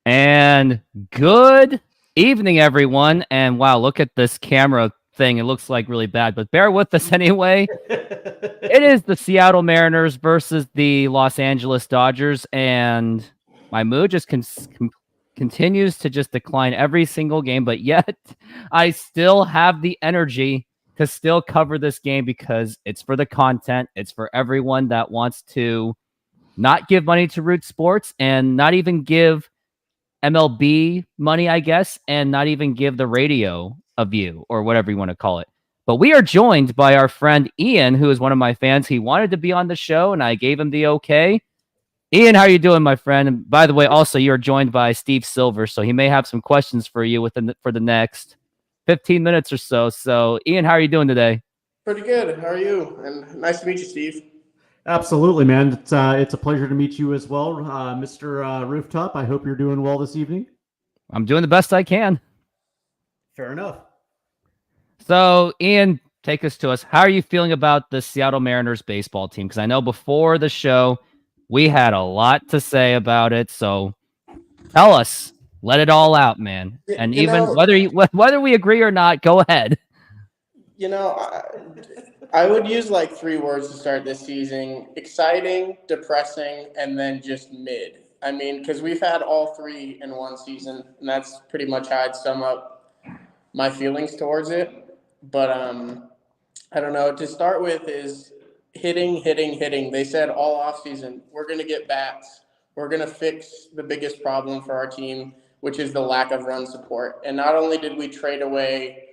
And good evening, everyone. And wow, look at this camera thing. It looks like really bad, but bear with us anyway. It is the Seattle Mariners versus the Los Angeles Dodgers, and my mood just continues to just decline every single game, but yet I still have the energy to still cover this game because it's for the content. It's for everyone that wants to not give money to Root Sports and not even give MLB money, I guess, and not even give the radio a view or whatever you want to call it. But we are joined by our friend Ian, who is one of my fans. He wanted to be on the show, and I gave him the okay. Ian, how are you doing, my friend? And by the way, also, you're joined by Steve Silver, so he may have some questions for you for the next 15 minutes or so. So, Ian, how are you doing today? Pretty good. How are you? And nice to meet you, Steve. Absolutely, man. It's a pleasure to meet you as well, Mr. Rooftop. I hope you're doing well this evening. I'm doing the best I can. Fair enough. So, Ian, take us to us. How are you feeling about the Seattle Mariners baseball team? Because I know before the show, we had a lot to say about it. So, tell us. Let it all out, man. And whether we agree or not, go ahead. You know, I would use like 3 words to start this season: exciting, depressing, and then just mid. I mean, because we've had all 3 in one season, and that's pretty much how I'd sum up my feelings towards it. But I don't know. To start with is hitting. They said all offseason, we're going to get bats. We're going to fix the biggest problem for our team, which is the lack of run support. And not only did we trade away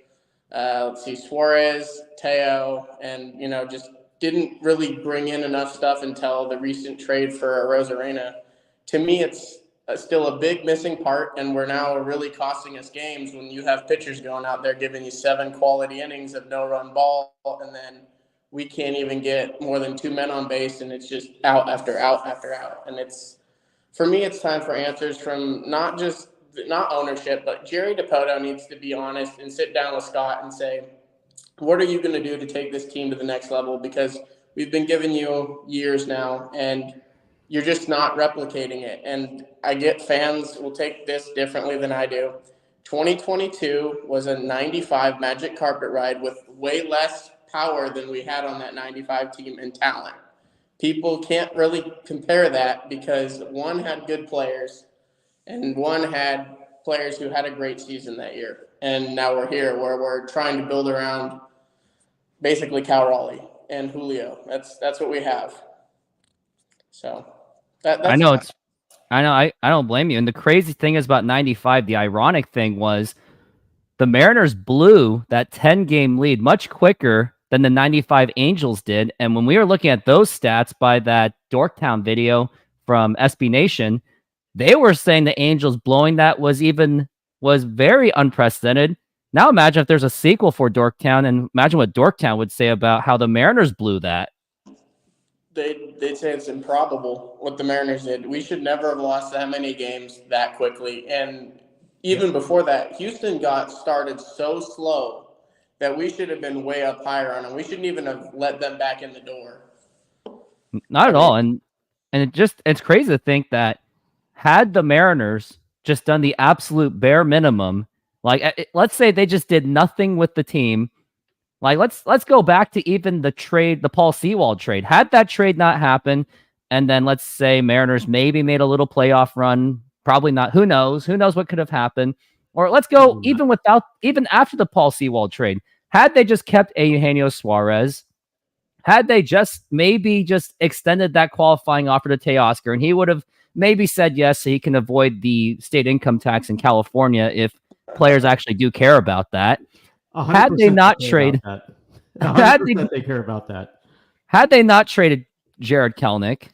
Suarez, Teo, and, just didn't really bring in enough stuff until the recent trade for Rosarena. To me, it's still a big missing part, and we're now really costing us games when you have pitchers going out there giving you 7 quality innings of no-run ball, and then we can't even get more than 2 men on base, and it's just out after out after out. And for me, it's time for answers from not ownership, but Jerry DiPoto needs to be honest and sit down with Scott and say, what are you going to do to take this team to the next level? Because we've been giving you years now, and you're just not replicating it. And I get fans will take this differently than I do. 2022 was a 95 magic carpet ride with way less power than we had on that 95 team and talent. People can't really compare that because one had good players and one had players who had a great season that year. And now we're here where we're trying to build around basically Cal Raleigh and Julio. That's what we have. So that's I know I don't blame you. And the crazy thing is about 95, the ironic thing was the Mariners blew that 10-game lead much quicker than the 95 Angels did. And when we were looking at those stats by that Dorktown video from SB Nation, they were saying the Angels blowing that was very unprecedented. Now imagine if there's a sequel for Dorktown, and imagine what Dorktown would say about how the Mariners blew that. They'd say it's improbable what the Mariners did. We should never have lost that many games that quickly. And even before that, Houston got started so slow that we should have been way up higher on them. We shouldn't even have let them back in the door. Not at all. And it's crazy to think that had the Mariners just done the absolute bare minimum, like let's say they just did nothing with the team. Like let's go back to even the Paul Sewald trade. Had that trade not happened, and then let's say Mariners maybe made a little playoff run, probably not. Who knows? Who knows what could have happened? Or let's go even after the Paul Sewald trade. Had they just kept Eugenio Suarez, had they just extended that qualifying offer to Teoscar, and he would have maybe said yes, so he can avoid the state income tax in California if players actually do care about that. Had they not traded, they care about that. Had they not traded Jared Kelenic,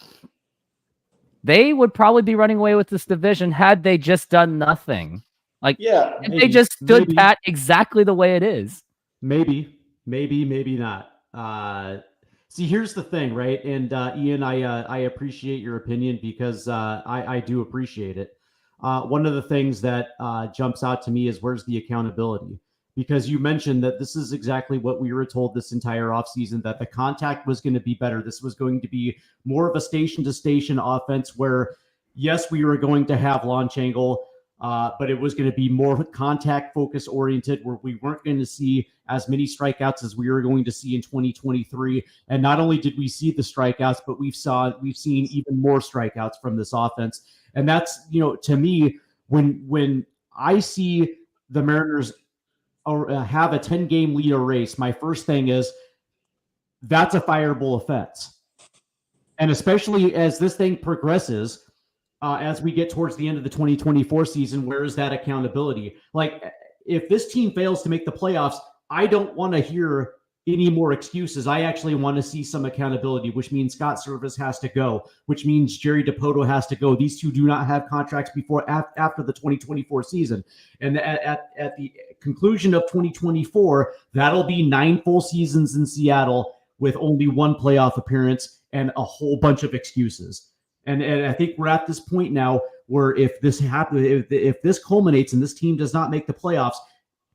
they would probably be running away with this division. Had they just done nothing, if they just stood pat exactly the way it is, maybe not. See, here's the thing, right? And Ian, I appreciate your opinion because I do appreciate it. One of the things that jumps out to me is where's the accountability? Because you mentioned that this is exactly what we were told this entire offseason, that the contact was going to be better. This was going to be more of a station-to-station offense where, yes, we were going to have launch angle, but it was going to be more contact focus oriented, where we weren't going to see as many strikeouts as we were going to see in 2023. And not only did we see the strikeouts, but we've seen even more strikeouts from this offense. And that's, to me, when I see the Mariners have a 10-game lead or race, my first thing is that's a fireable offense. And especially as this thing progresses, as we get towards the end of the 2024 season, where is that accountability? Like, if this team fails to make the playoffs, I don't want to hear any more excuses. I actually want to see some accountability, which means Scott Service has to go, which means Jerry DiPoto has to go. These two do not have contracts after the 2024 season. And at the conclusion of 2024, that'll be 9 full seasons in Seattle with only 1 playoff appearance and a whole bunch of excuses. And I think we're at this point now where if this happens, if this culminates and this team does not make the playoffs,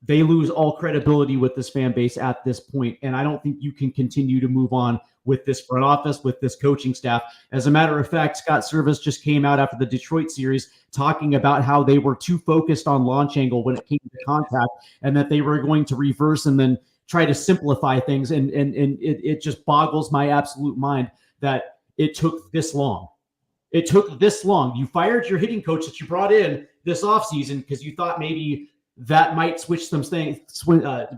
they lose all credibility with this fan base at this point. And I don't think you can continue to move on with this front office, with this coaching staff. As a matter of fact, Scott Service just came out after the Detroit series talking about how they were too focused on launch angle when it came to contact, and that they were going to reverse and then try to simplify things. And it just boggles my absolute mind that it took this long. It took this long. You fired your hitting coach that you brought in this offseason because you thought maybe that might switch some things,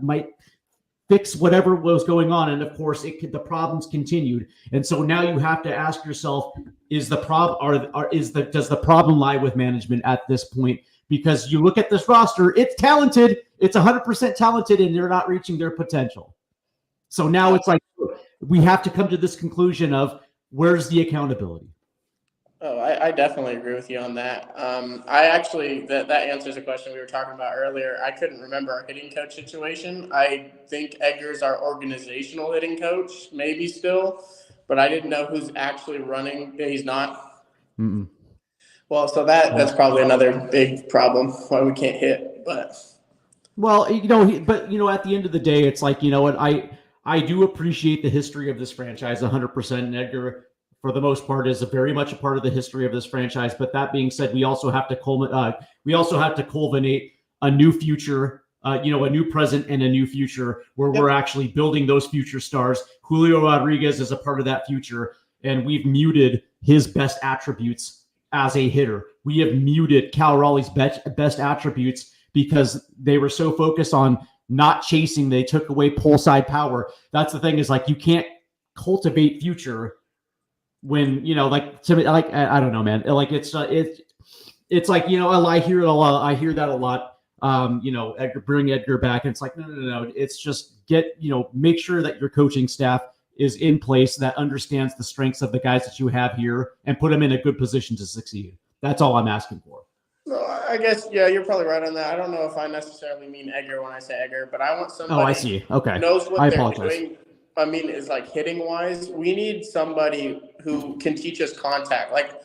might fix whatever was going on. And of course, the problems continued. And so now you have to ask yourself, does the problem lie with management at this point? Because you look at this roster, it's talented. It's 100% talented, and they're not reaching their potential. So now it's like we have to come to this conclusion of where's the accountability? Oh, I definitely agree with you on that. I actually, that answers a question we were talking about earlier. I couldn't remember our hitting coach situation. I think Edgar's our organizational hitting coach, maybe still, but I didn't know who's actually running. He's not. Mm-mm. Well, so that's probably another big problem why we can't hit. But well, at the end of the day, it's like, what, I do appreciate the history of this franchise 100%. And Edgar, for the most part, is very much a part of the history of this franchise. But that being said, we also have to culminate a new future, a new present and a new future where we're actually building those future stars. Julio Rodriguez is a part of that future, and we've muted his best attributes as a hitter. We have muted Cal Raleigh's best attributes because they were so focused on not chasing. They took away pull side power. That's the thing, is like, you can't cultivate future when, to me, like, I don't know, man. Like, it's like, I hear it a lot. I hear that a lot. Edgar, bring Edgar back. And it's like, no. It's just make sure that your coaching staff is in place that understands the strengths of the guys that you have here and put them in a good position to succeed. That's all I'm asking for. No, I guess, yeah, you're probably right on that. I don't know if I necessarily mean Edgar when I say Edgar, but I want somebody I see. Okay. who knows what they're doing. I mean, is like hitting wise. We need somebody who can teach us contact. Like,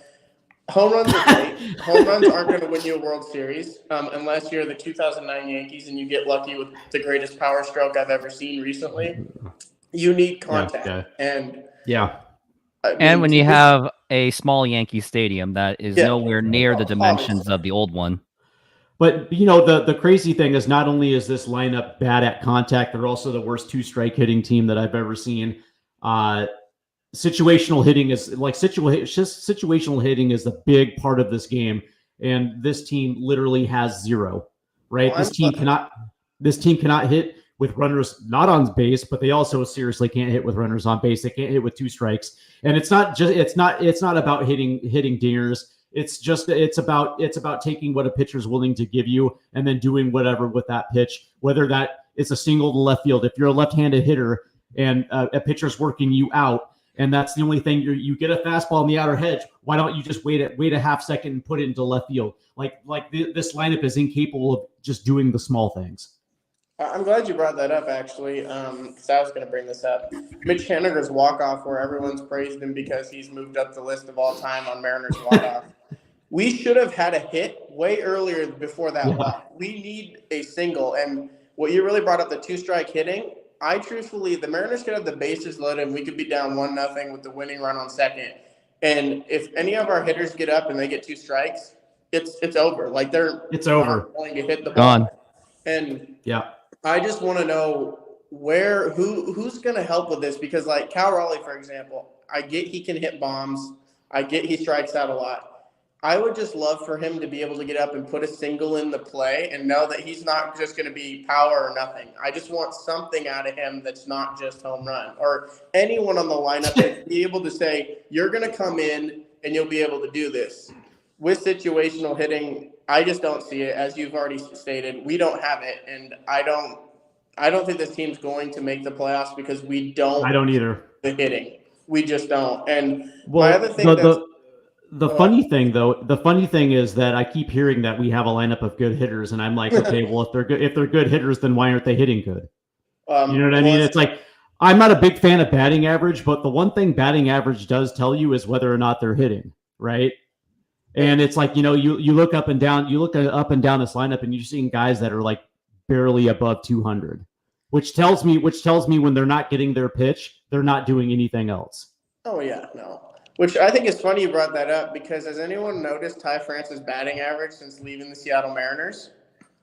home runs are great. Home runs aren't going to win you a World Series unless you're the 2009 Yankees and you get lucky with the greatest power stroke I've ever seen recently. You need contact. And when you have a small Yankee stadium that is nowhere near the dimensions of the old one. But, the crazy thing is, not only is this lineup bad at contact, they're also the worst 2-strike hitting team that I've ever seen. Situational hitting is situational hitting is a big part of this game. And this team literally has 0, right? This team cannot hit with runners not on base, but they also seriously can't hit with runners on base. They can't hit with 2 strikes. And it's not about hitting dingers. It's about taking what a pitcher's willing to give you and then doing whatever with that pitch, whether that is a single to left field. If you're a left-handed hitter and a pitcher's working you out, and that's the only thing, you get a fastball in the outer hedge, why don't you just wait a half second and put it into left field? Like this lineup is incapable of just doing the small things. I'm glad you brought that up, actually, because I was going to bring this up. Mitch Haniger's walk-off, where everyone's praised him because he's moved up the list of all time on Mariners walk-off. We should have had a hit way earlier before that walk. We need a single. And what you really brought up, the 2-strike hitting, the Mariners could have the bases loaded and we could be down 1-0 with the winning run on second. And if any of our hitters get up and they get 2 strikes, it's over. Like It's over. not going to hit the Gone. ball. And Yeah. I just want to know who's going to help with this, because like Cal Raleigh, for example, I get he can hit bombs. I get he strikes out a lot. I would just love for him to be able to get up and put a single in the play and know that he's not just going to be power or nothing. I just want something out of him that's not just home run, or anyone on the lineup to be able to say, you're going to come in and you'll be able to do this. With situational hitting, I just don't see it. As you've already stated, we don't have it. And I don't think this team's going to make the playoffs because we don't. I don't either. The hitting. We just don't. And well, my other thing the funny thing is that I keep hearing that we have a lineup of good hitters, and I'm like, okay, well, if they're good hitters, then why aren't they hitting good? You know what I mean? It's like, I'm not a big fan of batting average, but the one thing batting average does tell you is whether or not they're hitting, right? And it's like, you look up and down this lineup, and you're seeing guys that are like barely above 200, which tells me when they're not getting their pitch, they're not doing anything else. Oh yeah, no. Which I think is funny you brought that up, because has anyone noticed Ty France's batting average since leaving the Seattle Mariners?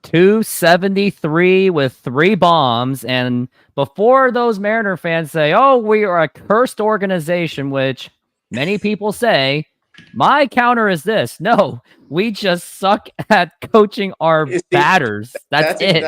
273 with 3 bombs. And before those Mariner fans say, oh, we are a cursed organization, which many people say, my counter is this. No, we just suck at coaching our batters. That's it.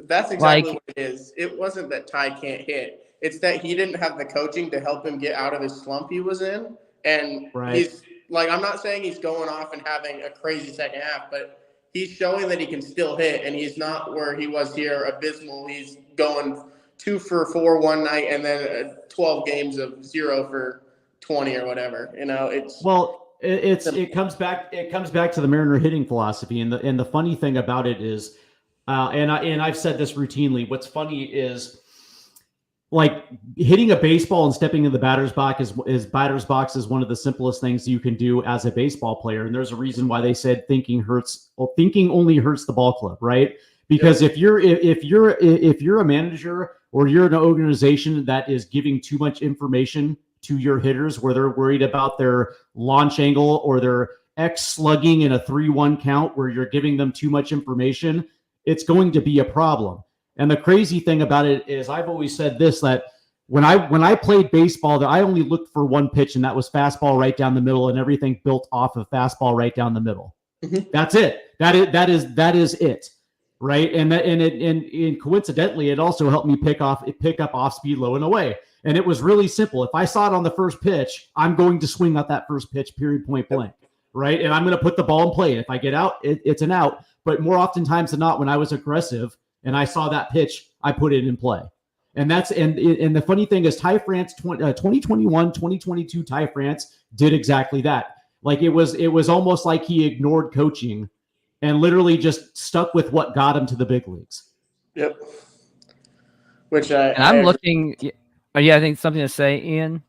That's exactly what it is. It wasn't that Ty can't hit. It's that he didn't have the coaching to help him get out of his slump he was in. And he's like, I'm not saying he's going off and having a crazy second half, but he's showing that he can still hit, and he's not where he was here, abysmal. He's going 2 for 4 one night and then 12 games of 0 for 20 or whatever. It comes back to the Mariner hitting philosophy, and the funny thing about it is, and I've said this routinely. What's funny is, like, hitting a baseball and stepping in the batter's box is one of the simplest things you can do as a baseball player. And there's a reason why they said thinking only hurts the ball club, right? Because if you're a manager or you're an organization that is giving too much information to your hitters, where they're worried about their launch angle or their X slugging in a 3-1 count, where you're giving them too much information, it's going to be a problem. And the crazy thing about it is, I've always said this, that when I played baseball, that I only looked for one pitch, and that was fastball right down the middle, and everything built off of fastball right down the middle. Mm-hmm. That's it. That is it, right? And coincidentally, it also helped me pick up off speed low and away. And it was really simple. If I saw it on the first pitch, I'm going to swing at that first pitch, period, point blank, right? And I'm going to put the ball in play. And if I get out, it's an out. But more oftentimes than not, when I was aggressive and I saw that pitch, I put it in play. And the funny thing is, Ty France 2021, 2022 Ty France did exactly that. Like, it was almost like he ignored coaching and literally just stuck with what got him to the big leagues. Yep. I'm looking. Yeah, I think something to say, Ian.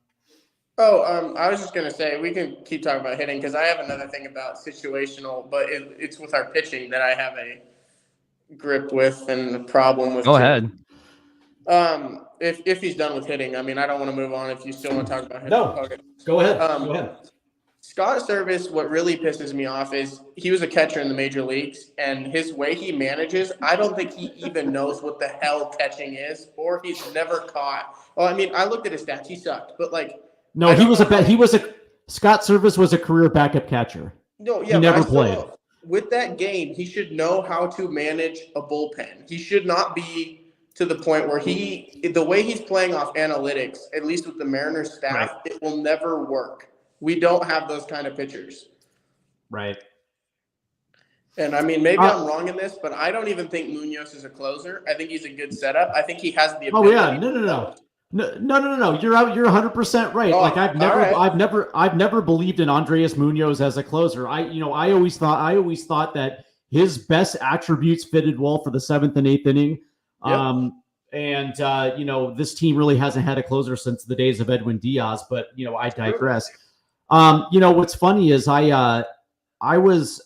I was just going to say, we can keep talking about hitting, because I have another thing about situational, but it's with our pitching that I have a grip with and a problem with. Go ahead. If he's done with hitting, I mean, I don't want to move on if you still want to talk about hitting. No, okay. Go ahead. Go ahead. Scott Service, what really pisses me off is he was a catcher in the major leagues, and his way he manages, I don't think he even knows what the hell catching is, or he's never caught. Well, I mean, I looked at his stats; he sucked, but no, Scott Service was a career backup catcher. No, yeah, he never played. With that game, he should know how to manage a bullpen. He should not be to the point where the way he's playing off analytics, at least with the Mariners staff, right, it will never work. We don't have those kind of pitchers. Right. And, I mean, maybe I'm wrong in this, but I don't even think Munoz is a closer. I think he's a good setup. I think he has the ability. Oh, yeah. No. You're 100% right. I've never believed in Andres Munoz as a closer. I always thought that his best attributes fitted well for the 7th and 8th inning. Yep. This team really hasn't had a closer since the days of Edwin Diaz, but I digress. What's funny is I was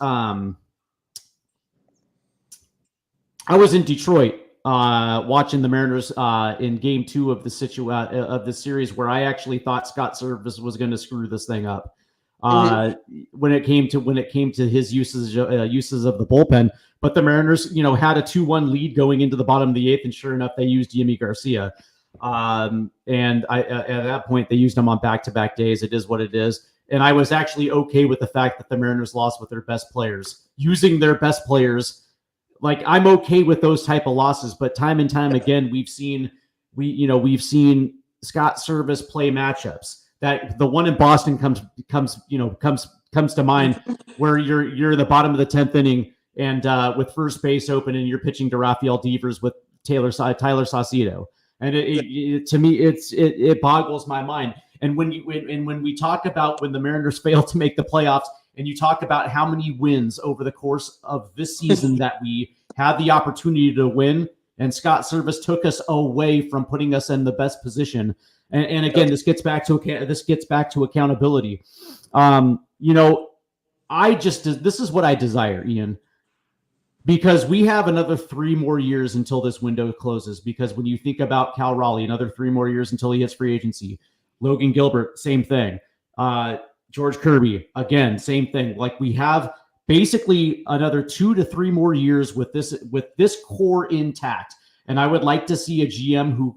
in Detroit watching the Mariners in Game 2 of the series, where I actually thought Scott Service was going to screw this thing up. when it came to his uses of the bullpen. But the Mariners, had a 2-1 lead going into the bottom of the 8th, and sure enough, they used Yimi Garcia. And at that point, they used him on back-to-back days. It is what it is. And I was actually okay with the fact that the Mariners lost with their best players, using their best players. Like, I'm okay with those type of losses, but time and time again, we've seen Scott Service play matchups. That the one in Boston comes to mind, where you're in the bottom of the 10th inning and with first base open, and you're pitching to Rafael Devers with Tyler Saucedo. And to me, it boggles my mind. And when we talk about when the Mariners fail to make the playoffs, and you talk about how many wins over the course of this season that we had the opportunity to win, and Scott Service took us away from putting us in the best position. And again, this gets back to accountability. This is what I desire, Ian. Because we have another 3 more years until this window closes. Because when you think about Cal Raleigh, another 3 more years until he hits free agency. Logan Gilbert, same thing. George Kirby, again, same thing. Like, we have basically another 2 to 3 more years with this core intact. And I would like to see a GM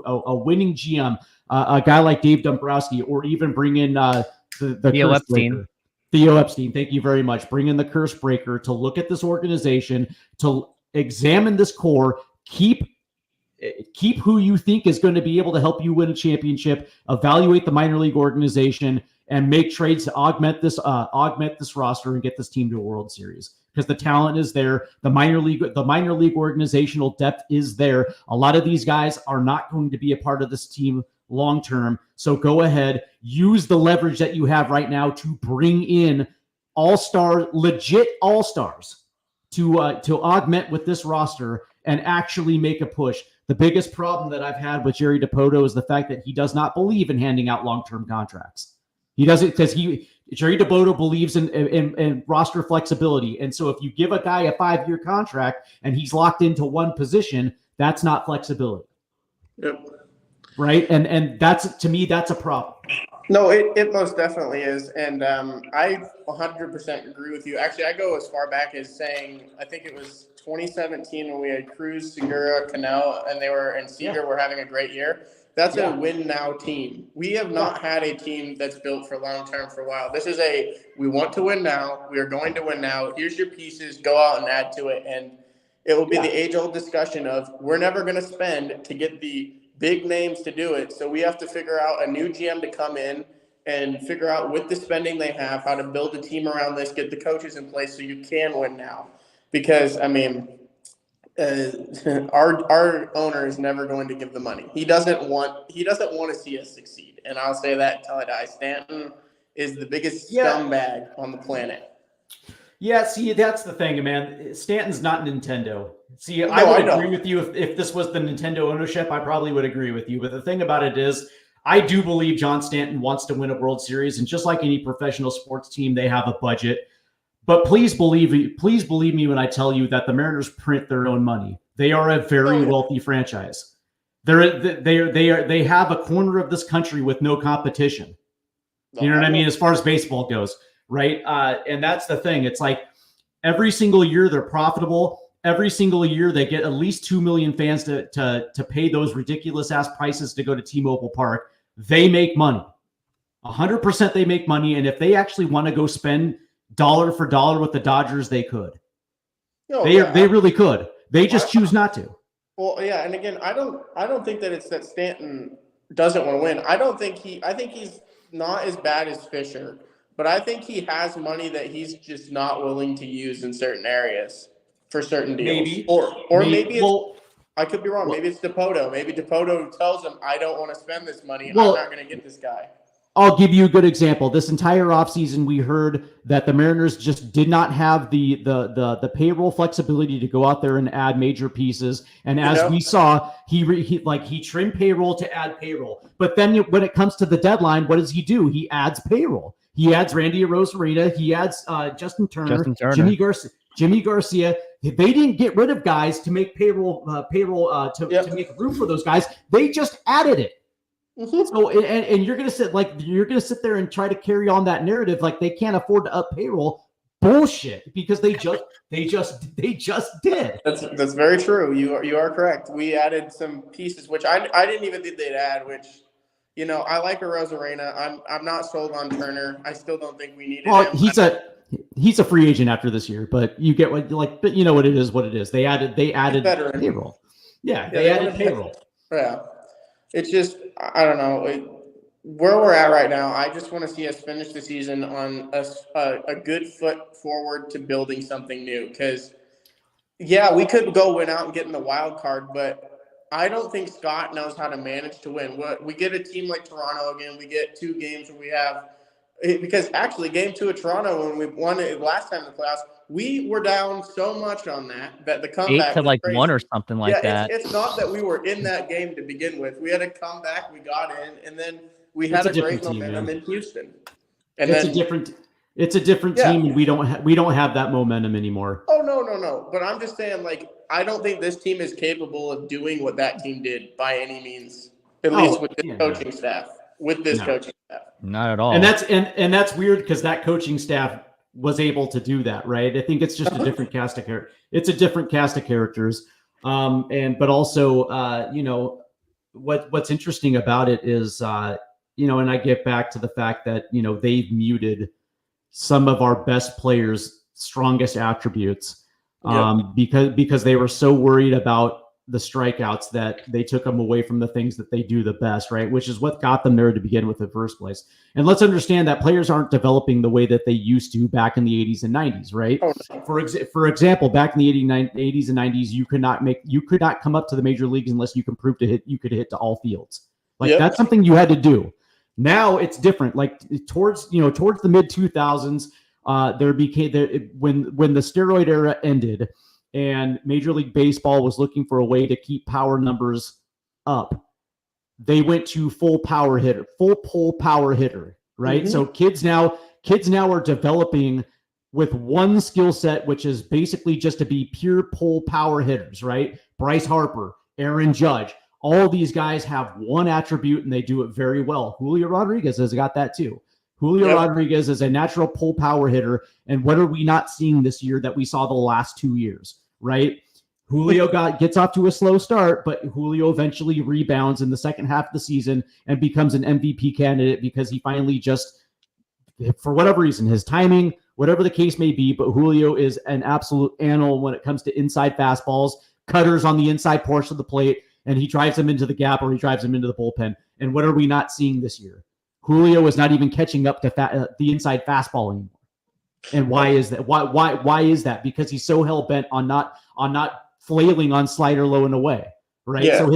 a winning GM, a guy like Dave Dombrowski, or even bring in the Theo Epstein. Theo Epstein, thank you very much. Bring in the curse breaker to look at this organization, to examine this core, keep who you think is going to be able to help you win a championship, evaluate the minor league organization, and make trades to augment this roster and get this team to a World Series. Because the talent is there, the minor league organizational depth is there. A lot of these guys are not going to be a part of this team long term. So go ahead, use the leverage that you have right now to bring in legit all-stars to augment with this roster and actually make a push. The biggest problem that I've had with Jerry Dipoto is the fact that he does not believe in handing out long-term contracts. He doesn't, because Jerry Dipoto believes in roster flexibility. And so if you give a guy a 5-year contract and he's locked into one position, that's not flexibility. Yep. Right. And that's, to me, that's a problem. No, it most definitely is. And I 100% agree with you. Actually, I go as far back as saying, I think it was 2017 when we had Cruz, Segura, Cano, and Seager were having a great year. That's a win now team. We have not had a team that's built for long term for a while. This is we want to win now. We are going to win now. Here's your pieces. Go out and add to it. And it will be the age-old discussion of, we're never going to spend to get the big names to do it. So we have to figure out a new GM to come in and figure out, with the spending they have, how to build a team around this, get the coaches in place so you can win now. Because, I mean, our owner is never going to give the money. He doesn't want to see us succeed. And I'll say that until I die. Stanton is the biggest scumbag on the planet. Yeah, see, that's the thing, man. Stanton's not Nintendo. See, I would agree with you if this was the Nintendo ownership. I probably would agree with you. But the thing about it is, I do believe John Stanton wants to win a World Series. And just like any professional sports team, they have a budget. But please believe me when I tell you that the Mariners print their own money. They are a very wealthy franchise. They have a corner of this country with no competition. You know what I mean? As far as baseball goes, right? And that's the thing. It's like every single year they're profitable. Every single year they get at least 2 million fans to pay those ridiculous ass prices to go to T-Mobile Park. They make money. 100% they make money. And if they actually want to go spend dollar for dollar with the Dodgers, they could. They really could. They just choose not to. Well, yeah, and again, I don't think that it's that Stanton doesn't want to win. I think he's not as bad as Fisher, but I think he has money that he's just not willing to use in certain areas for certain deals. Maybe. Or maybe it's, I could be wrong. Maybe it's Dipoto. Maybe Dipoto tells him, I don't want to spend this money. I'm not going to get this guy. I'll give you a good example. This entire offseason, we heard that the Mariners just did not have the payroll flexibility to go out there and add major pieces. And as we saw, he trimmed payroll to add payroll. But then when it comes to the deadline, what does he do? He adds payroll. He adds Randy Arozarena. He adds Justin Turner. Jimmy Garcia. They didn't get rid of guys to make payroll to make room for those guys. They just added it. So and you're gonna sit there and try to carry on that narrative like they can't afford to up payroll. Bullshit, because they just did. That's very true. You are correct. We added some pieces, which I didn't even think they'd add. Which, I like Arozarena. I'm not sold on Turner. I still don't think we needed him. He's a free agent after this year, but you get but you know what it is. What it is. They added payroll. Yeah, they added payroll. Yeah, it's just I don't know where we're at right now. I just want to see us finish the season on a good foot forward to building something new. Because we could go win out and get in the wild card, but I don't think Scott knows how to manage to win. We get a team like Toronto again. We get 2 games where we have. Because actually, game 2 of Toronto, when we won it last time in the playoffs, we were down so much on that the comeback 8 to crazy. 1 or something like that. It's not that we were in that game to begin with. We had a comeback, we got in, and then we had a great momentum in Houston. And it's a different team, and we don't have that momentum anymore. Oh no! But I'm just saying, I don't think this team is capable of doing what that team did by any means. At least with this coaching staff. Coaching staff. Not at all. And that's weird because that coaching staff was able to do that, right? I think it's just a different cast of characters. It's a different cast of characters. But also, what's interesting about it is, and I get back to the fact that, they've muted some of our best players' strongest attributes because they were so worried about the strikeouts that they took them away from the things that they do the best, right? Which is what got them there to begin with in the first place. And let's understand that players aren't developing the way that they used to back in the 80s and 90s, right? For example, back in the 80s and 90s, you could not come up to the major leagues unless you can prove you could hit to all fields. That's something you had to do. Now it's different. Towards the mid 2000s, when the steroid era ended, and Major League Baseball was looking for a way to keep power numbers up, they went to full pull power hitter, right? Mm-hmm. So kids now are developing with one skill set, which is basically just to be pure pull power hitters, right? Bryce Harper, Aaron Judge, all these guys have one attribute and they do it very well. Julio Rodriguez has got that too. Rodriguez is a natural pull power hitter. And what are we not seeing this year that we saw the last 2 years, right? Julio gets off to a slow start, but Julio eventually rebounds in the second half of the season and becomes an MVP candidate because he finally just, for whatever reason, his timing, whatever the case may be, but Julio is an absolute animal when it comes to inside fastballs, cutters on the inside portion of the plate, and he drives them into the gap or he drives them into the bullpen. And what are we not seeing this year? Julio is not even catching up to the inside fastball anymore. And why is that? Why is that? Because he's so hell bent on not flailing on slider low and away, right? Yeah. So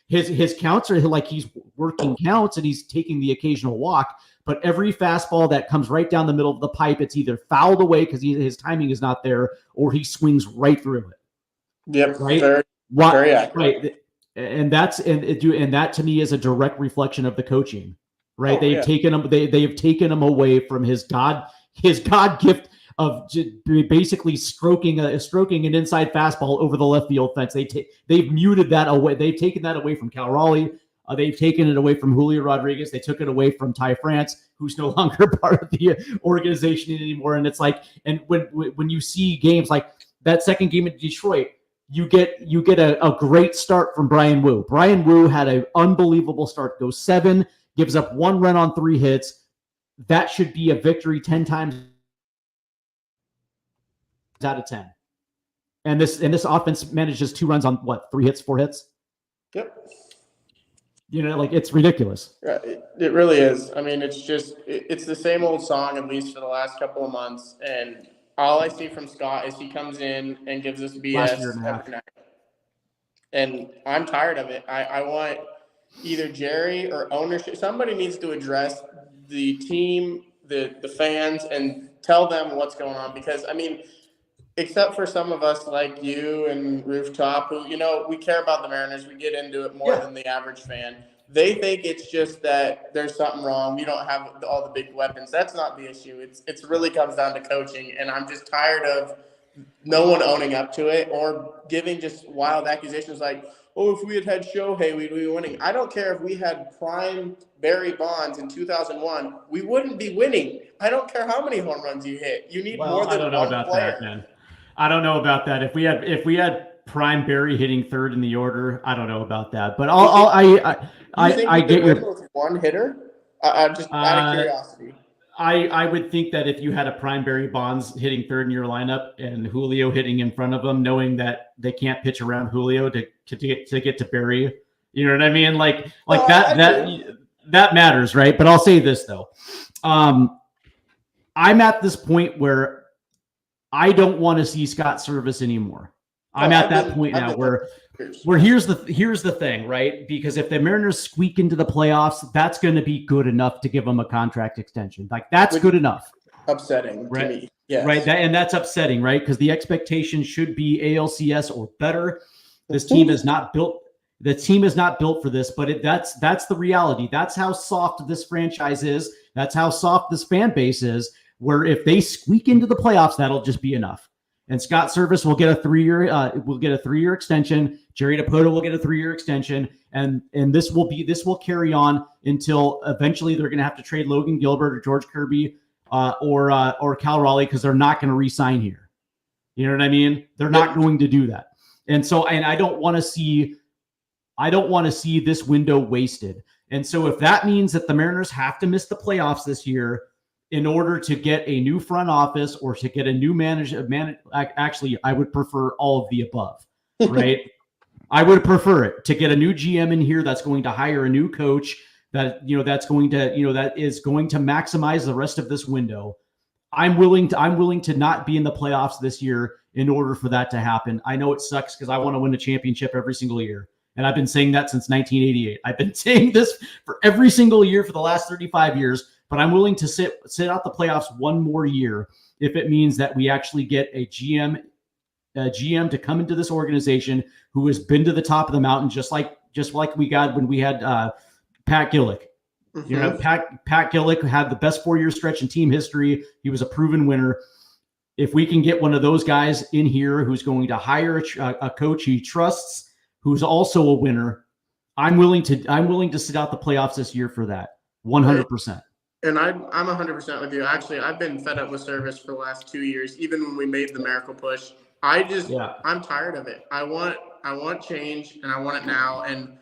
his counts are like he's working counts and he's taking the occasional walk, but every fastball that comes right down the middle of the pipe, it's either fouled away because his timing is not there, or he swings right through it. Yep. Right. Very accurate. Right. And that to me is a direct reflection of the coaching. Right. They've taken him away from his God gift of basically stroking an inside fastball over the left field fence. They've muted that away. They've taken that away from Cal Raleigh. They've taken it away from Julio Rodriguez. They took it away from Ty France, who's no longer part of the organization anymore. And it's like, and when you see games like that second game in Detroit, you get a great start from Brian Wu. Brian Wu had an unbelievable start. Goes 7, gives up 1 run on 3 hits. That should be a victory 10 times out of 10. And this offense manages 2 runs on 3 hits, 4 hits. Yep. It's ridiculous. Yeah, it really is. I mean, it's the same old song, at least for the last couple of months. And all I see from Scott is he comes in and gives us BS every night. And I'm tired of it. I want either Jerry or ownership. Somebody needs to address the team, the fans, and tell them what's going on. Because, I mean, except for some of us like you and Rooftop, who, we care about the Mariners. We get into it more than the average fan. They think it's just that there's something wrong. We don't have all the big weapons. That's not the issue. It's really comes down to coaching. And I'm just tired of no one owning up to it or giving just wild accusations like, oh, if we had Shohei, we'd be winning. I don't care if we had prime Barry Bonds in 2001, we wouldn't be winning. I don't care how many home runs you hit. You need more than one player. That, man. I don't know about that. If we had prime Barry hitting third in the order, I don't know about that. But I get your one hitter. Just out of curiosity. I would think that if you had a prime Barry Bonds hitting third in your lineup and Julio hitting in front of him, knowing that they can't pitch around Julio to get to Barry, you know what I mean? Like that matters, right? But I'll say this though, I'm at this point where I don't want to see Scott Service anymore. I'm at that point now where here's the thing, right? Because if the Mariners squeak into the playoffs, that's going to be good enough to give them a contract extension. Like that's good enough. Upsetting right? To me. Yeah. Right. And that's upsetting, right? Because the expectation should be ALCS or better. This team is not built. The team is not built for this, but that's the reality. That's how soft this franchise is. That's how soft this fan base is, where if they squeak into the playoffs, that'll just be enough. And Scott Service will get a 3-year extension. Jerry Dipoto will get a 3-year extension, and this will carry on until eventually they're going to have to trade Logan Gilbert or George Kirby or Cal Raleigh because they're not going to re-sign here. You know what I mean? They're not going to do that, and I don't want to see this window wasted. And so if that means that the Mariners have to miss the playoffs this year in order to get a new front office or to get a new manager, actually, I would prefer all of the above, right? I would prefer it to get a new GM in here that's going to hire a new coach that is going to maximize the rest of this window. I'm willing to not be in the playoffs this year in order for that to happen. I know it sucks because I want to win a championship every single year. And I've been saying that since 1988. I've been saying this for every single year for the last 35 years. But I'm willing to sit out the playoffs one more year if it means that we actually get a GM to come into this organization who has been to the top of the mountain, just like we got when we had Pat Gillick. Mm-hmm. You know, Pat Gillick had the best 4-year stretch in team history. He was a proven winner. If we can get one of those guys in here who's going to hire a coach he trusts, who's also a winner, I'm willing to sit out the playoffs this year for that 100%. And I'm 100% with you. Actually, I've been fed up with Service for the last 2 years, even when we made the miracle push. I'm tired of it. I want change, and I want it now. And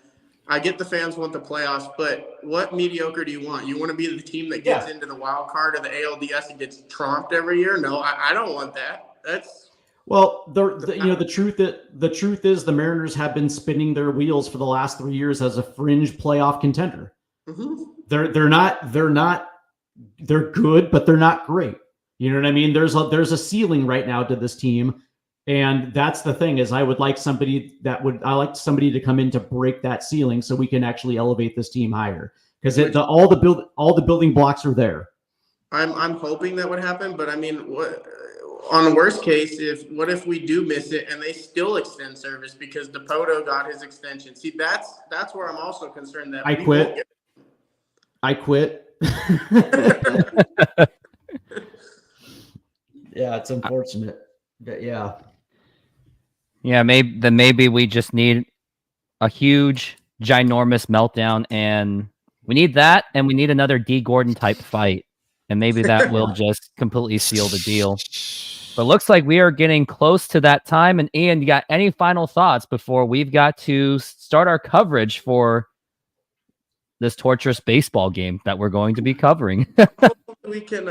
I get the fans want the playoffs, but what mediocre do you want? You want to be the team that gets into the wild card or the ALDS and gets tromped every year? No, I don't want that. That's the truth is the Mariners have been spinning their wheels for the last 3 years as a fringe playoff contender. Mm-hmm. They're good, but they're not great. You know what I mean? There's a ceiling right now to this team. And that's the thing is I like somebody to come in to break that ceiling so we can actually elevate this team higher because all the building blocks are there. I'm hoping that would happen, but I mean, on the worst case, what if we do miss it and they still extend Service because Dipoto got his extension? See, that's where I'm also concerned that I quit. Yeah, it's unfortunate. But yeah, maybe we just need a huge, ginormous meltdown, and we need that, and we need another D. Gordon type fight, and maybe that will just completely seal the deal. But it looks like we are getting close to that time. And Ian, you got any final thoughts before we've got to start our coverage for this torturous baseball game that we're going to be covering? We can,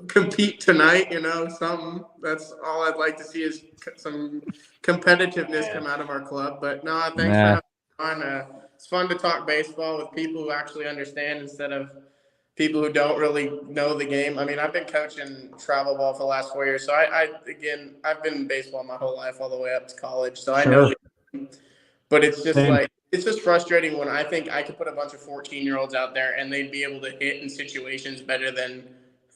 compete tonight, something. That's all I'd like to see is some competitiveness come out of our club. But no, thanks for having me on. It's fun to talk baseball with people who actually understand instead of people who don't really know the game. I mean, I've been coaching travel ball for the last 4 years. So I've been in baseball my whole life all the way up to college. So I know, but it's just it's just frustrating when I think I could put a bunch of 14-year-olds out there and they'd be able to hit in situations better than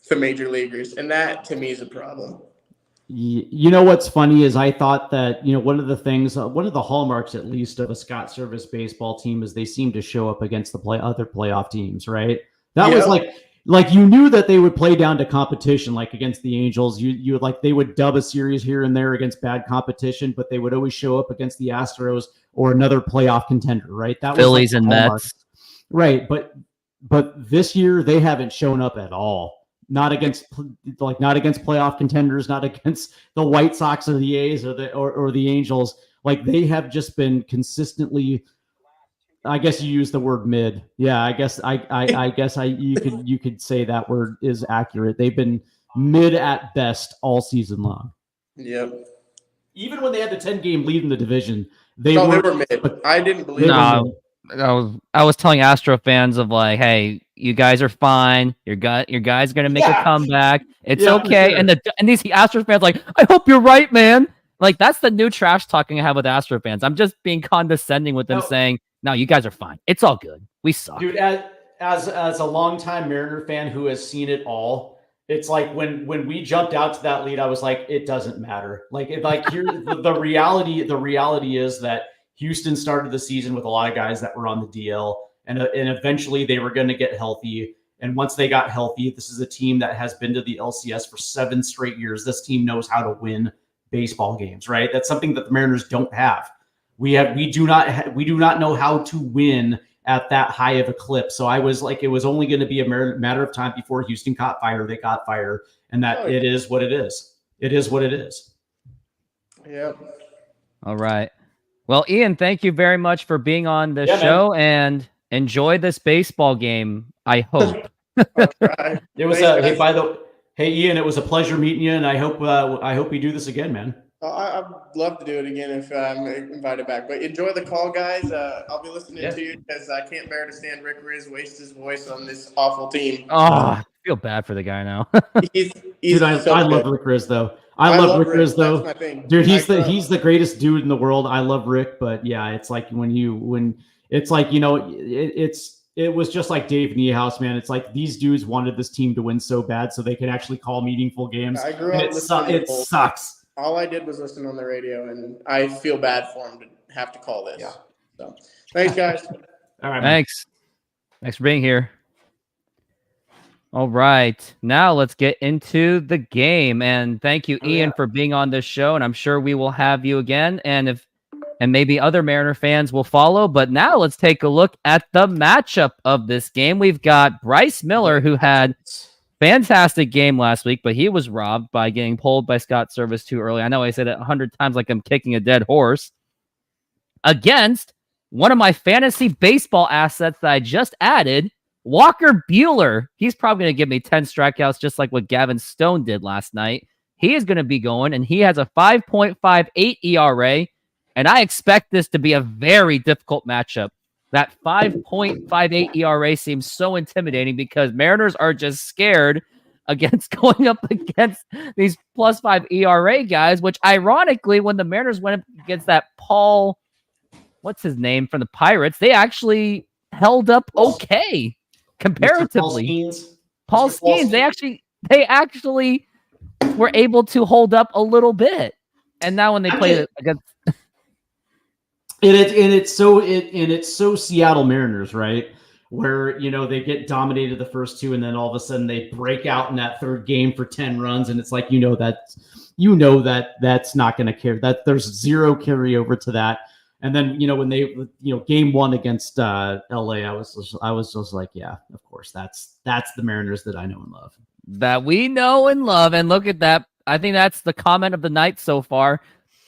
the major leaguers. And that to me is a problem. You know, what's funny is I thought that, one of the hallmarks, at least, of a Scott Service baseball team is they seem to show up against the other playoff teams, right? That was like, like you knew that they would play down to competition, like against the Angels. You like they would dub a series here and there against bad competition, but they would always show up against the Astros or another playoff contender, right? That Phillies was like and Mets. right? But this year they haven't shown up at all. Not against playoff contenders, not against the White Sox or the A's or the Angels. Like they have just been consistently. I guess you use the word mid. Yeah, I guess you could say that word is accurate. They've been mid at best all season long. Yep. Even when they had the 10-game lead in the division, they were mid. I didn't believe No, I was telling Astro fans of like, hey, you guys are fine. Your guys are gonna make a comeback. It's okay. Sure. And these Astro fans like, I hope you're right, man. Like that's the new trash talking I have with Astro fans. I'm just being condescending with them, saying, no, you guys are fine. It's all good. We suck. Dude, as a longtime Mariner fan who has seen it all, it's like when we jumped out to that lead, I was like, it doesn't matter. Like here, the reality is that Houston started the season with a lot of guys that were on the DL, and eventually they were going to get healthy. And once they got healthy, this is a team that has been to the LCS for 7 straight years. This team knows how to win baseball games, right? That's something that the Mariners don't have. We do not know how to win at that high of a clip. So I was like, it was only going to be a matter of time before Houston caught fire. They caught fire, and that it is what it is. It is what it is. Yep. All right. Well, Ian, thank you very much for being on the show, and enjoy this baseball game. I hope. It was hey Ian, it was a pleasure meeting you, and I hope we do this again, man. I'd love to do it again if I'm invited back. But enjoy the call, guys. I'll be listening to you because I can't bear to stand Rick Riz waste his voice on this awful team. Oh, I feel bad for the guy now. Dude, I love Rick Riz though. I love Rick Riz though. That's my thing. Dude, he's the greatest dude in the world. I love Rick, but yeah, it's like when it's like, you know, it was just like Dave Niehaus, man. It's like these dudes wanted this team to win so bad so they could actually call meaningful games. I grew up it sucks. All I did was listen on the radio, and I feel bad for him to have to call this. Yeah. So, thanks, guys. All right. Thanks. Thanks for being here. All right. Now let's get into the game. And thank you, Ian, for being on this show. And I'm sure we will have you again. And maybe other Mariner fans will follow. But now let's take a look at the matchup of this game. We've got Bryce Miller, who had fantastic game last week, but he was robbed by getting pulled by Scott Service too early. I know I said it 100 times like I'm kicking a dead horse. Against one of my fantasy baseball assets that I just added, Walker Buehler. He's probably going to give me 10 strikeouts just like what Gavin Stone did last night. He is going to be going, and he has a 5.58 ERA, and I expect this to be a very difficult matchup. That 5.58 ERA seems so intimidating because Mariners are just scared against going up against these +5 ERA guys, which ironically, when the Mariners went up against that Paul, what's his name, from the Pirates, they actually held up okay comparatively. Paul Skeens, they actually were able to hold up a little bit. And now when they play it against... It's so Seattle Mariners, right? Where, you know, they get dominated the first 2, and then all of a sudden they break out in that third game for 10 runs, and it's like that's not going to carry. That there's zero carryover to that. And then, you know, when they, you know, game 1 against LA, I was just like, yeah, of course, that's the Mariners that I know and love. That we know and love, and look at that. I think that's the comment of the night so far.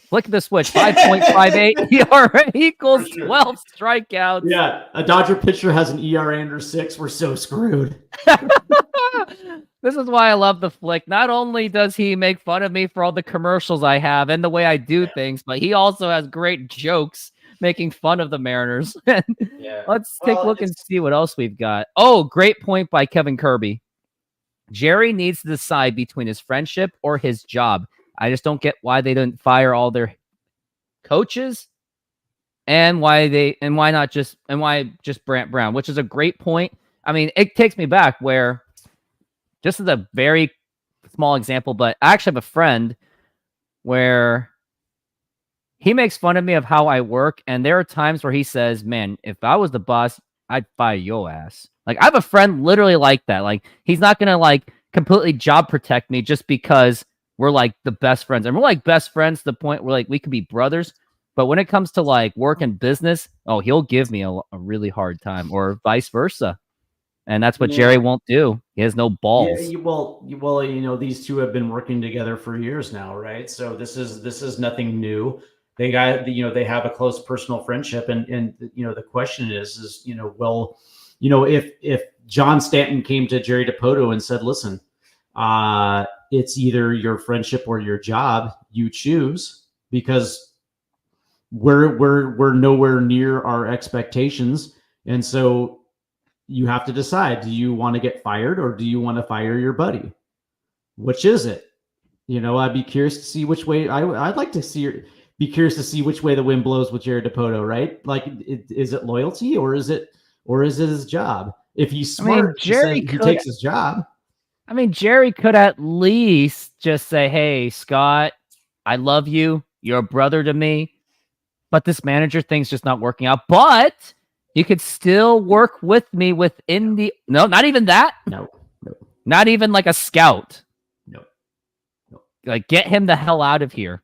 Flick the switch. 5.58 ERA equals 12 strikeouts. Yeah, a Dodger pitcher has an ERA under 6. We're so screwed. This is why I love the Flick. Not only does he make fun of me for all the commercials I have and the way I do things, but he also has great jokes making fun of the Mariners. Let's take a look and see what else we've got. Oh, great point by Kevin Kirby. Jerry needs to decide between his friendship or his job. I just don't get why they didn't fire all their coaches and why just Brant Brown, which is a great point. I mean, it takes me back where, just as a very small example, but I actually have a friend where he makes fun of me of how I work. And there are times where he says, man, if I was the boss, I'd fire your ass. Like, I have a friend literally like that. Like, he's not gonna like completely job protect me just because we're like the best friends, and we're like best friends to the point where like we could be brothers. But when it comes to like work and business, oh, he'll give me a really hard time, or vice versa. And that's what Jerry won't do. He has no balls. Yeah, well, these two have been working together for years now, right? So this is nothing new. They they have a close personal friendship, and the question is well, if John Stanton came to Jerry Dipoto and said, listen, it's either your friendship or your job, you choose, because we're nowhere near our expectations, and so you have to decide, do you want to get fired or do you want to fire your buddy? Which is it? I'd be curious to see which way. I'd like to be curious to see which way the wind blows with Jared Dipoto, right? Like, is it loyalty or is it his job? If he's smart, he takes his job. I mean, Jerry could at least just say, hey, Scott, I love you. You're a brother to me. But this manager thing's just not working out. But you could still work with me within the... No, not even that. No. Not even like a scout. No. Like, get him the hell out of here.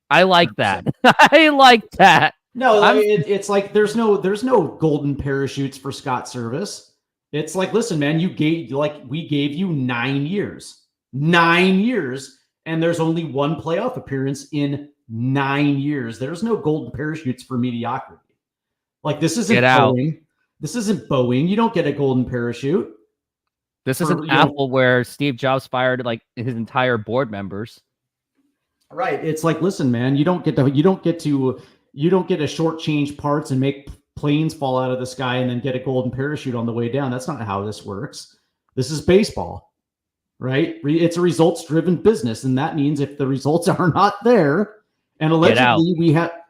I like 100%. That. I like that. No, it's like there's no golden parachutes for Scott Service. It's like, listen, man, we gave you 9 years. 9 years, and there's only one playoff appearance in 9 years. There's no golden parachutes for mediocrity. Like, this isn't Boeing. This isn't Boeing. You don't get a golden parachute. This isn't Apple, where Steve Jobs fired like his entire board members. Right. It's like, listen, man, you don't get to shortchange parts and make planes fall out of the sky and then get a golden parachute on the way down. That's not how this works. This is baseball, right? It's a results-driven business, and that means if the results are not there, and allegedly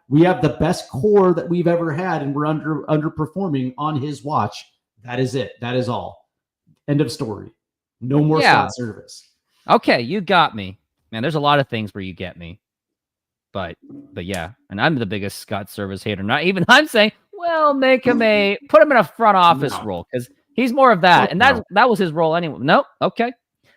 we have the best core that we've ever had, and we're underperforming on his watch. That is it. That is all. End of story. No more Scott Service. Okay, you got me. Man, there's a lot of things where you get me. But yeah, and I'm the biggest Scott Service hater. Not even I'm saying, well, put him in a front office role, because he's more of that. And that was his role anyway. Nope. Okay.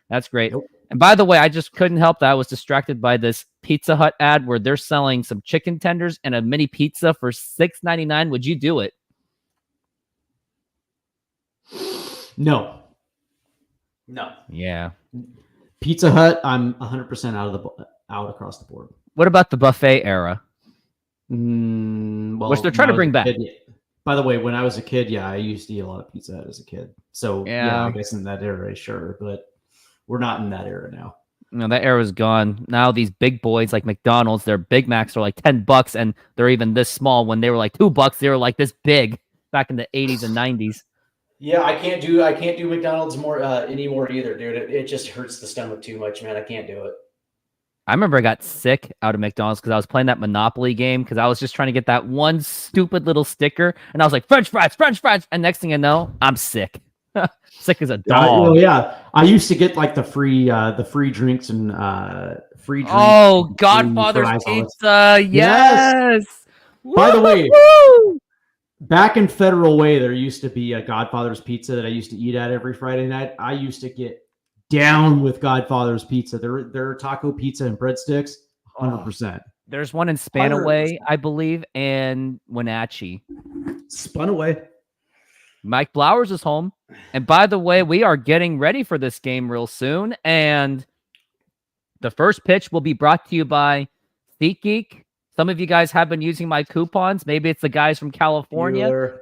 That's great. Nope. And by the way, I just couldn't help that. I was distracted by this Pizza Hut ad where they're selling some chicken tenders and a mini pizza for $6.99. Would you do it? No. Yeah. Pizza Hut, I'm 100% out across the board. What about the buffet era? Well, which they're trying to bring back. By the way, when I was a kid, I used to eat a lot of Pizza Hut as a kid. So yeah, I guess in that era, sure, but we're not in that era now. No, that era's gone. Now these big boys like McDonald's, their Big Macs are like $10, and they're even this small. When they were like $2, they were like this big back in the 80s and 90s. Yeah, I can't do McDonald's anymore either, dude. It just hurts the stomach too much, man. I can't do it. I remember I got sick out of McDonald's because I was playing that Monopoly game, because I was just trying to get that one stupid little sticker, and I was like, French fries, and next thing I know, I'm sick. Sick as a dog. I used to get like the free drinks and free drinks. Oh, Godfather's Pizza, yes. By the way, back in Federal Way, there used to be a Godfather's Pizza that I used to eat at every Friday night. I used to get down with Godfather's Pizza. Their taco pizza and breadsticks, 100%. There's one in Spanaway, I believe, and Wenatchee. Spanaway. Mike Blowers is home. And by the way, we are getting ready for this game real soon. And the first pitch will be brought to you by SeatGeek. Some of you guys have been using my coupons. Maybe it's the guys from California. Bueller.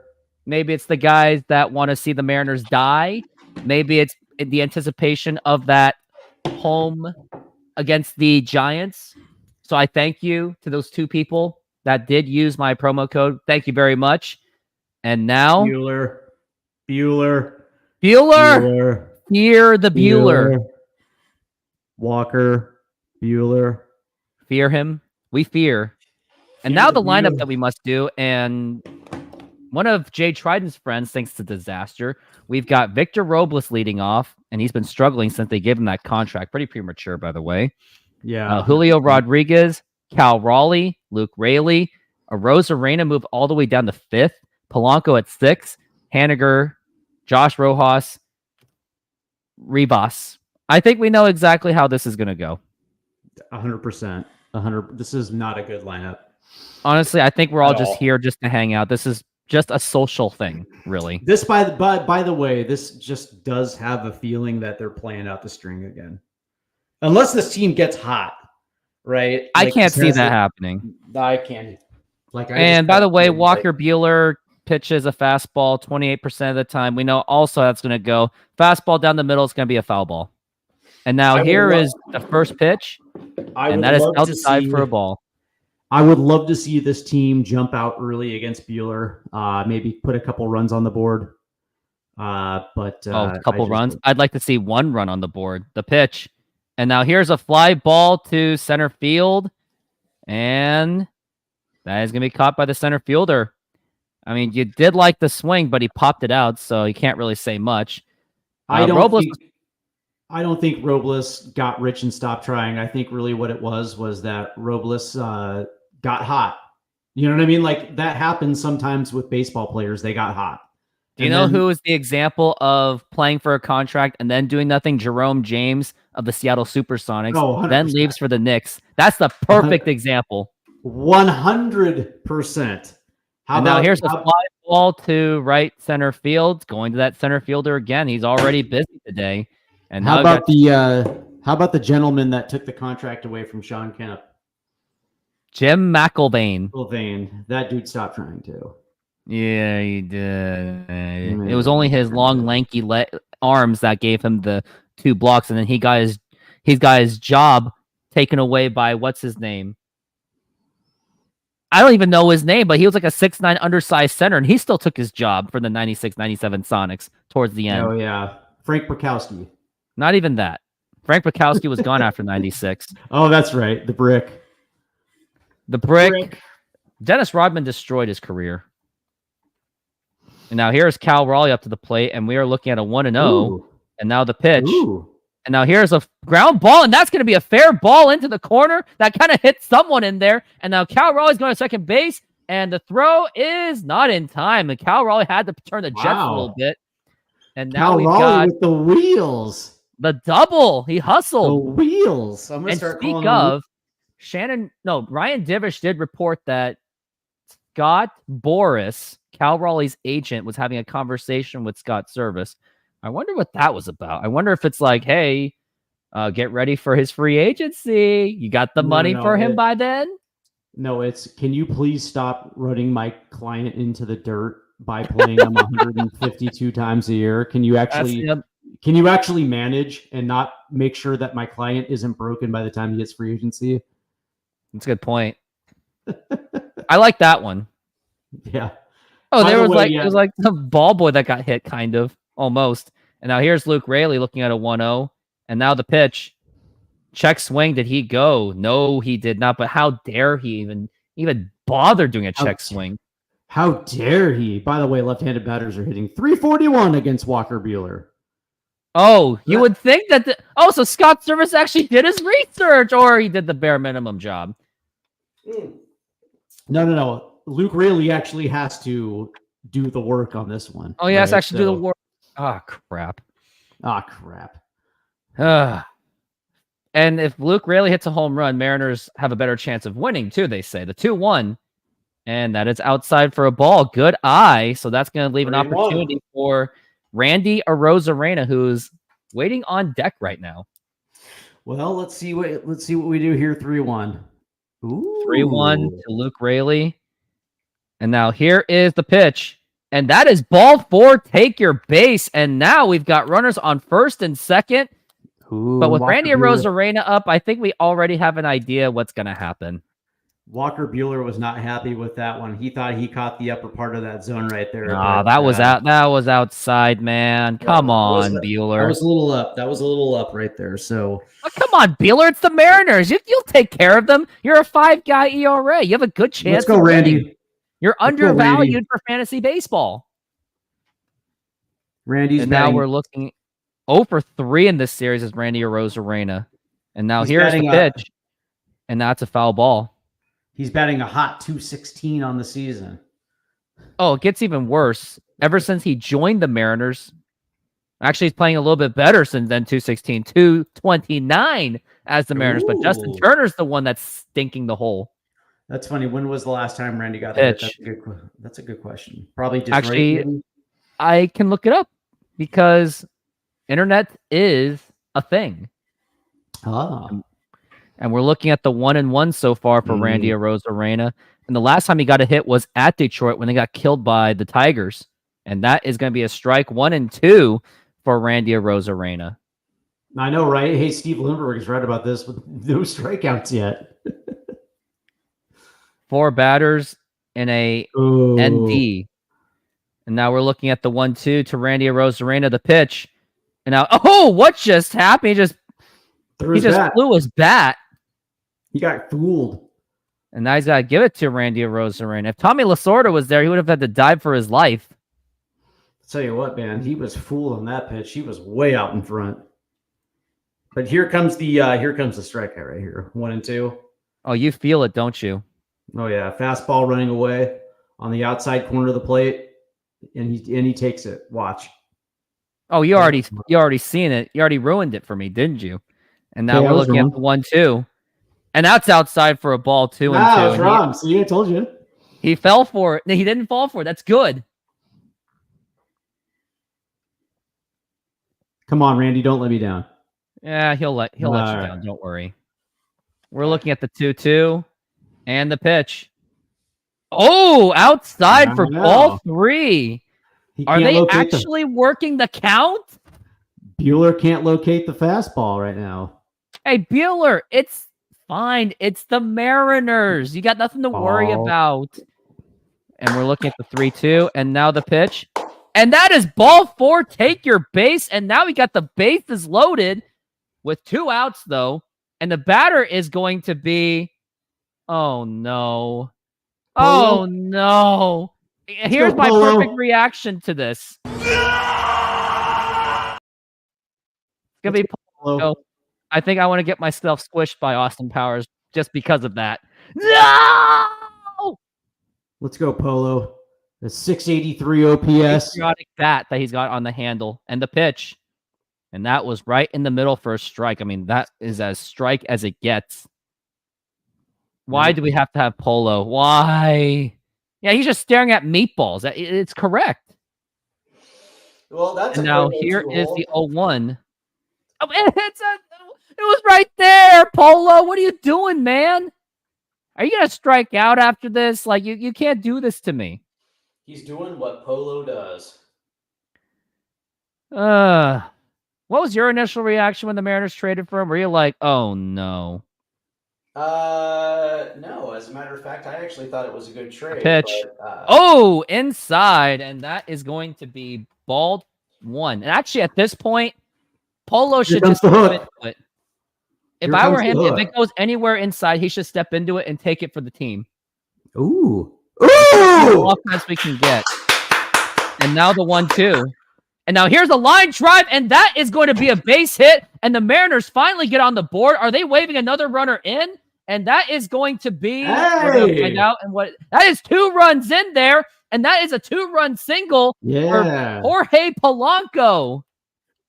Maybe it's the guys that want to see the Mariners die. Maybe it's in the anticipation of that home against the Giants. So I thank you to those two people that did use my promo code. Thank you very much. And now Bueller. Fear the Bueller. Walker. Bueller. Fear him. We fear. And now the lineup that we must do. And one of Jay Triden's friends thinks it's a disaster. We've got Victor Robles leading off, and he's been struggling since they gave him that contract. Pretty premature, by the way. Yeah. Julio Rodriguez, Cal Raleigh, Luke Raley, Arozarena moved all the way down to 5th. Polanco at 6th. Haniger Josh Rojas, Ribas. I think we know exactly how this is going to go. 100%. 100. This is not a good lineup. Honestly, I think we're all just here just to hang out. This is just a social thing, really. This, by the way, this just does have a feeling that they're playing out the string again. Unless this team gets hot, right? I can't see that happening. I can't. And by the way, Walker Buehler pitches a fastball 28% of the time. We know also that's going to go. Fastball down the middle is going to be a foul ball. And now here is the first pitch, and that is outside for a ball. I would love to see this team jump out early against Buehler, maybe put a couple runs on the board. A couple runs. I'd like to see 1 run on the board. The pitch. And now here's a fly ball to center field. And that is going to be caught by the center fielder. I mean, you did like the swing, but he popped it out, so you can't really say much. I don't think Robles got rich and stopped trying. I think really what it was that Robles got hot. You know what I mean? Like that happens sometimes with baseball players. They got hot. Do you know who is the example of playing for a contract and then doing nothing? Jerome James of the Seattle Supersonics, then leaves for the Knicks. That's the perfect example. 100%. Now here's a fly ball to right center field, going to that center fielder again. He's already busy today. And how about the gentleman that took the contract away from Sean Kemp? Jim McIlvaine. That dude stopped trying too. Yeah, he did. It was only his long, lanky arms that gave him the 2 blocks, and then he got his job taken away by what's his name? I don't even know his name, but he was like a 6'9" undersized center, and he still took his job for the 96-97 Sonics towards the end. Oh yeah, Frank Bukowski. Not even that. Frank Bukowski was gone after 96. Oh, that's right. The brick. Dennis Rodman destroyed his career. And now here's Cal Raleigh up to the plate, and we are looking at a 1-0. And now the pitch. Ooh. And now here's a ground ball, and that's going to be a fair ball into the corner. That kind of hit someone in there. And now Cal Raleigh's going to second base, and the throw is not in time. And Cal Raleigh had to turn the Jets a little bit. And now we've got with the wheels. The double. He hustled. The wheels. And speak of, Ryan Divish did report that Scott Boras, Cal Raleigh's agent, was having a conversation with Scott Service. I wonder what that was about. I wonder if it's like, hey, get ready for his free agency. You got the money for him by then? No, it's, can you please stop running my client into the dirt by playing him 152 times a year? Can you actually manage and not make sure that my client isn't broken by the time he hits free agency? That's a good point. I like that one. Yeah. Oh, it was like the ball boy that got hit, kind of, almost. And now here's Luke Raley looking at a 1-0. And now the pitch. Check swing. Did he go? No, he did not. But how dare he even bother doing a check swing? How dare he? By the way, left-handed batters are hitting 341 against Walker Buehler. Oh, you would think that so Scott Service actually did his research, or he did the bare minimum job. No. Luke Raley actually has to do the work on this one. Oh, he has to actually do the work. Oh, crap. And if Luke Raley hits a home run, Mariners have a better chance of winning, too, they say. The 2-1. And that is outside for a ball. Good eye. So that's going to leave an opportunity for Randy Arozarena, who's waiting on deck right now. Well, let's see what we do here. 3-1. 3-1 to Luke Raley. And now here is the pitch. And that is ball 4. Take your base. And now we've got runners on first and second. But with Randy Arozarena up, I think we already have an idea what's going to happen. Walker Buehler was not happy with that one. He thought he caught the upper part of that zone right there. That was outside, man. Come on, Buehler. That was a little up right there. So come on, Buehler. It's the Mariners. You'll take care of them. You're a 5-guy ERA. You have a good chance. Let's go, Randy. You're undervalued for fantasy baseball. Now we're looking 0 for 3 in this series is Randy Arozarena. And now here's the pitch. And that's a foul ball. He's batting a hot 216 on the season. Oh, it gets even worse. Ever since he joined the Mariners, actually, he's playing a little bit better since then. 216, 229 as the Mariners, but Justin Ooh. Turner's the one that's stinking the hole. That's funny. When was the last time Randy got a hit? Pitch. That's a good question. Probably Detroit. Actually, maybe? I can look it up because internet is a thing. Ah. And we're looking at the 1-1 so far for Randy Arozarena. And the last time he got a hit was at Detroit when they got killed by the Tigers. And that is going to be a strike 1-2 for Randy Arozarena. I know, right? Hey, Steve Lindbergh is right about this with no strikeouts yet. 4 batters in a ND. And now we're looking at the 1-2 to Randy Arozarena, the pitch. And now, what just happened? He just flew his bat. He got fooled. And now he's got to give it to Randy Arozarena. If Tommy Lasorda was there, he would have had to dive for his life. Tell you what, man, he was fooled on that pitch. He was way out in front. But here comes the strikeout right here. 1-2. Oh, you feel it, don't you? Oh yeah, fastball running away on the outside corner of the plate, and he takes it. Watch. Oh, you already seen it. You already ruined it for me, didn't you? And now we're looking at the 1-2, and that's outside for a ball 2-2. I was wrong. See, I told you. He fell for it. No, he didn't fall for it. That's good. Come on, Randy, don't let me down. Yeah, he'll let you down. Don't worry. We're looking at the 2-2 and the pitch. Oh, outside for ball 3. Are they actually working the count? Bueller can't locate the fastball right now. Hey, Bueller, it's fine. It's the Mariners. You got nothing to worry about. And we're looking at the 3-2, and now the pitch. And that is ball 4. Take your base. And now we got the bases loaded with 2 outs, though. And the batter is going to be... Oh, no. Oh, no. Here's my perfect reaction to this. It's going to be Polo. I think I want to get myself squished by Austin Powers just because of that. No! Let's go, Polo. The 683 OPS. Patriotic bat that he's got on the handle. And the pitch. And that was right in the middle for a strike. I mean, that is as strike as it gets. Why do we have to have Polo? Why? Yeah, he's just staring at meatballs. It's correct. Well, that's and now here is the 0-1. Oh, it was right there, Polo. What are you doing, man? Are you gonna strike out after this? Like you can't do this to me. He's doing what Polo does. What was your initial reaction when the Mariners traded for him? Were you like, oh no? No. As a matter of fact, I actually thought it was a good trade. Pitch. But, Inside, and that is going to be ball 1. And actually, at this point, Polo should just step into it. If I were him, if it goes anywhere inside, he should step into it and take it for the team. Ooh! Offense we can get. And now the 1-2. And now here's a line drive, and that is going to be a base hit. And the Mariners finally get on the board. Are they waving another runner in? And that is going to be we're going to find out. And what that is 2 runs in there, and that is a 2-run single for Jorge Polanco.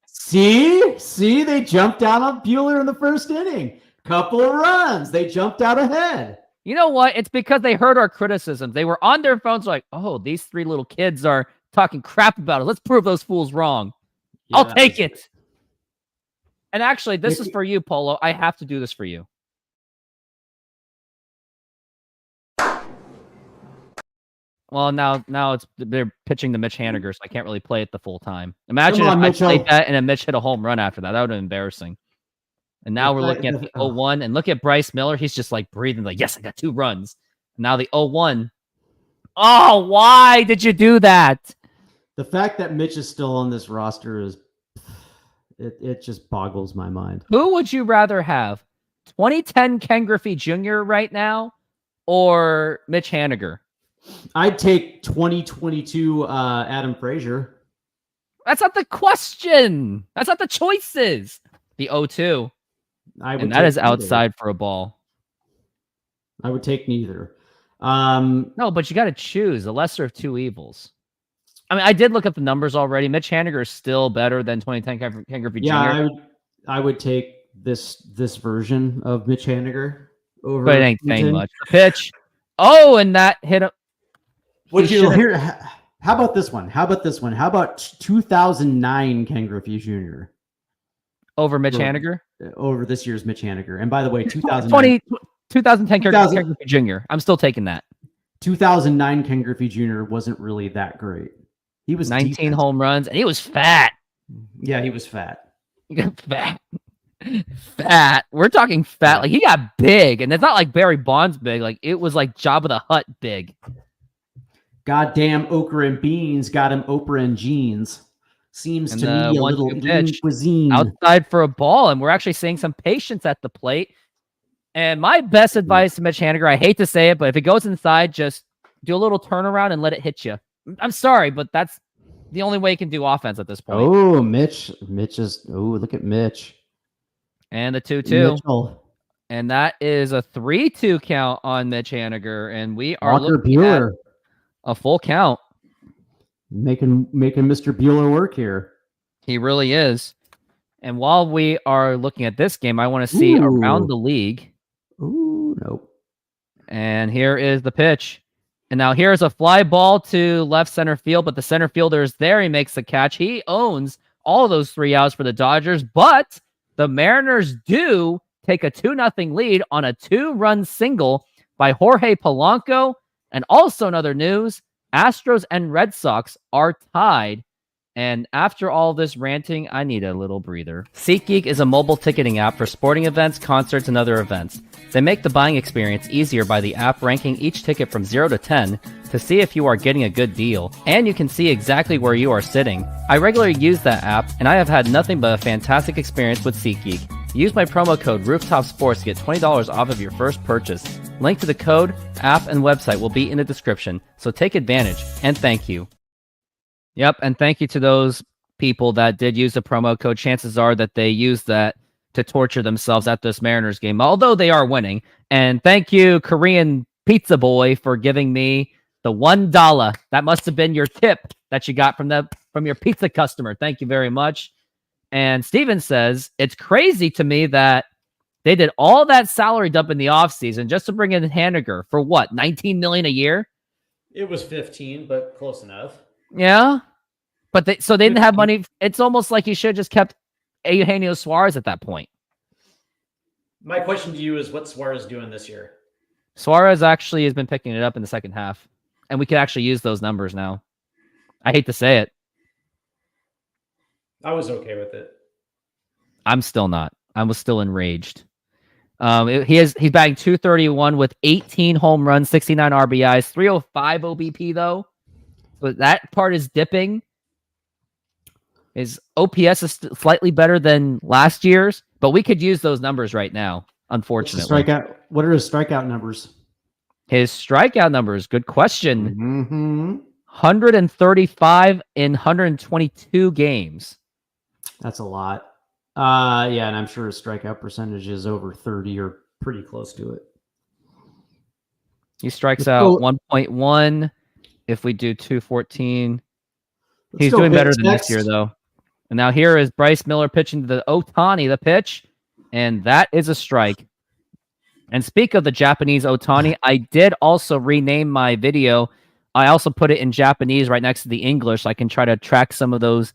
See, they jumped out on Bueller in the first inning. Couple of runs, they jumped out ahead. You know what? It's because they heard our criticisms. They were on their phones like, oh, these 3 little kids are talking crap about it. Let's prove those fools wrong. Yeah, I'll take it. And actually, this is for you, Polo. I have to do this for you. Well, now they're pitching to Mitch Haniger, so I can't really play it the full time. Imagine if I played that and then Mitch hit a home run after that. That would have been embarrassing. And now we're looking at the 0-1, and look at Bryce Miller. He's just like breathing, like, yes, I got 2 runs. And now the 0-1. Oh, why did you do that? The fact that Mitch is still on this roster is it just boggles my mind. Who would you rather have? 2010 Ken Griffey Jr. right now or Mitch Haniger? I'd take 2022 Adam Frazier. That's not the question. That's not the choices. The 0-2. And that is outside for a ball. I would take neither. No, but you got to choose the lesser of two evils. I mean, I did look up the numbers already. Mitch Haniger is still better than 2010 Ken Griffey Yeah, Jr. I would take this version of Mitch Haniger over. But it ain't saying much. The pitch. Oh, and that hit him. Would you hear? How about this one? How about 2009 Ken Griffey Jr. over Mitch Haniger? Over this year's Mitch Haniger. And by the way, 2010 Ken Griffey Jr. I'm still taking that. 2009 Ken Griffey Jr. wasn't really that great. He was 19 home runs, and he was fat. Yeah, he was fat. Fat. We're talking fat. Like, he got big, and it's not like Barry Bonds big. Like, it was like Jabba the Hutt big. Goddamn okra and beans got him Oprah and jeans. Seems to me a little cuisine. Outside for a ball, and we're actually seeing some patience at the plate. And my best advice to Mitch Haniger, I hate to say it, but if it goes inside, just do a little turnaround and let it hit you. I'm sorry, but that's the only way you can do offense at this point. Oh, Mitch is. Oh, look at Mitch. And the 2-2. Mitchell. And that is a 3-2 count on Mitch Haniger. And we are Walker looking Buehler. at a full count. Making Mr. Buehler work here. He really is. And while we are looking at this game, I want to see around the league. Ooh, nope. And here is the pitch. And now here's a fly ball to left center field, but the center fielder is there. He makes the catch. He owns all of those 3 outs for the Dodgers, but the Mariners do take a 2-0 lead on a 2-run single by Jorge Polanco. And also another news, Astros and Red Sox are tied. And after all this ranting, I need a little breather. SeatGeek is a mobile ticketing app for sporting events, concerts, and other events. They make the buying experience easier by the app ranking each ticket from 0 to 10 to see if you are getting a good deal. And you can see exactly where you are sitting. I regularly use that app, and I have had nothing but a fantastic experience with SeatGeek. Use my promo code ROOFTOPSPORTS to get $20 off of your first purchase. Link to the code, app, and website will be in the description, so take advantage, and thank you. Yep, and thank you to those people that did use the promo code. Chances are that they used that to torture themselves at this Mariners game, although they are winning. And thank you, Korean Pizza Boy, for giving me the $1. That must have been your tip that you got from your pizza customer. Thank you very much. And Steven says, it's crazy to me that they did all that salary dump in the offseason just to bring in Haniger for what, $19 million a year? It was 15, but close enough. Yeah. But they didn't have money. It's almost like you should have just kept Eugenio Suarez at that point. My question to you is, what's Suarez doing this year? Suarez actually has been picking it up in the second half, and we could actually use those numbers now. I hate to say it. I was okay with it. I'm still not. I was still enraged. He's batting .231 with 18 home runs, 69 RBIs, 305 OBP though. But that part is dipping. His OPS is slightly better than last year's, but we could use those numbers right now, unfortunately. What are his strikeout numbers? His strikeout numbers, good question. Mm-hmm. 135 in 122 games. That's a lot. Yeah, and I'm sure his strikeout percentage is over 30 or pretty close to it. He strikes out 1.1. If we do 214, he's doing better than this year, though. And now here is Bryce Miller pitching to the Ohtani, the pitch, and that is a strike. And speak of the Japanese Ohtani, I did also rename my video. I also put it in Japanese right next to the English, so I can try to attract some of the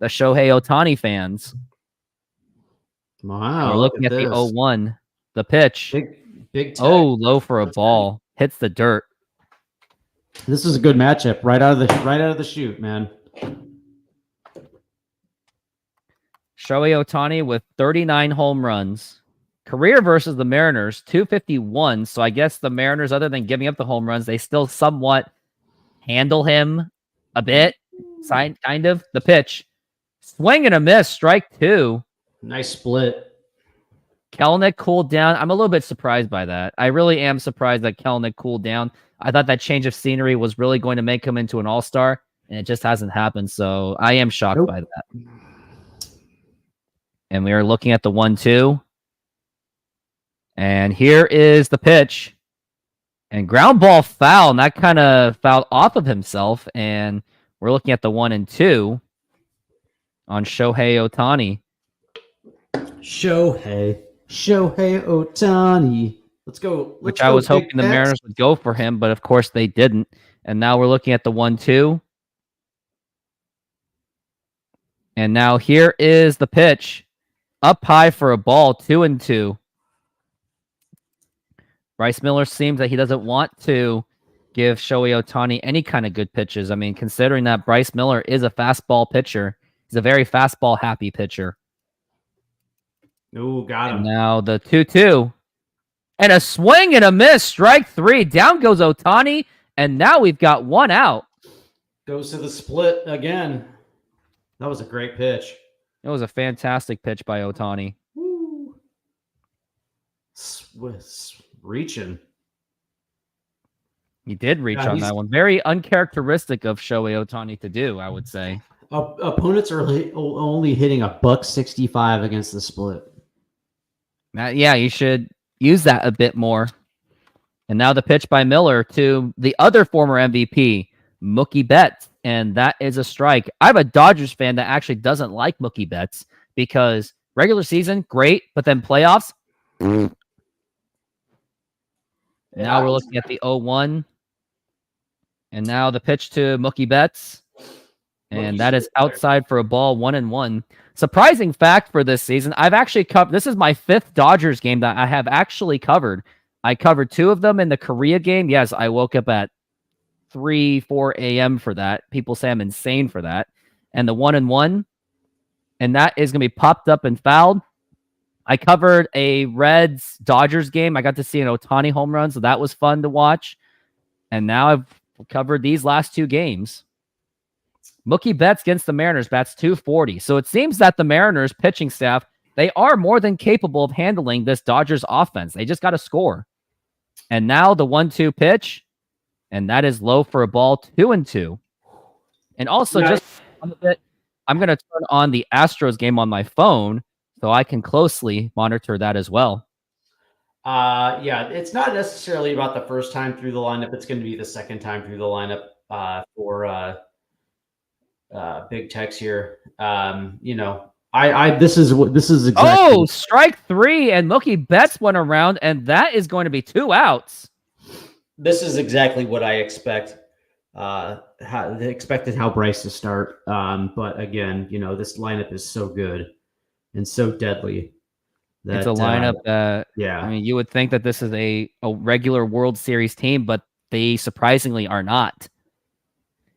Shohei Ohtani fans. Wow. We're looking at the 0-1, the pitch. Big tech. Oh, low for a ball. Hits the dirt. This is a good matchup right out of the chute, man. Shohei Ohtani with 39 home runs. Career versus the Mariners, 251. So I guess the Mariners, other than giving up the home runs, they still somewhat handle him a bit. Kind of. The pitch. Swing and a miss. Strike 2. Nice split. Kelenic cooled down. I'm a little bit surprised by that. I really am surprised that Kelenic cooled down. I thought that change of scenery was really going to make him into an all-star, and it just hasn't happened. So I am shocked by that. And we are looking at the 1-2. And here is the pitch. And ground ball foul, and that kind of fouled off of himself. And we're looking at the 1-2 on Shohei Ohtani. Shohei Ohtani. Let's go. Which I was hoping the Mariners would go for him, but of course they didn't. And now we're looking at the 1-2. And now here is the pitch. Up high for a ball, 2-2. Bryce Miller seems that he doesn't want to give Shohei Ohtani any kind of good pitches. I mean, considering that Bryce Miller is a fastball pitcher, he's a very fastball happy pitcher. Oh, got him. And now the 2-2. And a swing and a miss. Strike 3. Down goes Ohtani. And now we've got one out. Goes to the split again. That was a great pitch. It was a fantastic pitch by Ohtani. Woo. Reaching. He did reach on that one. Very uncharacteristic of Shohei Ohtani to do, I would say. Opponents are only hitting $165 against the split. Yeah, you should use that a bit more. And now the pitch by Miller to the other former MVP, Mookie Betts. And that is a strike. I have a Dodgers fan that actually doesn't like Mookie Betts because regular season, great, but then playoffs. Now we're looking at the 0-1. And now the pitch to Mookie Betts. And that is outside for a ball, 1-1. Surprising fact for this season, I've actually covered, this is my 5th Dodgers game that I have actually covered. I covered 2 of them in the Korea game. Yes, I woke up at 3-4 a.m. for that. People say I'm insane for that. And the 1-1, and that is going to be popped up and fouled. I covered a Reds Dodgers game. I got to see an Ohtani home run, so that was fun to watch. And now I've covered these last 2 games. Mookie Betts against the Mariners bats .240. So it seems that the Mariners pitching staff, they are more than capable of handling this Dodgers offense. They just got to score. And now the 1-2 pitch, and that is low for a ball, 2-2. And also, just a bit, I'm going to turn on the Astros game on my phone so I can closely monitor that as well. Yeah, it's not necessarily about the first time through the lineup. It's going to be the second time through the lineup for Big Tex here. This is exactly. Oh, strike 3, and Mookie Betts went around, and that is going to be 2 outs. This is exactly what I expect. Expected how Bryce to start. But again, this lineup is so good and so deadly. It's a lineup that, yeah. I mean, you would think that this is a regular World Series team, but they surprisingly are not.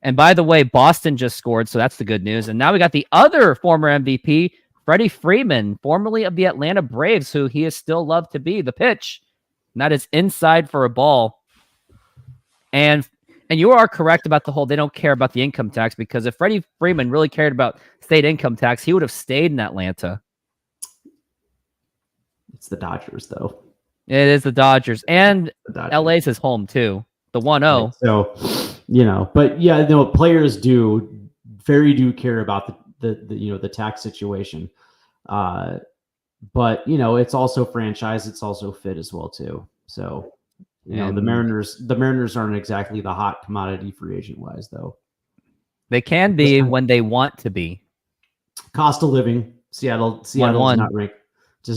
And by the way, Boston just scored, so that's the good news. And now we got the other former MVP, Freddie Freeman, formerly of the Atlanta Braves, who he is still loved to be. The pitch, and that is inside for a ball. And you are correct about the whole, they don't care about the income tax, because if Freddie Freeman really cared about state income tax, he would have stayed in Atlanta. It's the Dodgers, though. It is the Dodgers. And the Dodgers. LA's his home, too. The 1-0. Right. So, but yeah, players do care about the tax situation. But, it's also franchise. It's also fit as well, too. So, the Mariners aren't exactly the hot commodity free agent wise, though. They can be when they want to be. Cost of living. Seattle does not rank.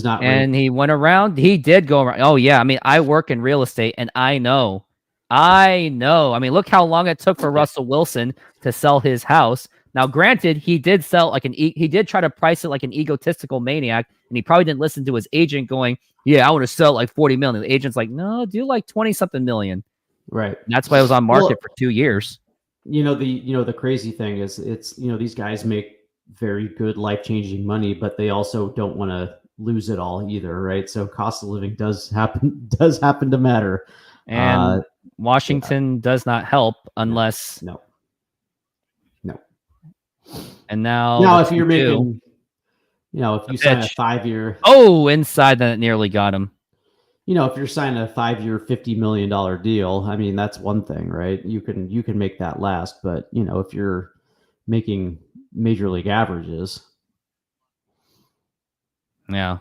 And he went around. He did go around. Oh, yeah. I mean, I work in real estate, and I know. I mean, look how long it took for Russell Wilson to sell his house. Now, granted, he did sell he did try to price it like an egotistical maniac, and he probably didn't listen to his agent going, "Yeah, I want to sell like 40 million." The agent's like, "No, do like 20-something million." Right. And that's why it was on market for 2 years. The crazy thing is these guys make very good life-changing money, but they also don't want to lose it all either, right? So cost of living does happen to matter. And Washington does not help unless no. And now if you're making, if you sign a 5-year, inside, then it nearly got him. If you're signing a 5-year, $50 million deal, I mean, that's one thing, right? You can make that last, but if you're making major league averages, yeah.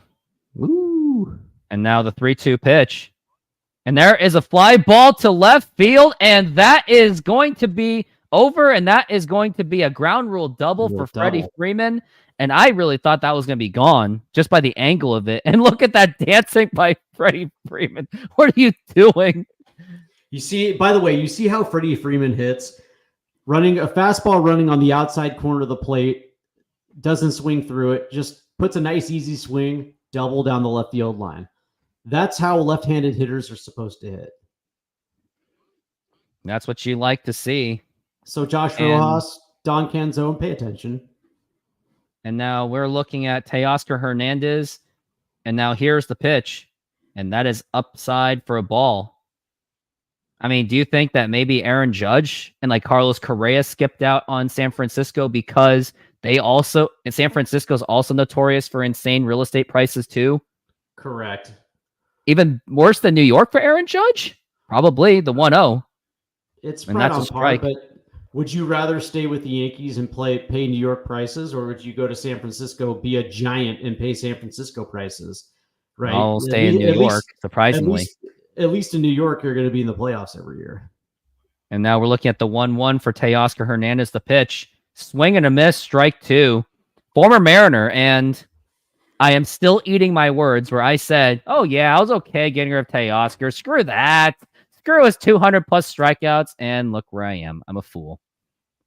Woo. And now the 3-2 pitch. And there is a fly ball to left field, and that is going to be over, and that is going to be a ground rule double for Freddie Freeman. And I really thought that was going to be gone just by the angle of it. And look at that dancing by Freddie Freeman. What are you doing? You see, by the way, you see how Freddie Freeman hits? Running a fastball running on the outside corner of the plate, doesn't swing through it, just puts a nice easy swing, double down the left field line. That's how left-handed hitters are supposed to hit. That's what you like to see. So Josh Rojas, Don Canzone, pay attention. And now we're looking at Teoscar Hernandez. And now here's the pitch. And that is upside for a ball. I mean, do you think that maybe Aaron Judge and like Carlos Correa skipped out on San Francisco because San Francisco is also notorious for insane real estate prices too? Correct. Even worse than New York for Aaron Judge? Probably the 1-0. It's right on par, but would you rather stay with the Yankees and pay New York prices, or would you go to San Francisco, be a giant, and pay San Francisco prices? Right. I'll stay in New York, surprisingly. At least in New York, you're going to be in the playoffs every year. And now we're looking at the 1-1 for Teoscar Hernandez, the pitch. Swing and a miss, strike two. Former Mariner, and I am still eating my words where I said, oh, yeah, I was okay getting rid of Teoscar. Screw that. Screw his 200-plus strikeouts, and look where I am. I'm a fool.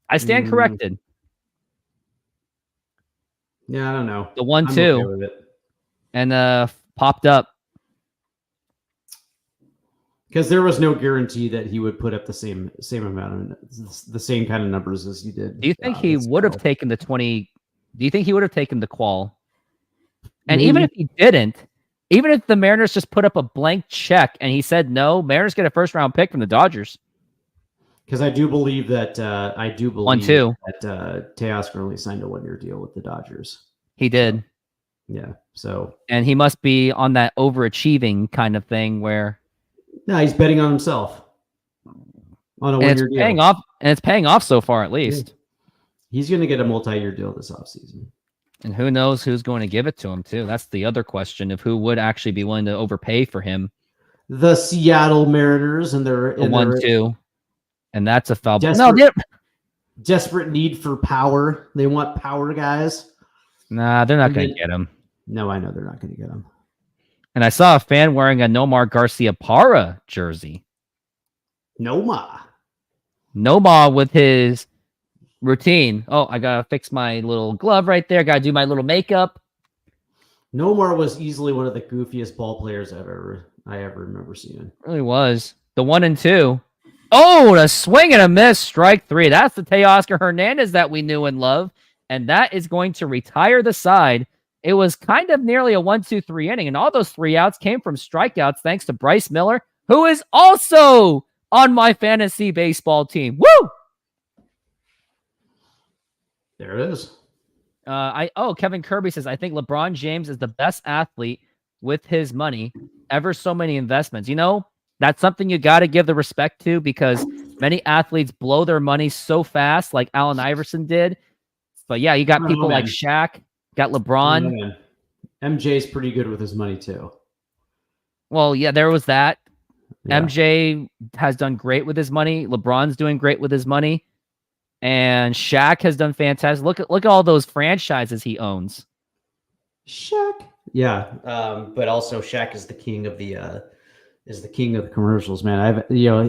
I stand corrected. Yeah, I don't know. The 1-2. Okay, and popped up. Because there was no guarantee that he would put up the same amount of the same kind of numbers as he did. Do you think he would have taken the 20? Do you think he would have taken the qual? And Maybe. Even if he didn't, even if the Mariners just put up a blank check and he said no, Mariners get a first-round pick from the Dodgers. Because I do believe that 1-2 that Teoscar only signed a 1-year deal with the Dodgers. He did. Yeah. So. And he must be on that overachieving kind of thing where. No, he's betting on himself. On a 1-year deal. Paying off, and it's paying off so far, at least. He's going to get a multi-year deal this offseason. And who knows who's going to give it to him, too. That's the other question of who would actually be willing to overpay for him. The Seattle Mariners and their 1-2. And that's a foul. Desperate need for power. They want power guys. Nah, they're not going to get him. No, I know they're not going to get him. And I saw a fan wearing a Nomar Garcia Parra jersey. Nomar with his routine. Oh, I got to fix my little glove right there. Got to do my little makeup. Nomar was easily one of the goofiest ball players I ever remember seeing. Really was. The 1-2. Oh, a swing and a miss. Strike three. That's the Teoscar Hernandez that we knew and loved. And that is going to retire the side. It was kind of nearly a 1-2-3 inning, and all those 3 outs came from strikeouts thanks to Bryce Miller, who is also on my fantasy baseball team. Woo! There it is. Kevin Kirby says, I think LeBron James is the best athlete with his money. Ever so many investments. You know, that's something you got to give the respect to because many athletes blow their money so fast, like Allen Iverson did. But yeah, you got people like Shaq. Got LeBron. MJ's pretty good with his money too. Well, yeah, there was that. Yeah. MJ has done great with his money. LeBron's doing great with his money. And Shaq has done fantastic. Look at all those franchises he owns. Shaq. Yeah. But also Shaq is the king of the commercials, man.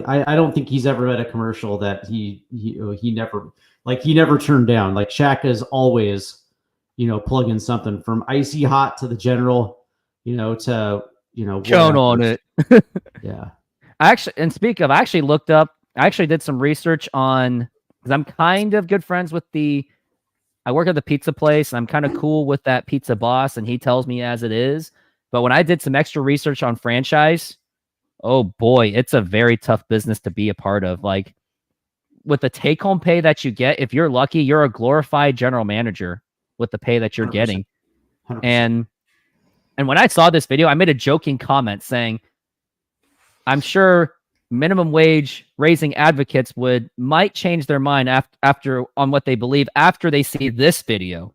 I don't think he's ever had a commercial that he never turned down. Like Shaq is always plug in something from Icy Hot to the General, to count on it. Yeah. I actually did some research on, because I'm kind of good friends with I work at the pizza place and I'm kind of cool with that pizza boss and he tells me as it is. But when I did some extra research on franchise, oh boy, it's a very tough business to be a part of. Like with the take home pay that you get, if you're lucky, you're a glorified general manager with the pay that you're 100%. getting. 100%. And when I saw this video, I made a joking comment saying, I'm sure minimum wage raising advocates might change their mind after on what they believe after they see this video.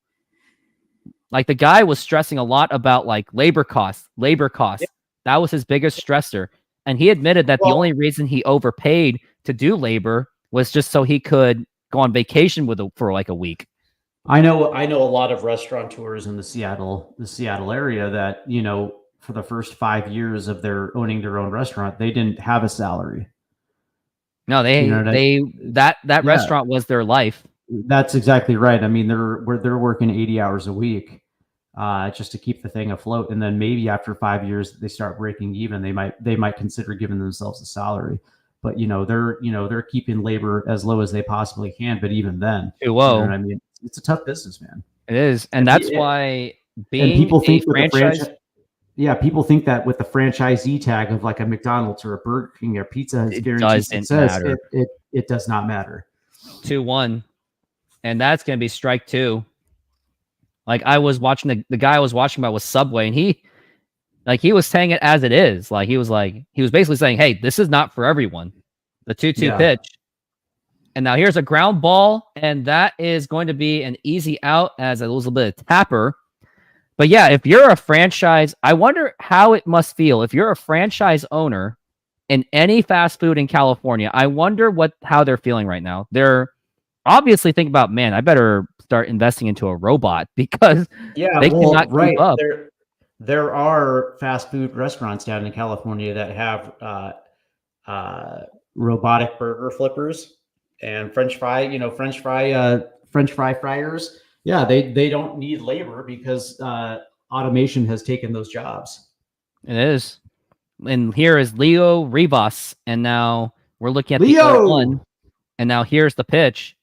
Like the guy was stressing a lot about like labor costs. Yeah. That was his biggest stressor. And he admitted that the Well- only reason he overpaid to do labor was just so he could go on vacation for like a week. I know a lot of restaurateurs in the Seattle area that, you know, for the first 5 years of their owning their own restaurant, they didn't have a salary. No, that Yeah. restaurant was their life. That's exactly right. I mean, they're working 80 hours a week just to keep the thing afloat, and then maybe after 5 years they start breaking even. They might consider giving themselves a salary, but they're keeping labor as low as they possibly can. But even then, Too low. You know what I mean, it's a tough business, man. It is, and that's why being and people think a with franchise. the franchise, yeah, people think that with the franchisee tag of like a McDonald's or a Burger King or Pizza Hut, It guaranteed doesn't success. matter. It does not matter. 2-1, and that's gonna be strike 2. Like I was watching the guy I was watching about was Subway, and he was saying it as it is. He was basically saying, "Hey, this is not for everyone." The 2-2 pitch, and now here's a ground ball, and that is going to be an easy out as a little bit of tapper. But yeah, if you're a franchise, I wonder how it must feel if you're a franchise owner in any fast food in California. I wonder how they're feeling right now. They're obviously thinking about, man, I better start investing into a robot because they cannot keep up. There are fast food restaurants down in California that have robotic burger flippers and French fry fryers. Yeah, they don't need labor because automation has taken those jobs. It is. And here is Leo Rivas. And now we're looking at Leo! the 0-1. And now here's the pitch.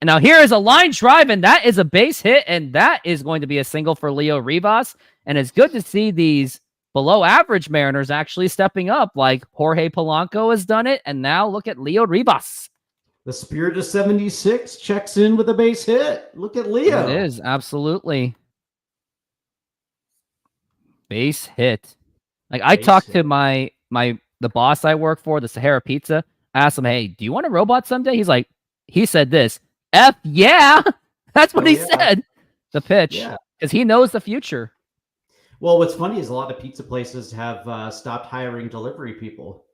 And now here is a line drive, and that is a base hit, and that is going to be a single for Leo Rivas. And it's good to see these below average Mariners actually stepping up, like Jorge Polanco has done it. And now look at Leo Rivas. The Spirit of 76 checks in with a base hit. Look at Leo. It is, absolutely. Base hit. Like I talked to the boss I work for, the Sahara Pizza. I asked him, "Hey, do you want a robot someday?" He said this, "F yeah." That's what he said. The pitch. Because he knows the future. Well, what's funny is a lot of pizza places have stopped hiring delivery people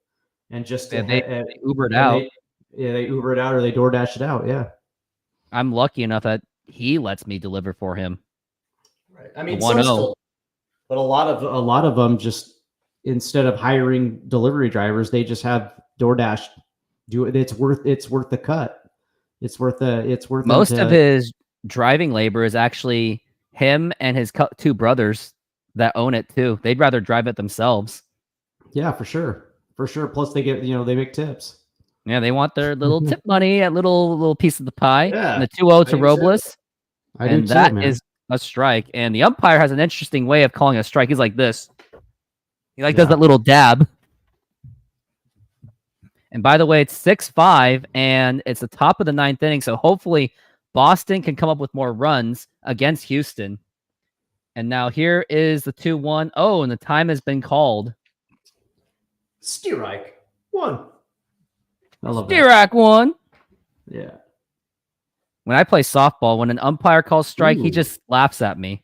and just they Ubered out. They Uber it out or they DoorDash it out. Yeah. I'm lucky enough that he lets me deliver for him. Right. I mean, 1-0. But a lot of them just, instead of hiring delivery drivers, they just have DoorDash do it. It's worth the cut. It's worth most of his driving labor is actually him and his 2 brothers that own it too. They'd rather drive it themselves. Yeah, for sure. Plus they get, they make tips. Yeah, they want their little tip money, a little piece of the pie. Yeah, and the 2-0 to Robles. And that is a strike. And the umpire has an interesting way of calling a strike. He's like this. He does that little dab. And by the way, it's 6-5, and it's the top of the 9th inning. So hopefully Boston can come up with more runs against Houston. And now here is the 2-1. Oh, and the time has been called. Strike 1. I love Dirac 1. Yeah. When I play softball, when an umpire calls strike, he just laughs at me.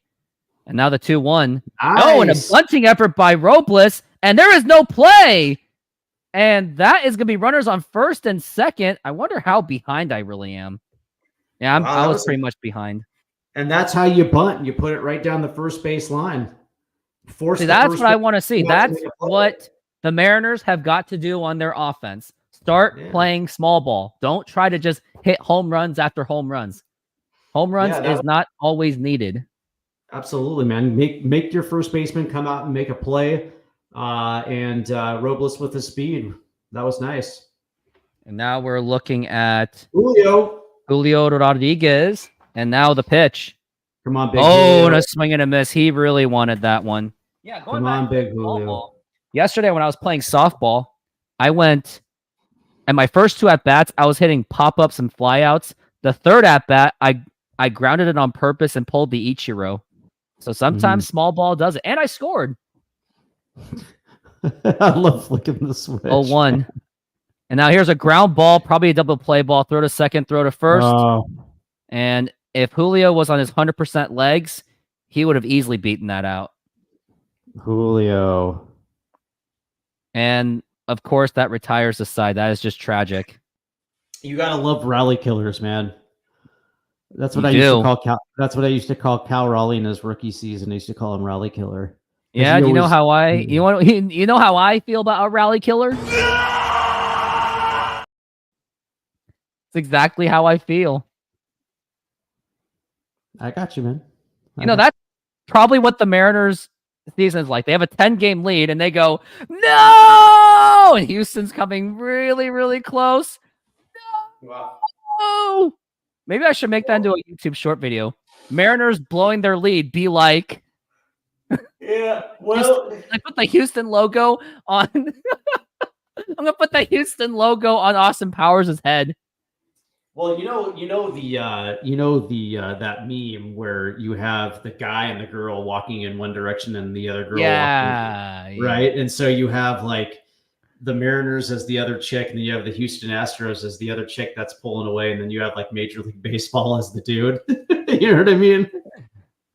And now the 2-1. Nice. Oh, and a bunting effort by Robles, and there is no play. And that is going to be runners on first and second. I wonder how behind I really am. Yeah, I was pretty much behind. And that's how you bunt. You put it right down the first base line. That's what I want to see. That's what the Mariners have got to do on their offense. Start playing small ball. Don't try to just hit home runs after home runs. Home runs is not always needed. Absolutely, man. Make your first baseman come out and make a play. And Robles with the speed. That was nice. And now we're looking at Julio Rodriguez. And now the pitch. Come on, big Julio. And a swing and a miss. He really wanted that one. Yeah, come on, big Julio. Yesterday when I was playing softball, I went, and my first 2 at-bats, I was hitting pop-ups and flyouts. The third at-bat, I grounded it on purpose and pulled the Ichiro. So sometimes small ball does it. And I scored. I love flicking the switch. 0-1. And now here's a ground ball, probably a double play ball. Throw to second, throw to first. And if Julio was on his 100% legs, he would have easily beaten that out. Julio. And of course, that retires the side. That is just tragic. You gotta love rally killers, man. That's what You I used to do. call Cal. That's what I used to call Cal Raleigh in his rookie season. I used to call him rally killer. 'Cause Yeah, he do you know always- how you know how I feel about a rally killer? It's exactly how I feel. I got you, man. You know, that's probably what the Mariners season is like. They have a 10-game lead and they go, no! And Houston's coming really, really close. Wow. No! Maybe I should make that into a YouTube short video. Mariners blowing their lead be like, Yeah. Well, I put the Houston logo on. I'm gonna put the Houston logo on Austin Powers' head. Well, that meme where you have the guy and the girl walking in one direction and the other girl walking, right? And so you have like the Mariners as the other chick, and then you have the Houston Astros as the other chick that's pulling away, and then you have like Major League Baseball as the dude. You know what I mean?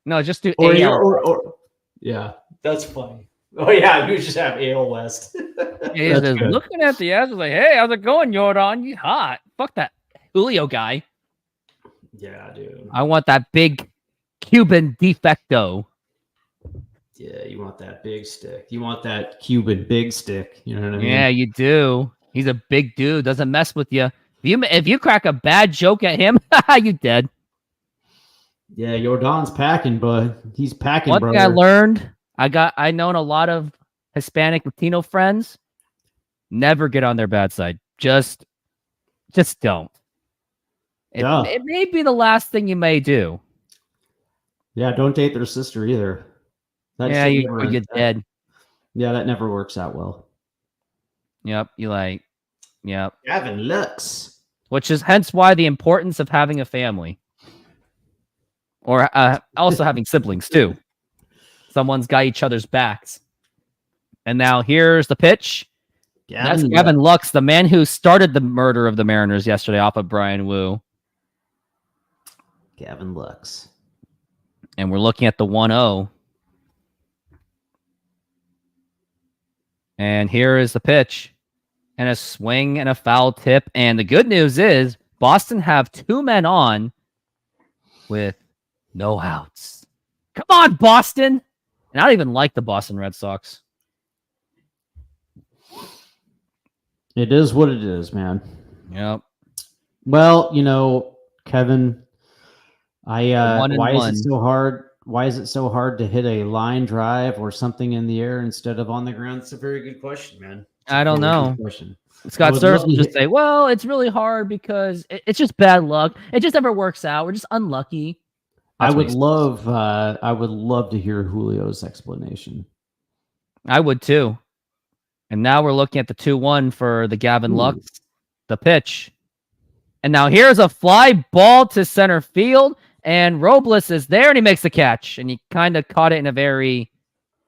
No, just do Or, AL. or yeah, that's funny. Oh yeah, you just have AL West. He's just looking at the Astros like, hey, how's it going, Jordan? You hot? Fuck that Julio guy. Yeah, dude. I want that big Cuban defecto. Yeah, you want that big stick. You want that Cuban big stick. You know what I mean? Yeah, you do. He's a big dude. Doesn't mess with you. If you crack a bad joke at him, you dead. Yeah, Jordan's packing, bud. He's packing, One brother. thing I learned, I known a lot of Hispanic Latino friends. Never get on their bad side. Just don't. It may be the last thing you may do. Yeah, don't date their sister either. Yeah, you're dead. Yeah, that never works out well. Yep, yep. Gavin Lux. Which is hence why the importance of having a family. Or also having siblings, too. Someone's got each other's backs. And now here's the pitch. That's Gavin Lux, the man who started the murder of the Mariners yesterday off of Brian Wu. Gavin Lux. And we're looking at the 1-0. And here is the pitch. And a swing and a foul tip. And the good news is Boston have 2 men on with no outs. Come on, Boston! And I don't even like the Boston Red Sox. It is what it is, man. Yep. Well, Kevin, why is it 1-1. so hard? Why is it so hard to hit a line drive or something in the air instead of on the ground? It's a very good question, man. I don't know. Question. Scott Sturz will just say, well, it's really hard because it's just bad luck. It just never works out. We're just unlucky. I would love to hear Julio's explanation. I would too. And now we're looking at the 2-1 for the Gavin Lux, the pitch. And now here's a fly ball to center field, and Robles is there, and he makes the catch. And he kind of caught it in a very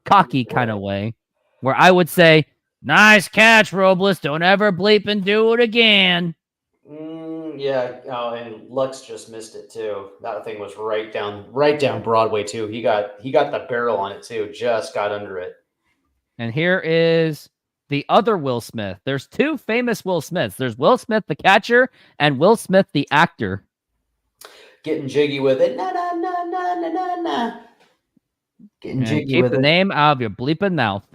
cocky kind of way, where I would say, nice catch, Robles. Don't ever bleep and do it again. Yeah. Oh, and Lux just missed it too. That thing was right down Broadway too. He got the barrel on it too. Just got under it. And here is the other Will Smith. There's 2 famous Will Smiths. There's Will Smith, the catcher, and Will Smith, the actor. Getting jiggy with it. Na. Getting jiggy keep with the it. name out of your bleeping mouth.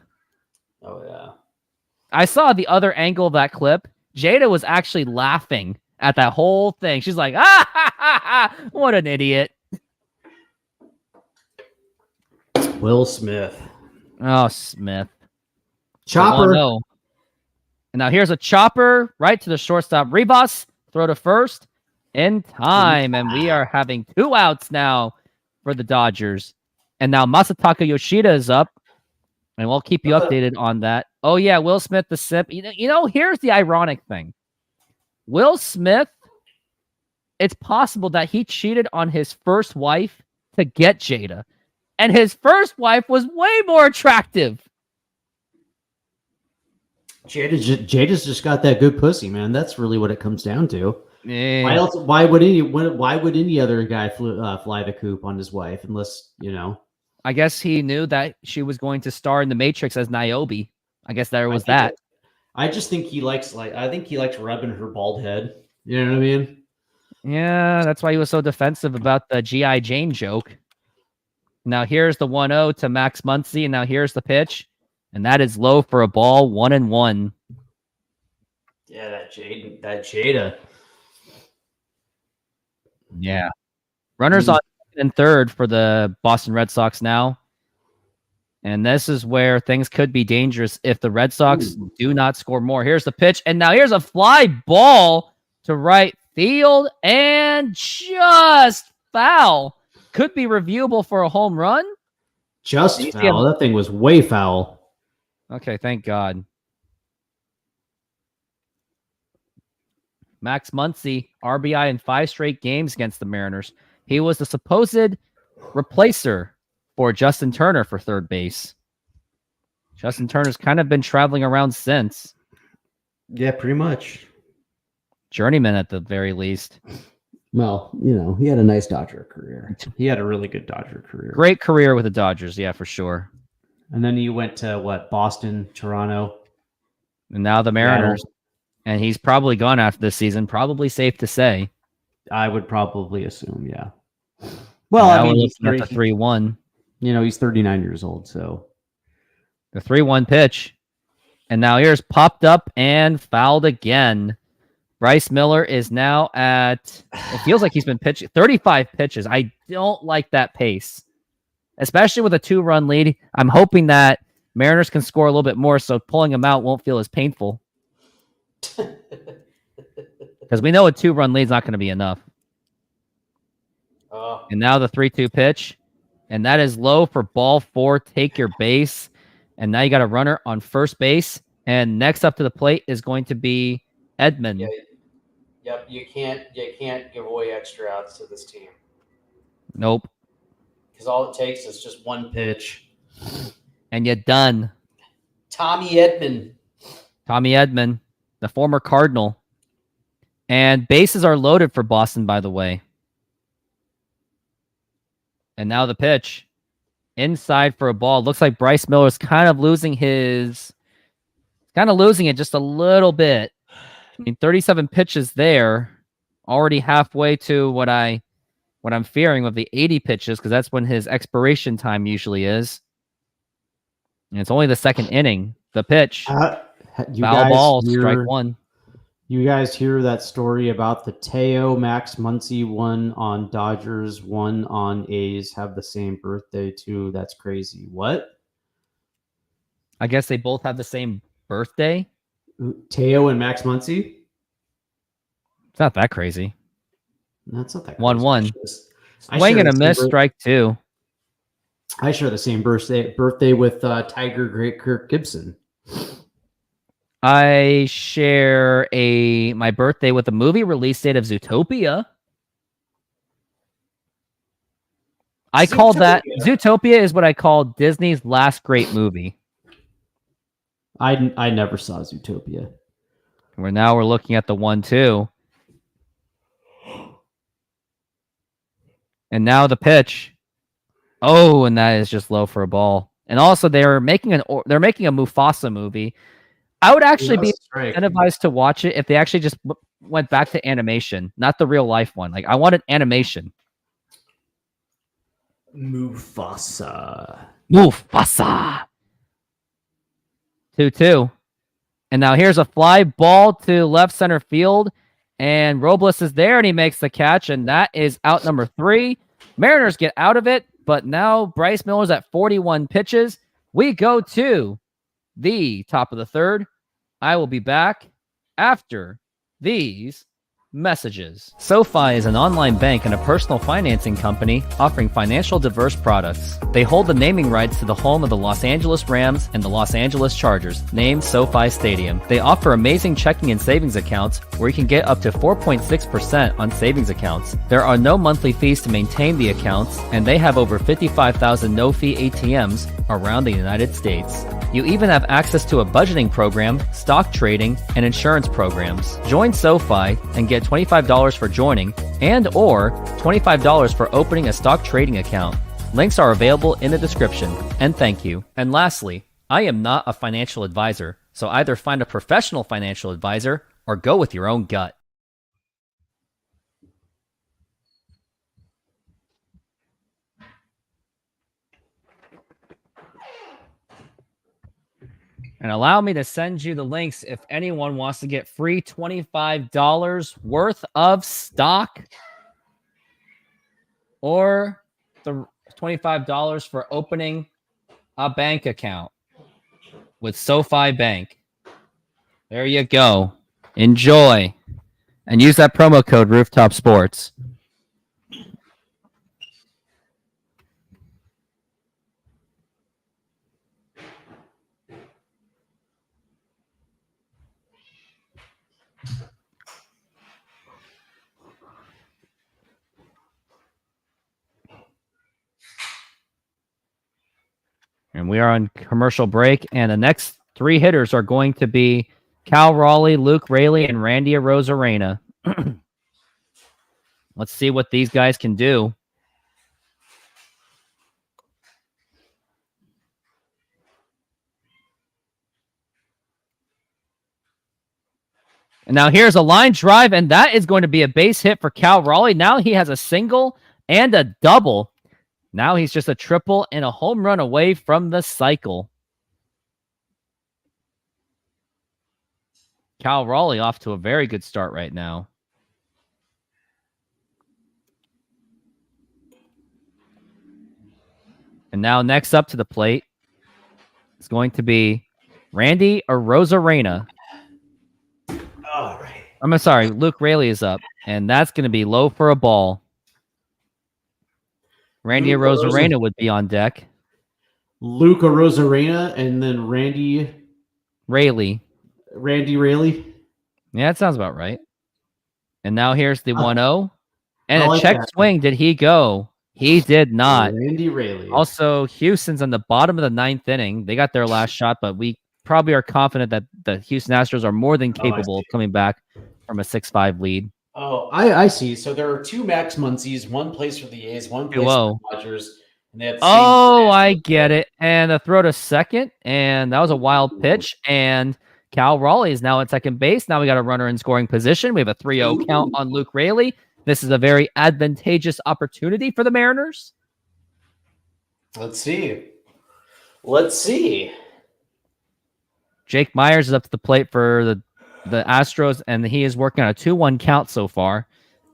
Oh yeah. I saw the other angle of that clip. Jada was actually laughing at that whole thing. She's like, ah, ha, ha, ha. What an idiot. Will Smith. Oh, Smith. Chopper. No. And now here's a chopper right to the shortstop. Rivas, throw to first in time. And we are having 2 outs now for the Dodgers. And now Masataka Yoshida is up. And we'll keep you updated on that. Oh, yeah, Will Smith, the sip. Here's the ironic thing. Will Smith, it's possible that he cheated on his first wife to get Jada. And his first wife was way more attractive. Jada's just got that good pussy, man. That's really what it comes down to. Yeah. Why would any other guy fly the coop on his wife unless, I guess he knew that she was going to star in The Matrix as Niobe. I guess there was that. I just think I think he likes rubbing her bald head. You know what I mean? Yeah, that's why he was so defensive about the G.I. Jane joke. Now here's the 1-0 to Max Muncy, and now here's the pitch. And that is low for a ball, 1-1. Yeah, that Jada. Yeah. Runners on and third for the Boston Red Sox now. And this is where things could be dangerous if the Red Sox do not score more. Here's the pitch. And now here's a fly ball to right field and just foul. Could be reviewable for a home run. Just foul. That thing was way foul. Okay, thank God. Max Muncy, RBI in 5 straight games against the Mariners. He was the supposed replacer for Justin Turner for third base. Justin Turner's kind of been traveling around since. Yeah, pretty much. Journeyman at the very least. Well, you know, he had a nice Dodger career. He had a really good Dodger career. Great career with the Dodgers, yeah, for sure. And then he went to what? Boston, Toronto. And now the Mariners. And he's probably gone after this season. Probably safe to say. I would probably assume, yeah. Well, I mean, he's at the 3-1. You know, he's 39 years old, so. The 3-1 pitch. And now here's popped up and fouled again. Bryce Miller is now at, it feels like he's been pitching 35 pitches. I don't like that pace, especially with a 2-run lead. I'm hoping that Mariners can score a little bit more, so pulling him out won't feel as painful. Because we know a 2-run lead is not going to be enough. And now the 3-2 pitch. And that is low for ball 4. Take your base. And now you got a runner on first base. And next up to the plate is going to be Edman. Yeah. Yep, you can't give away extra outs to this team. Nope. Because all it takes is just one pitch. And you're done. Tommy Edman, the former Cardinal. And bases are loaded for Boston, by the way. And now the pitch. Inside for a ball. Looks like Bryce Miller's kind of losing it just a little bit. I mean, 37 pitches there. Already halfway to what I'm fearing of the 80 pitches, because that's when his expiration time usually is. And it's only the second inning. The pitch. Foul ball, strike 1. You guys hear that story about the Teo Max Muncy, one on Dodgers, one on A's, have the same birthday too? That's crazy. What? I guess they both have the same birthday. Teo and Max Muncy? It's not that crazy. That's not that 1-1. Swing and a miss, strike 2. I share the same birthday with Tiger great Kirk Gibson. I share my birthday with the movie release date of Zootopia. Call that Zootopia is what I call Disney's last great movie. I never saw Zootopia. We're looking at the 1-2. And now the pitch. Oh, and that is just low for a ball. And also they're making a Mufasa movie. I would actually be incentivized to watch it if they actually just went back to animation, not the real life one. Like, I wanted animation. Mufasa. 2-2. And now here's a fly ball to left center field. And Robles is there, and he makes the catch. And that is out number 3. Mariners get out of it. But now Bryce Miller's at 41 pitches. We go to the top of the 3rd. I will be back after these messages. SoFi is an online bank and a personal financing company offering financial diverse products. They hold the naming rights to the home of the Los Angeles Rams and the Los Angeles Chargers, named SoFi Stadium. They offer amazing checking and savings accounts where you can get up to 4.6% on savings accounts. There are no monthly fees to maintain the accounts, and they have over 55,000 no-fee ATMs around the United States. You even have access to a budgeting program, stock trading, and insurance programs. Join SoFi and get $25 for joining and or $25 for opening a stock trading account. Links are available in the description. And thank you. And lastly, I am not a financial advisor, So either find a professional financial advisor or go with your own gut. And allow me to send you the links if anyone wants to get free $25 worth of stock or the $25 for opening a bank account with SoFi Bank. There you go. Enjoy. And use that promo code Rooftop Sports. And we are on commercial break, and the next three hitters are going to be Cal Raleigh, Luke Raley, and Randy Arozarena. Let's see what these guys can do. And now here's a line drive, and that is going to be a base hit for Cal Raleigh. Now he has a single and a double. Now he's just a triple and a home run away from the cycle. Cal Raleigh off to a very good start right now. And now next up to the plate is going to be Randy Arozarena. All right. I'm sorry, Luke Raley is up, and that's going to be low for a ball. Randy Arozarena would be on deck. Luke Arozarena and then Randy Raley. Raley. Yeah, that sounds about right. And now here's the 1-0. And I a like check that. swing. Did he go? He did not. Randy Raley. Also, Houston's on the bottom of the ninth inning. They got their last shot, but we probably are confident that the Houston Astros are more than capable of coming back from a 6-5 lead. Oh, I see. So there are two Max Muncies, one plays for the A's, one plays for the Dodgers. And they have the same Oh, I get it. And a throw to second, and that was a wild pitch. And Cal Raleigh is now at second base. Now we got a runner in scoring position. We have a 3-0 count on Luke Raley. This is a very advantageous opportunity for the Mariners. Let's see. Let's see. Jake Myers is up to the plate for the Astros, and he is working on a 2-1 count so far.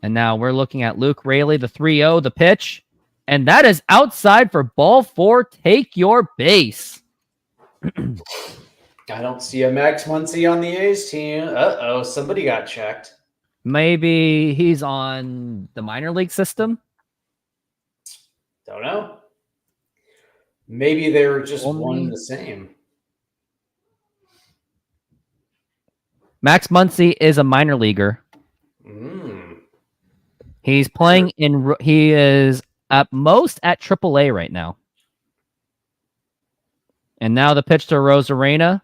And now we're looking at Luke Raley, the 3-0, the pitch. And that is outside for ball 4. Take your base. I don't see a Max Muncy on the A's team. Uh-oh, somebody got checked. Maybe he's on the minor league system. Don't know. Maybe they were just Only- one and the same. Max Muncy is a minor leaguer. He's playing he is at most at AAA right now. And now the pitch to Arozarena,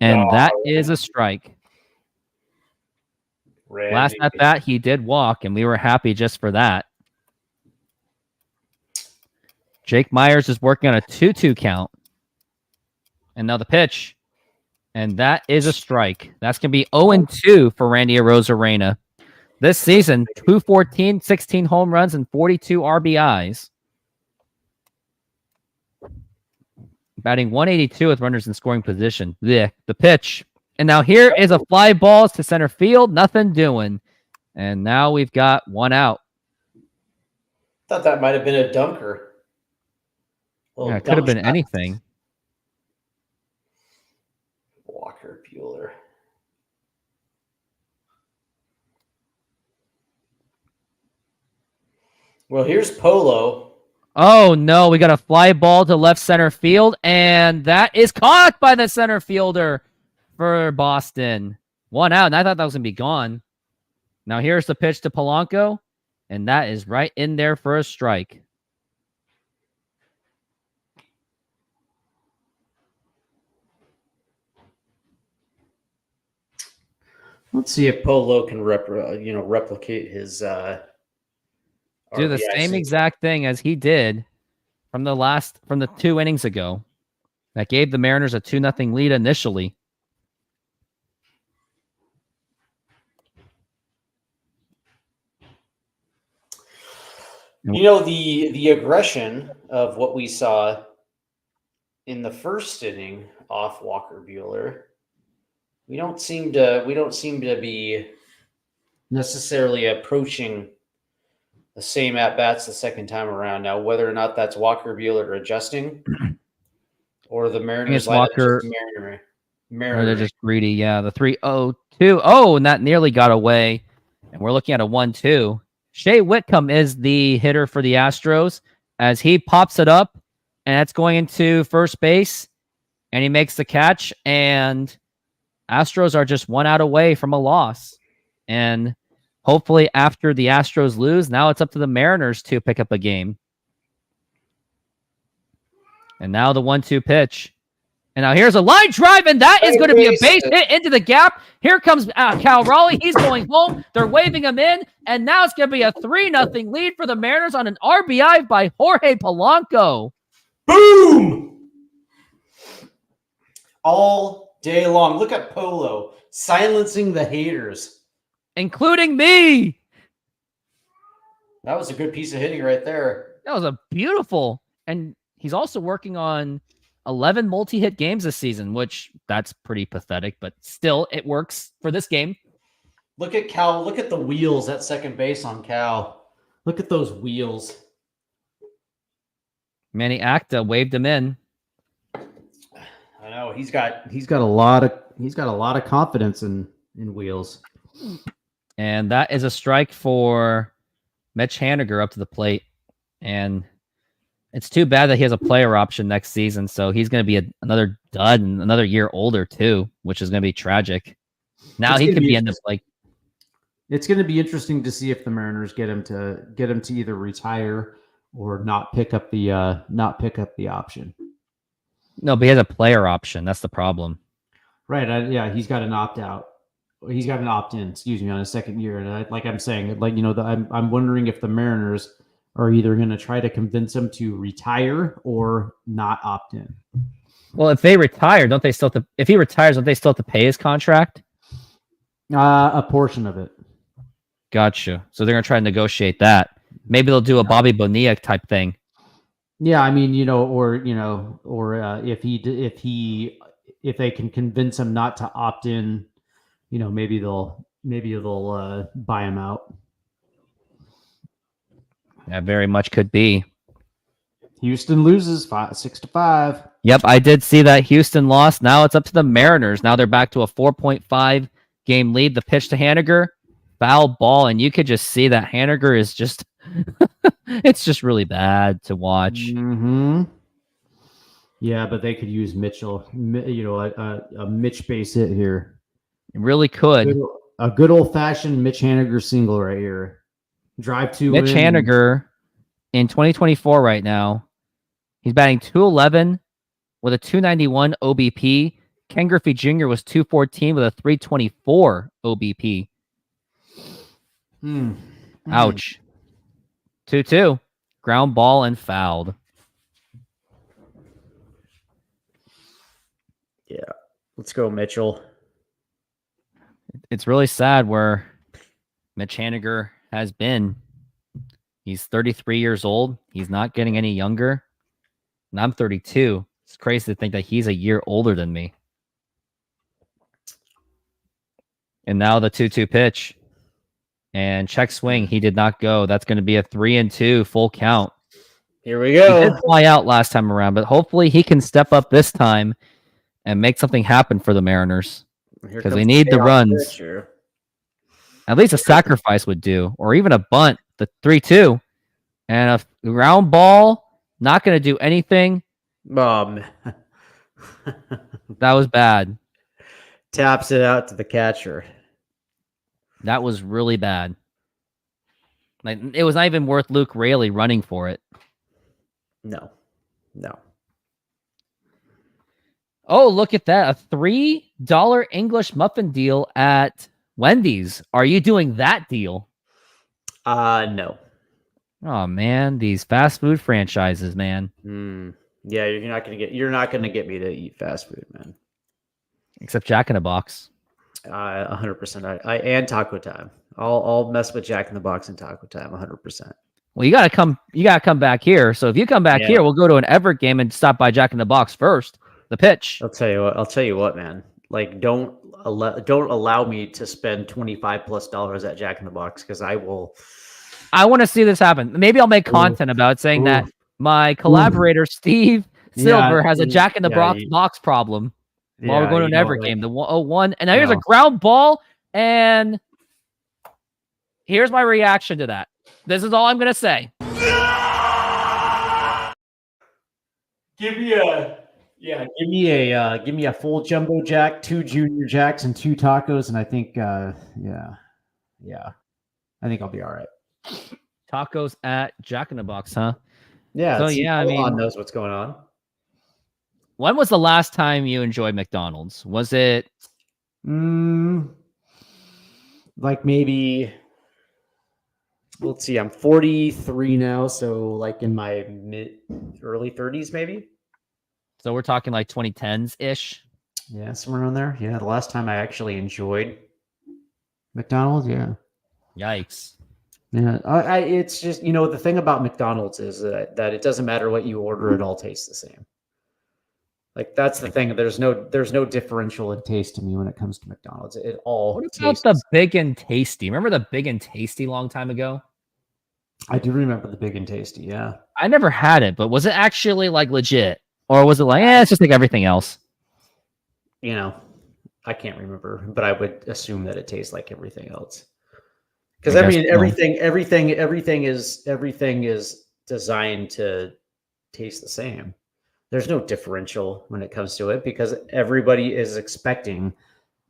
and that is a strike. Randy. Last at bat, he did walk, and we were happy just for that. Jake Myers is working on a 2-2 count. And now the pitch. And that is a strike. That's going to be 0-2 for Randy Arozarena. This season, 214, 16 home runs, and 42 RBIs. Batting 182 with runners in scoring position. The pitch. And now here is a fly ball to center field. Nothing doing. And now we've got one out. Thought that might have been a dunker. Yeah, it could have been anything. Walker Bueller. Well, here's Polo. Oh, no. We got a fly ball to left center field, and that is caught by the center fielder for Boston. One out, and I thought that was going to be gone. Now here's the pitch to Polanco, and that is right in there for a strike. Let's see if Polo can replicate his Do the same exact thing as he did from the 2 innings ago. That gave the Mariners a 2-0 lead initially. You know, the aggression of what we saw in the first inning off Walker Bueller, we don't seem to be necessarily approaching the same at bats the second time around. Now, whether or not that's Walker Bueller adjusting, or the Mariners Walker, Mariner. or they're just greedy. Yeah, the 3-0-2. Oh, and that nearly got away. And we're looking at a 1-2. Shea Whitcomb is the hitter for the Astros as he pops it up, and that's going into first base, and he makes the catch, and Astros are just 1 out away from a loss. And hopefully after the Astros lose, now it's up to the Mariners to pick up a game. And now the 1-2 pitch. And now here's a line drive, and that is going to be a base hit into the gap. Here comes Cal Raleigh. He's going home. They're waving him in, and now it's going to be a 3-0 lead for the Mariners on an RBI by Jorge Polanco. Boom! All day long. Look at Polo silencing the haters, including me. That was a good piece of hitting right there. That was a beautiful, and he's also working on 11 multi-hit games this season, which that's pretty pathetic, but still it works for this game. Look at Cal. Look at the wheels at second base on Cal. Look at those wheels. Manny Acta waved him in. I know he's got a lot of confidence in wheels. And that is a strike for Mitch Haniger up to the plate. And it's too bad that he has a player option next season, so he's going to be another dud and another year older too, which is going to be tragic. Now he could be end up like. It's going to be interesting to see if the Mariners get him to either retire or not pick up the option. No, but he has a player option. That's the problem. Right. Yeah, he's got an opt out. He's got an opt in. Excuse me, on his second year, and I'm wondering if the Mariners are either going to try to convince him to retire or not opt in. Well, if they retire, don't they still have to, if he retires, don't they still have to pay his contract? A portion of it. Gotcha. So they're going to try to negotiate that. Maybe they'll do a Bobby Bonilla type thing. Yeah, I mean, or if they can convince him not to opt in, maybe they'll buy him out. That very much could be. Huston loses 6-5. Yep, I did see that Houston lost. Now it's up to the Mariners. Now they're back to a 4.5 game lead. The pitch to Haniger, foul ball, and you could just see that Haniger is just it's just really bad to watch. Mm-hmm. Yeah, but they could use Mitchell, a Mitch base hit here. It really could. A good old-fashioned Mitch Haniger single right here. Drive to Mitch Haniger in 2024 right now. He's batting .211 with a .291 OBP. Ken Griffey Jr. was .214 with a .324 OBP. Ouch. 2-2. Ground ball and fouled. Yeah. Let's go, Mitchell. It's really sad where Mitch Haniger has been. He's 33 years old. He's not getting any younger. And I'm 32. It's crazy to think that he's a year older than me. And now the 2-2 pitch. And check swing. He did not go. That's going to be a 3-2 full count. Here we go. He did fly out last time around, but hopefully he can step up this time and make something happen for the Mariners. Because we need the runs. At least a sacrifice would do, or even a bunt, the 3-2. And a ground ball, not going to do anything. That was bad. Taps it out to the catcher. That was really bad. Like, it was not even worth Luke Raley running for it. No. Oh, look at that. A $3 English muffin deal at Wendy's. Are you doing that deal? No. Oh man, these fast food franchises, man. Yeah, you're not gonna get me to eat fast food, man. Except Jack in the Box. 100%. I and Taco Time. I'll mess with Jack in the Box and Taco Time 100%. Well, you gotta come back here. So if you come back here, we'll go to an Everett game and stop by Jack in the Box first. The pitch. I'll tell you what, man. Like, don't allow me to spend $25+ at Jack in the Box, because I will. I want to see this happen. Maybe I'll make content about it, saying that my collaborator Steve Silver has a Jack in the Box problem while we're going to an Everett game. The 101, and now here's a ground ball, and here's my reaction to that. This is all I'm gonna say. Give me a full jumbo jack, 2 junior jacks, and 2 tacos, and I think I think I'll be all right. Tacos at Jack in the Box, huh? Yeah. So I mean, knows what's going on. When was the last time you enjoyed McDonald's? Was it like maybe? Let's see. I'm 43 now, so like in my early 30s, maybe. So we're talking like 2010s ish. Yeah, somewhere around there. Yeah, the last time I actually enjoyed McDonald's. Yeah. Yikes. Yeah, it's just, the thing about McDonald's is that it doesn't matter what you order; it all tastes the same. Like, that's the thing. There's no differential in taste to me when it comes to McDonald's. It all. What about the Big and Tasty? Remember the Big and Tasty long time ago? I do remember the Big and Tasty. Yeah, I never had it, but was it actually like legit, or was it like, it's just like everything else? I can't remember, but I would assume that it tastes like everything else. Because I mean, everything is designed to taste the same. There's no differential when it comes to it, because everybody is expecting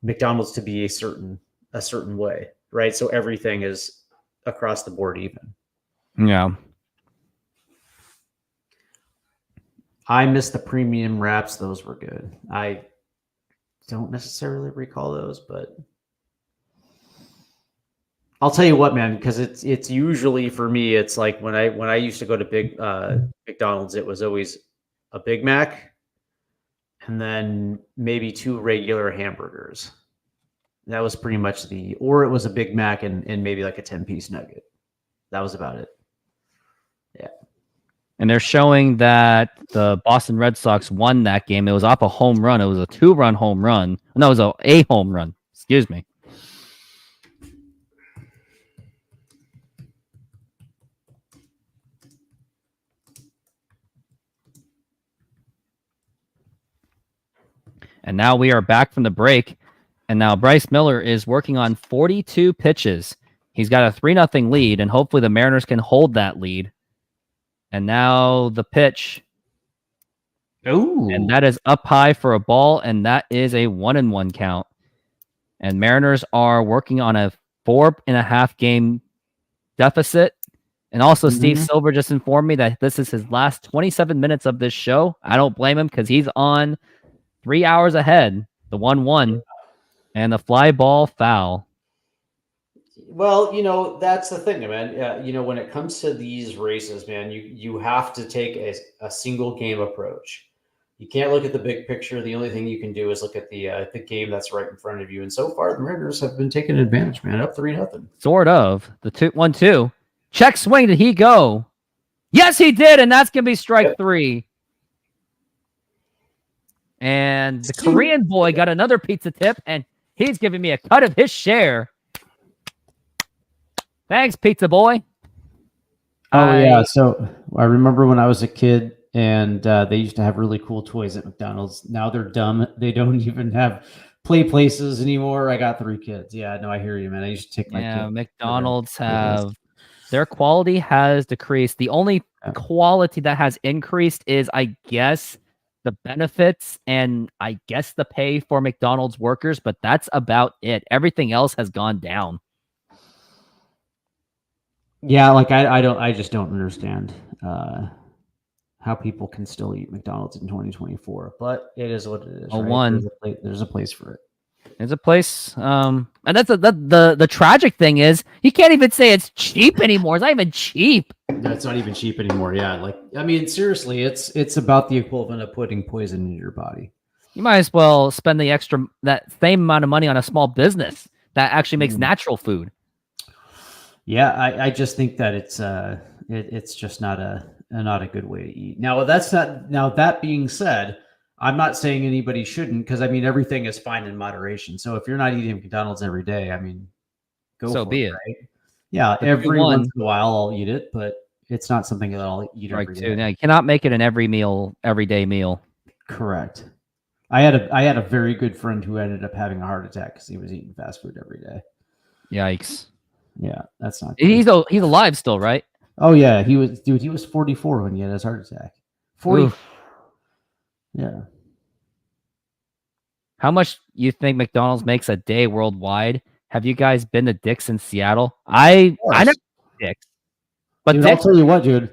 McDonald's to be a certain way, right? So everything is across the board even. Yeah. I miss the premium wraps; those were good. I don't necessarily recall those, but I'll tell you what, man, because it's usually, for me, it's like when I used to go to McDonald's, it was always a Big Mac and then maybe 2 regular hamburgers. That was pretty much or it was a Big Mac and maybe like a 10-piece nugget. That was about it. Yeah. And they're showing that the Boston Red Sox won that game. It was off a home run. It was a 2-run home run. No, it was a home run. Excuse me. And now we are back from the break. And now Bryce Miller is working on 42 pitches. He's got a 3-0 lead, and hopefully the Mariners can hold that lead. And now the pitch. Ooh. And that is up high for a ball, and that is a 1-1 count. And Mariners are working on a 4.5 game deficit. And also, Steve Silver just informed me that this is his last 27 minutes of this show. I don't blame him, because he's on 3 hours ahead. The 1-1 and the fly ball foul. Well, that's the thing, man. When it comes to these races, man, you have to take a single game approach. You can't look at the big picture. The only thing you can do is look at the game that's right in front of you. And so far, the Mariners have been taking advantage, man. Up 3-0. Sort of. The 1-2. Check swing. Did he go? Yes, he did. And that's going to be strike 3. And the Korean boy got another pizza tip, and he's giving me a cut of his share. Thanks, pizza boy. Yeah. So I remember when I was a kid, and they used to have really cool toys at McDonald's. Now they're dumb. They don't even have play places anymore. I got 3 kids. Yeah, no, I hear you, man. I used to take my kids. McDonald's their quality has decreased. The only quality that has increased is, I guess, the benefits and I guess the pay for McDonald's workers, but that's about it. Everything else has gone down. Yeah, like I just don't understand how people can still eat McDonald's in 2024, but it is what it is. Right? There's a place for it. There's a place, and that's the tragic thing is you can't even say it's cheap anymore. It's not even cheap. No, it's not even cheap anymore. Yeah, like I mean, seriously, it's about the equivalent of putting poison into your body. You might as well spend that same amount of money on a small business that actually makes natural food. Yeah, I just think that It's just not a good way to eat. Now that's not. Now that being said, I'm not saying anybody shouldn't, because I mean everything is fine in moderation. So if you're not eating McDonald's every day, I mean, go So for be it. it. Right? Yeah, But every one- once in a while I'll eat it, but it's not something that I'll eat every day. Now, you cannot make it an everyday meal. Correct. I had a very good friend who ended up having a heart attack because he was eating fast food every day. Yikes. Yeah, that's not. He's alive still, right? Oh yeah, he was 44 when he had his heart attack. 40. Oof. Yeah. How much you think McDonald's makes a day worldwide? Have you guys been to Dick's in Seattle? I never been to Dick's. But Dude, Dick's, I'll tell you what, dude.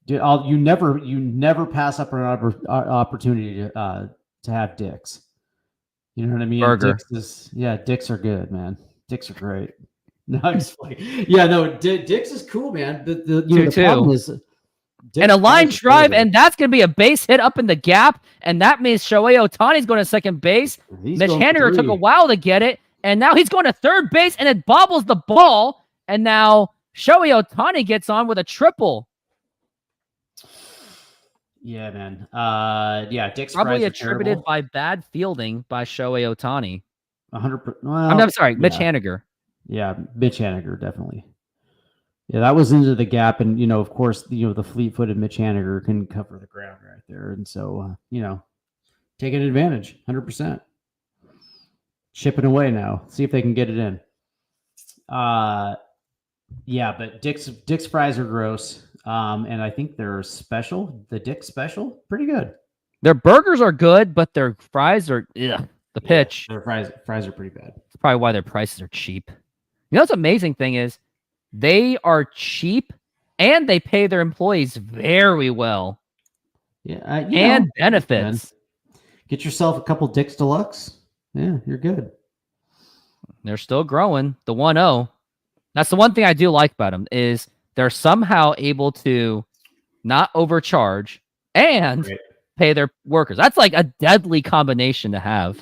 You never pass up an opportunity to have Dick's. You know what I mean? Burger. Dick's are good, man. Dick's are great. No, I'm just playing. Yeah, no, Dick's is cool, man. The problem is, Dick's and a line fries are drive, good. and that's going to be a base hit up in the gap, and that means Shohei Ohtani's going to second base. He's Mitch going Haniger took a three. while to get it, and now he's going to third base, and it bobbles the ball, and now Shohei Ohtani gets on with a triple. Yeah, man. Dick's Probably fries are attributed terrible. by bad fielding by Shohei Ohtani. 100%. I'm sorry, Mitch yeah. Haniger. Yeah, Mitch Haniger, definitely. Yeah, that was into the gap, and of course, the fleet-footed Mitch Haniger can cover the ground right there, and so taking advantage, 100%. Chipping away now. See if they can get it in. Yeah, but Dick's fries are gross, and I think they're special. The Dick's special, pretty good. Their burgers are good, but their fries are the pitch. Their fries are pretty bad. That's probably why their prices are cheap. You know what's amazing thing is they are cheap and they pay their employees very well. Yeah, And benefits. Get yourself a couple Dick's Deluxe. Yeah, you're good. They're still growing. The 1-0. That's the one thing I do like about them is they're somehow able to not overcharge and pay their workers. That's like a deadly combination to have.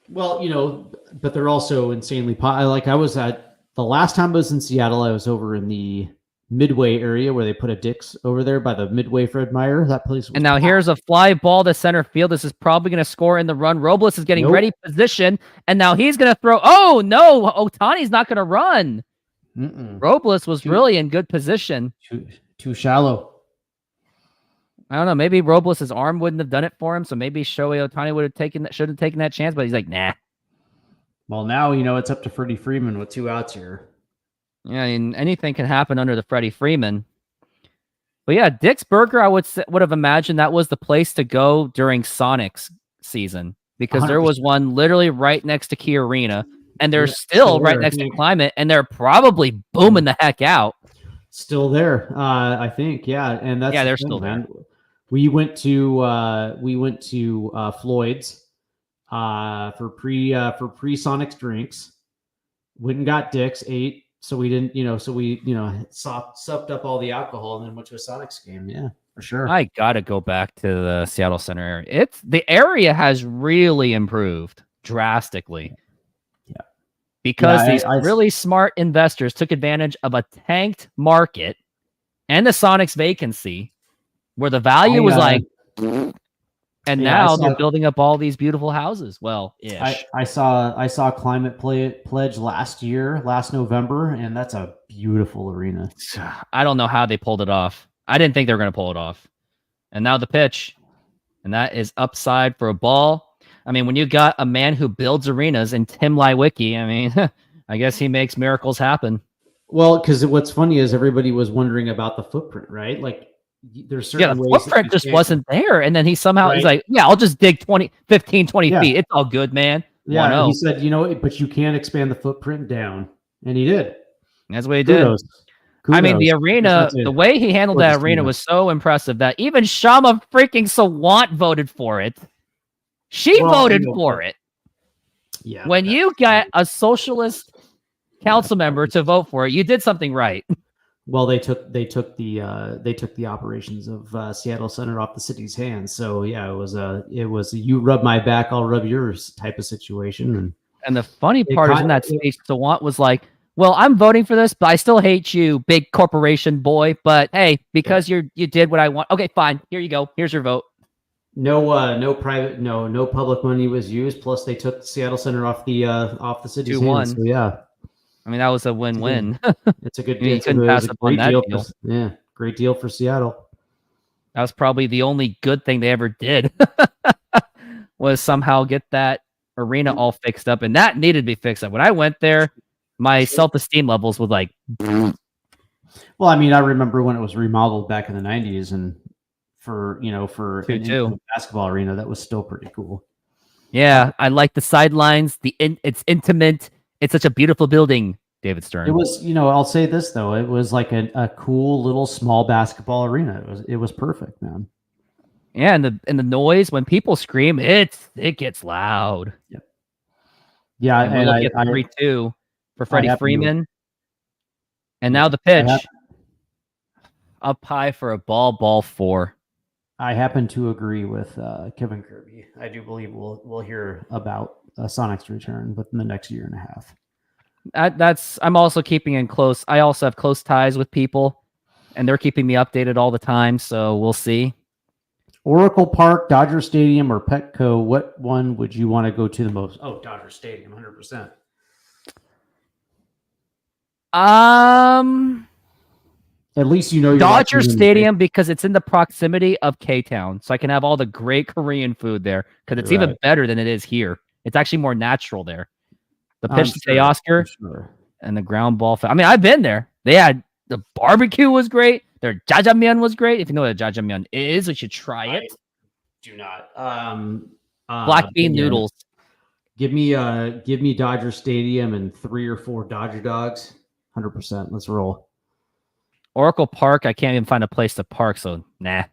Well, but they're also insanely I was at the last time I was in Seattle, I was over in the Midway area where they put a Dick's over there by the Midway Fred Meyer. That place. And now here's a fly ball to center field. This is probably going to score in the run. Robles is getting ready position, and now he's going to throw. Oh no, Ohtani's not going to run. Robles was really in good position. Too shallow. I don't know. Maybe Robles' arm wouldn't have done it for him, so maybe Shohei Ohtani should have taken that chance, but he's like, nah. Well, now it's up to Freddie Freeman with 2 outs here. Yeah, I mean, anything can happen under the Freddie Freeman. But yeah, Dick's Burger, I would have imagined that was the place to go during Sonic's season because 100%. there was one literally right next to Key Arena, and they're still right next to Climate, and they're probably booming the heck out. Still there, I think. Yeah, and that's they're still there. We went to Floyd's for pre-Sonics drinks. Went and got Dick's, ate. So we didn't, supped up all the alcohol and then went to a Sonics game. Yeah, for sure. I gotta go back to the Seattle Center area. The area has really improved drastically. Yeah, because these really smart investors took advantage of a tanked market and the Sonics vacancy, where the value was and now they're building up all these beautiful houses. Well, I saw Climate Pledge last November, and that's a beautiful arena. I don't know how they pulled it off. I didn't think they were going to pull it off. And now the pitch, and that is upside for a ball. I mean, when you got a man who builds arenas in Tim Lewicki, I mean, I guess he makes miracles happen. Well, because what's funny is everybody was wondering about the footprint, right? Like, there's certain the ways footprint just wasn't there, and then he somehow he's like, I'll just dig 15 20 feet, it's all good, man. He said, but you can't expand the footprint down, and he did. That's what he did. Kudos. I mean, the arena, the way he handled that arena was so impressive that even Shama freaking Sawant voted for it. She voted for it. Yeah, when you got a socialist council member to vote for it, you did something right. Well, they took the operations of Seattle Center off the city's hands. So yeah, it was a you rub my back, I'll rub yours type of situation. And the funny part is in that speech, Sawant was like, Well, I'm voting for this, but I still hate you, big corporation boy. But hey, because you did what I want. Okay, fine. Here you go. Here's your vote. No public money was used. Plus, they took Seattle Center off the city's hands. 2-1. So yeah, I mean, that was a win-win. it's a good. You It's a, couldn't it pass was a up on great that deal. deal. Yeah, great deal for Seattle. That was probably the only good thing they ever did. Was somehow get that arena all fixed up, and that needed to be fixed up. When I went there, my self-esteem levels was like. Well, I mean, I remember when it was remodeled back in the '90s, and for an 2-2. intimate basketball arena, that was still pretty cool. Yeah, I like the sidelines. It's intimate. It's such a beautiful building, David Stern. It was, I'll say this though, it was like a cool little small basketball arena. It was perfect, man. Yeah, and the noise when people scream, it gets loud. Yep. Yeah, and we're looking at 3-2 for Freddie Freeman, and now the pitch up high for a ball 4. I happen to agree with Kevin Kirby. I do believe we'll hear about Sonic's return within the next year and a half. I'm also keeping in close. I also have close ties with people, and they're keeping me updated all the time. So we'll see. Oracle Park, Dodger Stadium, or Petco, what one would you want to go to the most? Oh, Dodger Stadium, 100%. At least you're Dodger Stadium because it's in the proximity of K-Town, so I can have all the great Korean food there because it's even better than it is here. It's actually more natural there. The pitch to Teoscar and the ground ball. I mean, I've been there. They had the barbecue was great. Their jjajangmyeon was great. If you know what a jjajangmyeon is, you should try it. Do not. Black bean noodles. Give me Dodger Stadium and 3 or 4 Dodger dogs. 100%. Let's roll. Oracle Park. I can't even find a place to park, so nah.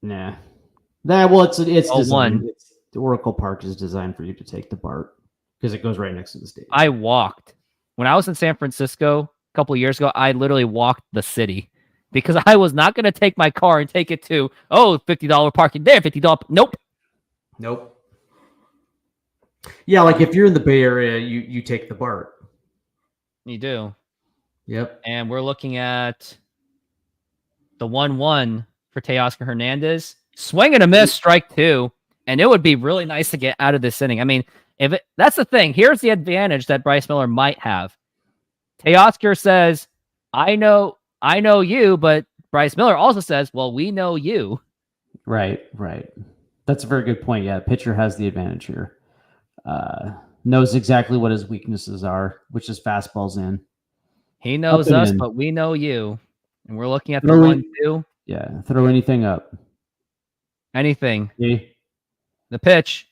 Well, it's designed. one. The Oracle Park is designed for you to take the BART because it goes right next to the stadium. I walked when I was in San Francisco a couple of years ago. I literally walked the city because I was not going to take my car and take it to $50 parking there, $50. Nope. Yeah, like if you're in the Bay Area, you take the BART. You do. Yep. And we're looking at the 1-1 for Teoscar Hernandez. Swing and a miss, strike 2. And it would be really nice to get out of this inning. I mean, that's the thing. Here's the advantage that Bryce Miller might have. Teoscar says, I know you, but Bryce Miller also says, well, we know you. Right. That's a very good point. Yeah, pitcher has the advantage here. Knows exactly what his weaknesses are, which is fastballs in. He knows us, but we know you. And we're looking at the 1-2. Yeah, throw anything up. Anything. Yeah. The pitch.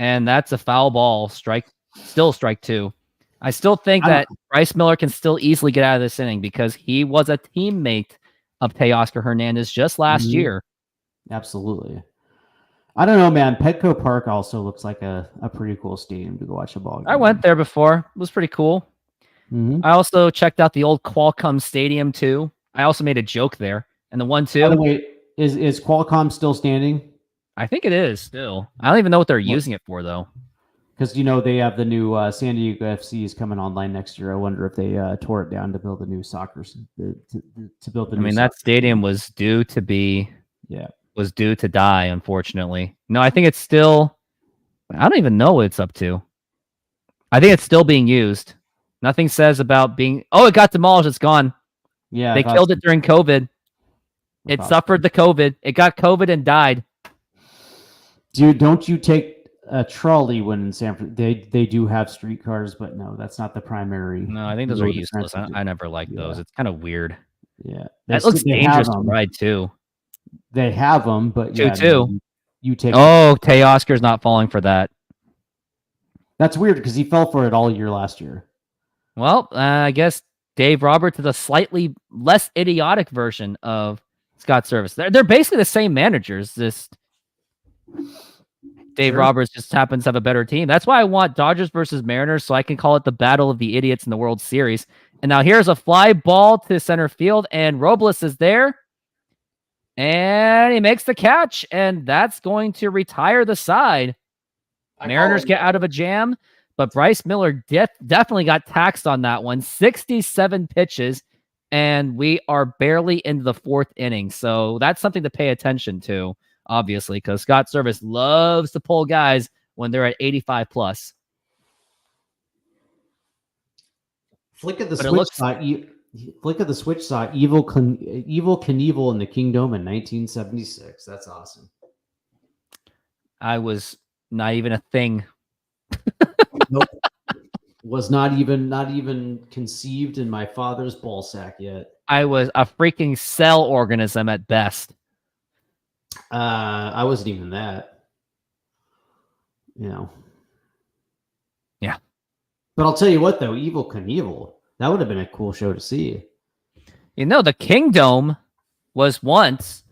And that's a foul ball. Strike 2. I still think that Bryce Miller can still easily get out of this inning because he was a teammate of Teoscar Hernandez just last year. Absolutely. I don't know, man. Petco Park also looks like a pretty cool stadium to go watch a ball game. I went there before. It was pretty cool. I also checked out the old Qualcomm Stadium too. I also made a joke there. And the 1-2. By the way, is Qualcomm still standing? I think it is still. I don't even know what they're using it for though. Because they have the new San Diego FC is coming online next year. I wonder if they tore it down to build a new soccer to build the. That stadium was due to die. Unfortunately, no. I think it's still. I don't even know what it's up to. I think it's still being used. Nothing says about being. Oh, it got demolished. It's gone. Yeah, they killed it during COVID. It suffered the COVID. It got COVID and died. Dude, don't you take a trolley when in San Francisco? They do have streetcars, but no, that's not the primary. No, I think those are useless. I never liked those. It's kind of weird. Yeah, that looks dangerous to ride too. They have them, but 2-2. You take. Oh, Teoscar's not falling for that. That's weird because he fell for it all year last year. Well, I guess Dave Roberts is a slightly less idiotic version of Scott Service. They're basically the same managers. Dave Roberts just happens to have a better team. That's why I want Dodgers versus Mariners, so I can call it the Battle of the Idiots in the World Series. And now here's a fly ball to center field, and Robles is there. And he makes the catch, and that's going to retire the side. Mariners get out of a jam. But Bryce Miller definitely got taxed on that one. 67 pitches, and we are barely into the 4th inning. So that's something to pay attention to, obviously, because Scott Service loves to pull guys when they're at 85 plus. Flick of the switch saw Evil Knievel in the Kingdom in 1976. That's awesome. I was not even a thing. Nope. Was not even conceived in my father's ball sack yet. I was a freaking cell organism at best. I wasn't even that. Yeah. But I'll tell you what, though, Evil Knievel, that would have been a cool show to see. The Kingdom was once.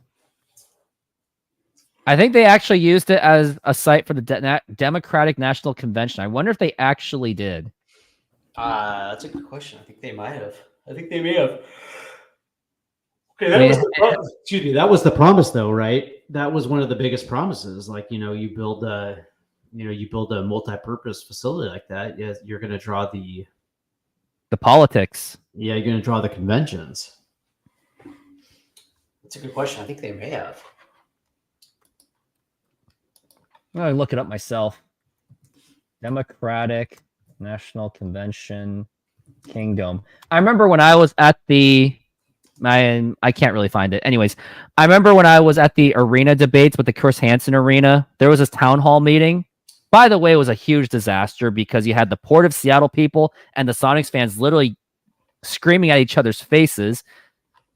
I think they actually used it as a site for the Democratic National Convention. I wonder if they actually did. That's a good question. I think they might have. Okay, that was the promise, though, right? That was one of the biggest promises. Like, you build a multi-purpose facility like that. Yeah, you're going to draw the politics. Yeah, you're going to draw the conventions. That's a good question. I think they may have. I'll look it up myself. Democratic National Convention Kingdom. I remember when I was at I can't really find it. Anyways, I remember when I was at the arena debates with the Chris Hansen Arena, there was this town hall meeting. By the way, it was a huge disaster because you had the Port of Seattle people and the Sonics fans literally screaming at each other's faces.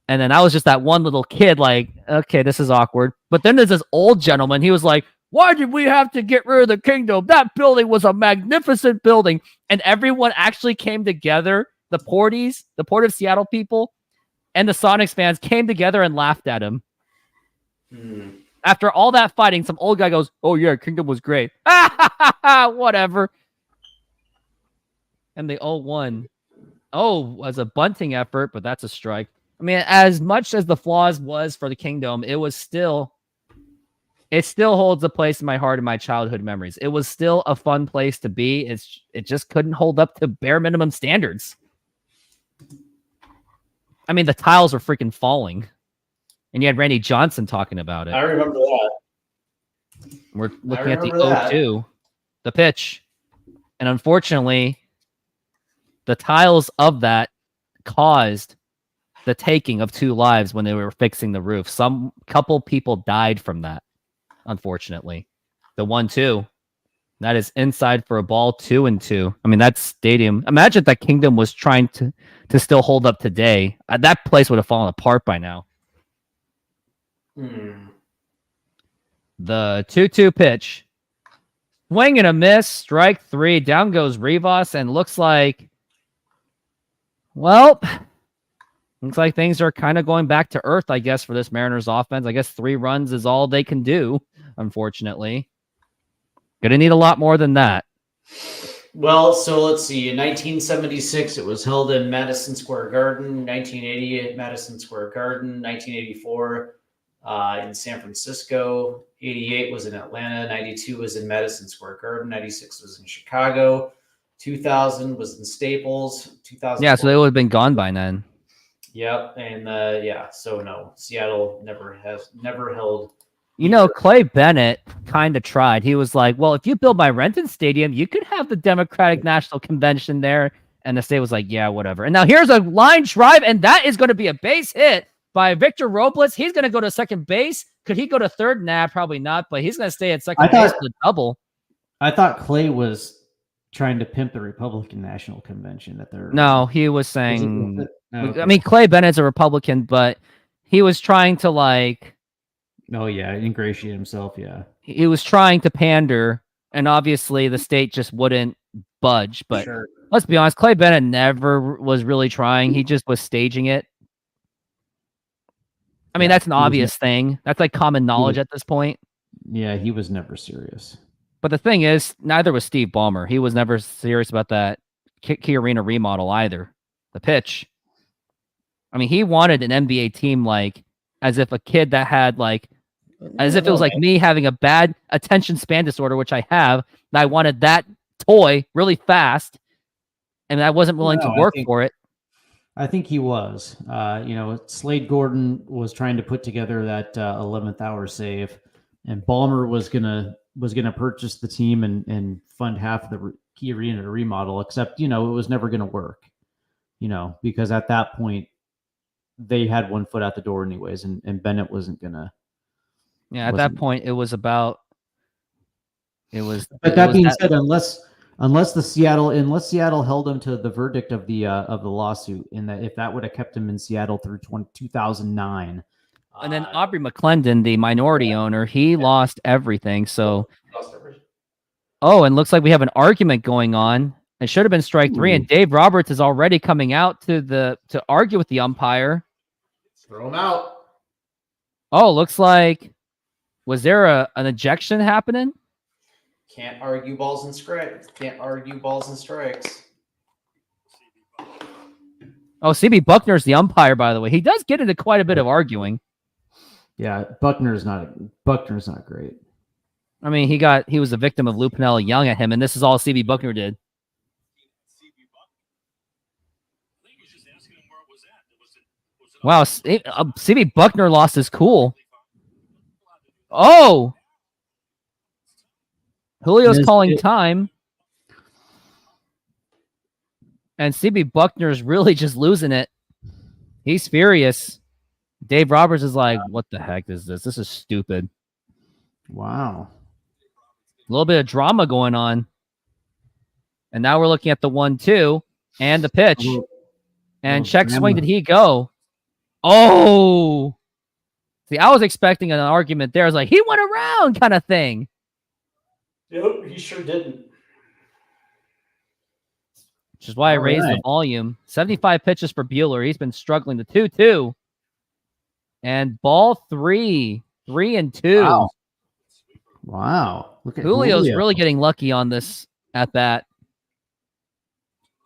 And then I was just that one little kid like, okay, this is awkward. But then there's this old gentleman. He was like, why did we have to get rid of the Kingdom? That building was a magnificent building. And everyone actually came together. The Porties, the Port of Seattle people, and the Sonics fans came together and laughed at him. After all that fighting, some old guy goes, oh yeah, Kingdom was great. Whatever. And they all won. Oh, was a bunting effort, but that's a strike. I mean, as much as the flaws was for the Kingdom, it still holds a place in my heart and my childhood memories. It was still a fun place to be. It just couldn't hold up to bare minimum standards. I mean, the tiles were freaking falling. And you had Randy Johnson talking about it. I remember that. We're looking at the 0-2, the pitch. And unfortunately, the tiles of that caused the taking of 2 lives when they were fixing the roof. Some couple people died from that, unfortunately. The 1-2, that is inside for a ball, 2-2. I mean, that's stadium. Imagine if that Kingdom was trying to still hold up today. That place would have fallen apart by now. The 2-2 pitch. Swing and a miss. Strike 3. Down goes Rivas, and looks like things are kind of going back to earth, I guess, for this Mariners offense. I guess 3 runs is all they can do, unfortunately. Gonna need a lot more than that. Well, so let's see. In 1976, it was held in Madison Square Garden. 1980 at Madison Square Garden. 1984 in San Francisco. 88 was in Atlanta. 92 was in Madison Square Garden. 96 was in Chicago. 2000 was in Staples. 2000. Yeah, so they would have been gone by then. Yep, and so no, Seattle never held. Clay Bennett kind of tried. He was like, well, if you build my Renton Stadium, you could have the Democratic National Convention there. And the state was like, yeah, whatever. And now here's a line drive, and that is going to be a base hit by Victor Robles. He's going to go to second base. Could he go to third? Nah, probably not, but he's going to stay at second base for the double. I thought Clay was trying to pimp the Republican National Convention at their... No, he was saying... Okay. I mean, Clay Bennett's a Republican, but he was trying to Oh, yeah, ingratiate himself, yeah. He was trying to pander, and obviously the state just wouldn't budge. But Sure. Let's be honest, Clay Bennett never was really trying. He just was staging it. I mean, that's an obvious thing. That's like common knowledge at this point. Yeah, he was never serious. But the thing is, neither was Steve Ballmer. He was never serious about that Key Arena remodel either. The pitch. I mean, he wanted an NBA team as if a kid that had as if it was like me having a bad attention span disorder, which I have. And I wanted that toy really fast, and I wasn't willing to work for it. I think he was. Slade Gordon was trying to put together that 11th hour save, and Ballmer was gonna purchase the team and fund half of the Key Arena remodel. Except, it was never gonna work. Because at that point, they had one foot out the door anyways, and Bennett wasn't gonna. Yeah, at that point, it was about. It was. But that being said, unless Seattle held him to the verdict of the lawsuit, in that if that would have kept him in Seattle through 2009. And then Aubrey McClendon, the minority owner, he lost everything. So, and looks like we have an argument going on. It should have been strike 3, and Dave Roberts is already coming out to argue with the umpire. Throw him out. Oh, looks like, was there an ejection happening? Can't argue balls and strikes. Oh, CB Buckner's the umpire, by the way. He does get into quite a bit of arguing. Yeah, Buckner's not great. I mean, he was a victim of Lou Piniella yelling at him, and this is all CB Buckner did. Wow, CB Buckner lost his cool. Oh! Julio's calling time. And CB Buckner's really just losing it. He's furious. Dave Roberts is like, what the heck is this? This is stupid. Wow. A little bit of drama going on. And now we're looking at the 1-2 and the pitch. And check swing, did he go? Oh! See, I was expecting an argument there. I was like, he went around kind of thing. Nope, he sure didn't. Which is why I raised the volume. 75 pitches for Buehler. He's been struggling. The 2-2. And ball 3. 3-2. Wow. Look at Julio's really getting lucky on this at bat.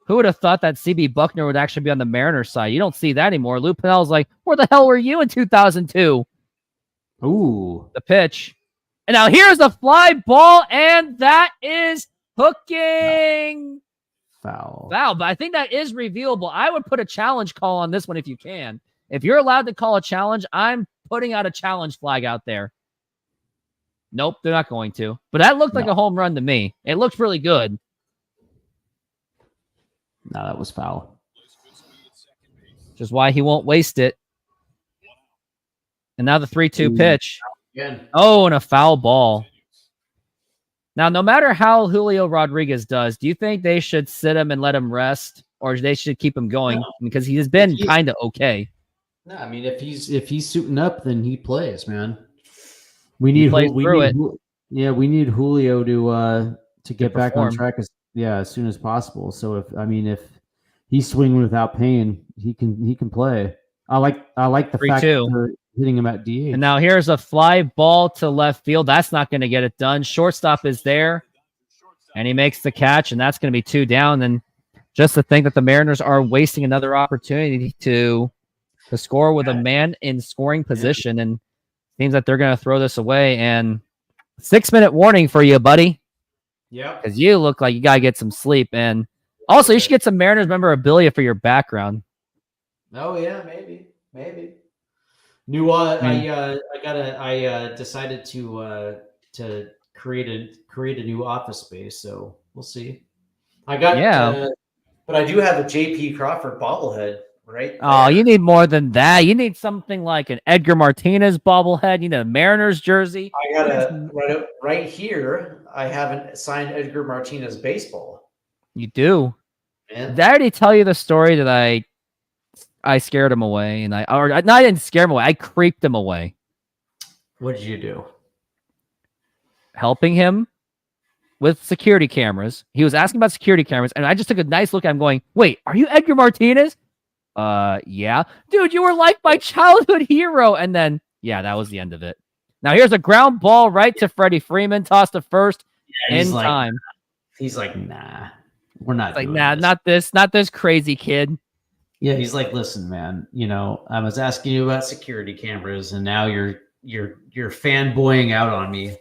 Who would have thought that CB Buckner would actually be on the Mariners side? You don't see that anymore. Lou Piniell's like, where the hell were you in 2002? Ooh. The pitch. And now here's the fly ball, and that is hooking. Foul. But I think that is reviewable. I would put a challenge call on this one if you can. If you're allowed to call a challenge, I'm putting out a challenge flag out there. Nope, they're not going to. But that looked like a home run to me. It looked really good. No, that was foul. Which is why he won't waste it. And now the 3-2 pitch. Again. Oh, and a foul ball. Now, no matter how Julio Rodriguez does, do you think they should sit him and let him rest, or they should keep him going? Because he has been kind of okay. No, I mean, if he's suiting up, then he plays, man. We need Julio to get back on track as soon as possible. So if he's swinging without pain, he can play. I like the fact that they're hitting him at DH. And now here's a fly ball to left field. That's not going to get it done. Shortstop is there, and he makes the catch, and that's going to be 2 down. And just to think that the Mariners are wasting another opportunity to score with a man in scoring position, and seems that they're going to throw this away. And 6-minute warning for you, buddy. Yeah, because you look like you got to get some sleep, and also you should get some Mariners memorabilia for your background. Oh yeah, maybe. I decided to create a new office space, so we'll see. But I do have a JP Crawford bobblehead, right? Oh, you need more than that. You need something like an Edgar Martinez bobblehead. You need a Mariners jersey. I got right here. I have a signed Edgar Martinez baseball. You do. Man. Did I already tell you the story that I scared him away, and I didn't scare him away. I creeped him away. What did you do? Helping him with security cameras. He was asking about security cameras, and I just took a nice look at him going, wait, are you Edgar Martinez? Yeah. Dude, you were like my childhood hero. And then, yeah, that was the end of it. Now here's a ground ball right to Freddie Freeman, tossed to first in time. He's like, nah, we're not. Like, nah, not this crazy kid. Yeah, he's like, listen, man, I was asking you about security cameras, and now you're fanboying out on me.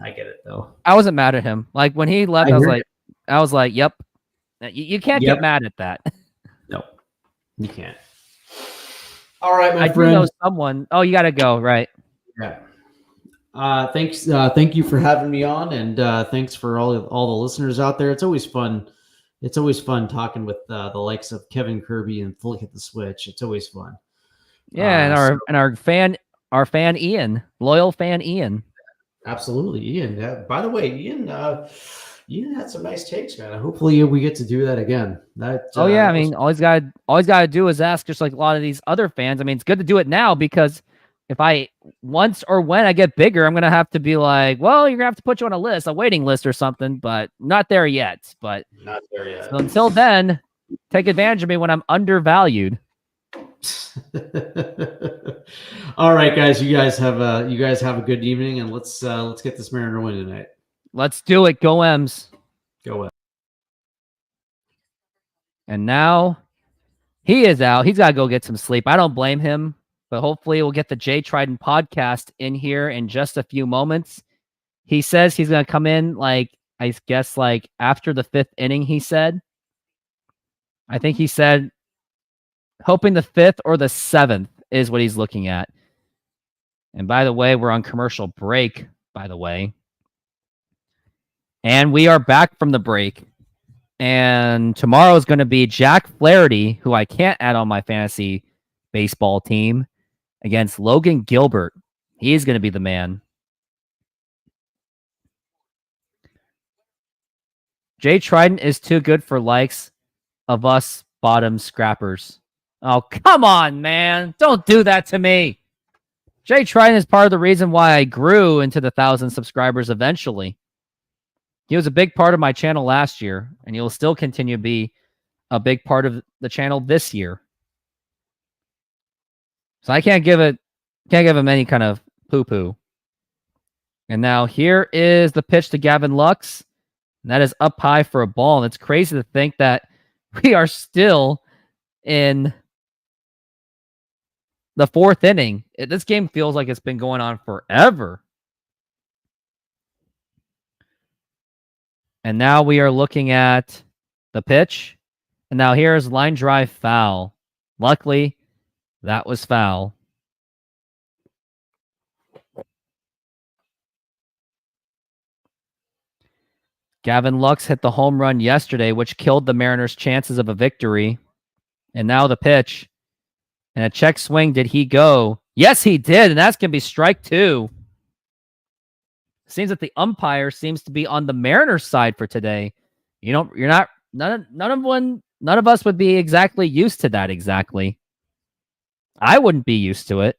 I get it though. I wasn't mad at him. Like when he left, I hear I was like, yep. You can't Yep. get mad at that. No, you can't. All right, my I friend. do know someone. Oh, you got to go, right? Yeah. Thanks. Thank you for having me on, and thanks for all the listeners out there. It's always fun. It's always fun talking with the likes of Kevin Kirby and Flick at the Switch. It's always fun. Yeah, and our fan Ian, loyal fan Ian. Absolutely, Ian. By the way, Ian had some nice takes, man. Hopefully, we get to do that again. Oh yeah, I mean, all he's got to do is ask, just like a lot of these other fans. I mean, it's good to do it now because if once or when I get bigger, I'm gonna have to be like, well, you're gonna have to put you on a waiting list or something, but not there yet. But Not there yet. so until then, take advantage of me when I'm undervalued. All right, guys. You guys have a good evening, and let's get this Mariner win tonight. Let's do it. Go M's. Go ahead. And now he is out. He's got to go get some sleep. I don't blame him, but hopefully we'll get the Jay Trident podcast in here in just a few moments. He says he's going to come in, like, I guess, like after the 5th inning, he said. I think he said hoping the 5th or the 7th is what he's looking at. And by the way, we're on commercial break, by the way. And we are back from the break. And tomorrow is going to be Jack Flaherty, who I can't add on my fantasy baseball team, against Logan Gilbert. He's going to be the man. Jay Trident is too good for likes of us bottom scrappers. Oh, come on, man. Don't do that to me. Jay Trident is part of the reason why I grew into the 1,000 subscribers eventually. He was a big part of my channel last year, and he'll still continue to be a big part of the channel this year. So I can't give him any kind of poo-poo. And now here is the pitch to Gavin Lux. And that is up high for a ball. And it's crazy to think that we are still in the 4th inning. This game feels like it's been going on forever. And now we are looking at the pitch. And now here's line drive foul. Luckily, that was foul. Gavin Lux hit the home run yesterday, which killed the Mariners' chances of a victory. And now the pitch. And a check swing. Did he go? Yes, he did. And that's going to be strike 2. Seems that the umpire seems to be on the Mariners' side for today. None of us would be exactly used to that exactly. I wouldn't be used to it.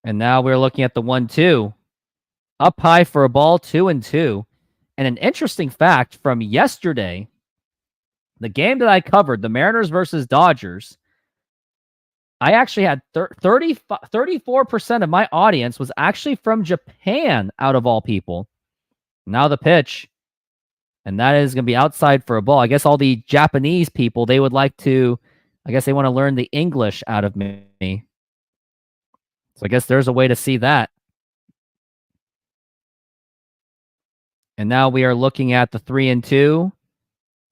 And now we're looking at the 1-2. Up high for a ball, 2-2. And an interesting fact from yesterday, the game that I covered, the Mariners versus Dodgers, I actually had 34% of my audience was actually from Japan, out of all people. Now the pitch. And that is going to be outside for a ball. I guess all the Japanese people, they would like to, I guess they want to learn the English out of me. So I guess there's a way to see that. And now we are looking at the 3-2,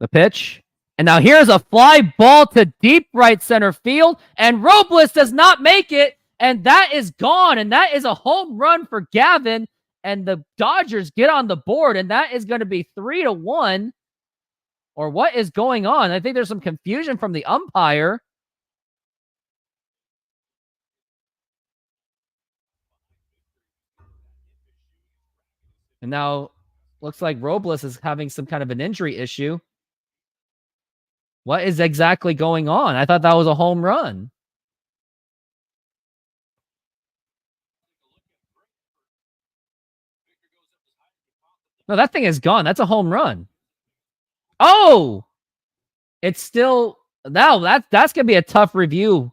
the pitch. And now here's a fly ball to deep right center field, and Robles does not make it, and that is gone, and that is a home run for Gavin, and the Dodgers get on the board, and that is going to be 3-1. Or what is going on? I think there's some confusion from the umpire. And now looks like Robles is having some kind of an injury issue. What is exactly going on? I thought that was a home run. No, that thing is gone. That's a home run. Oh! It's still... Now, that's going to be a tough review.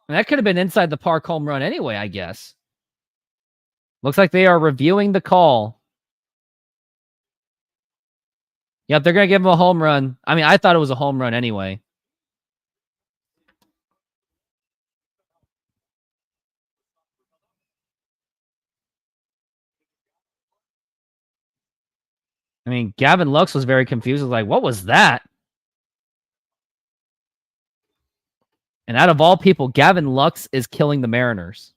That could have been inside the park home run anyway, I guess. Looks like they are reviewing the call. Yep, they're going to give him a home run. I mean, I thought it was a home run anyway. mean, Gavin Lux was very confused. Was like, what was that? And out of all people, Gavin Lux is killing the Mariners.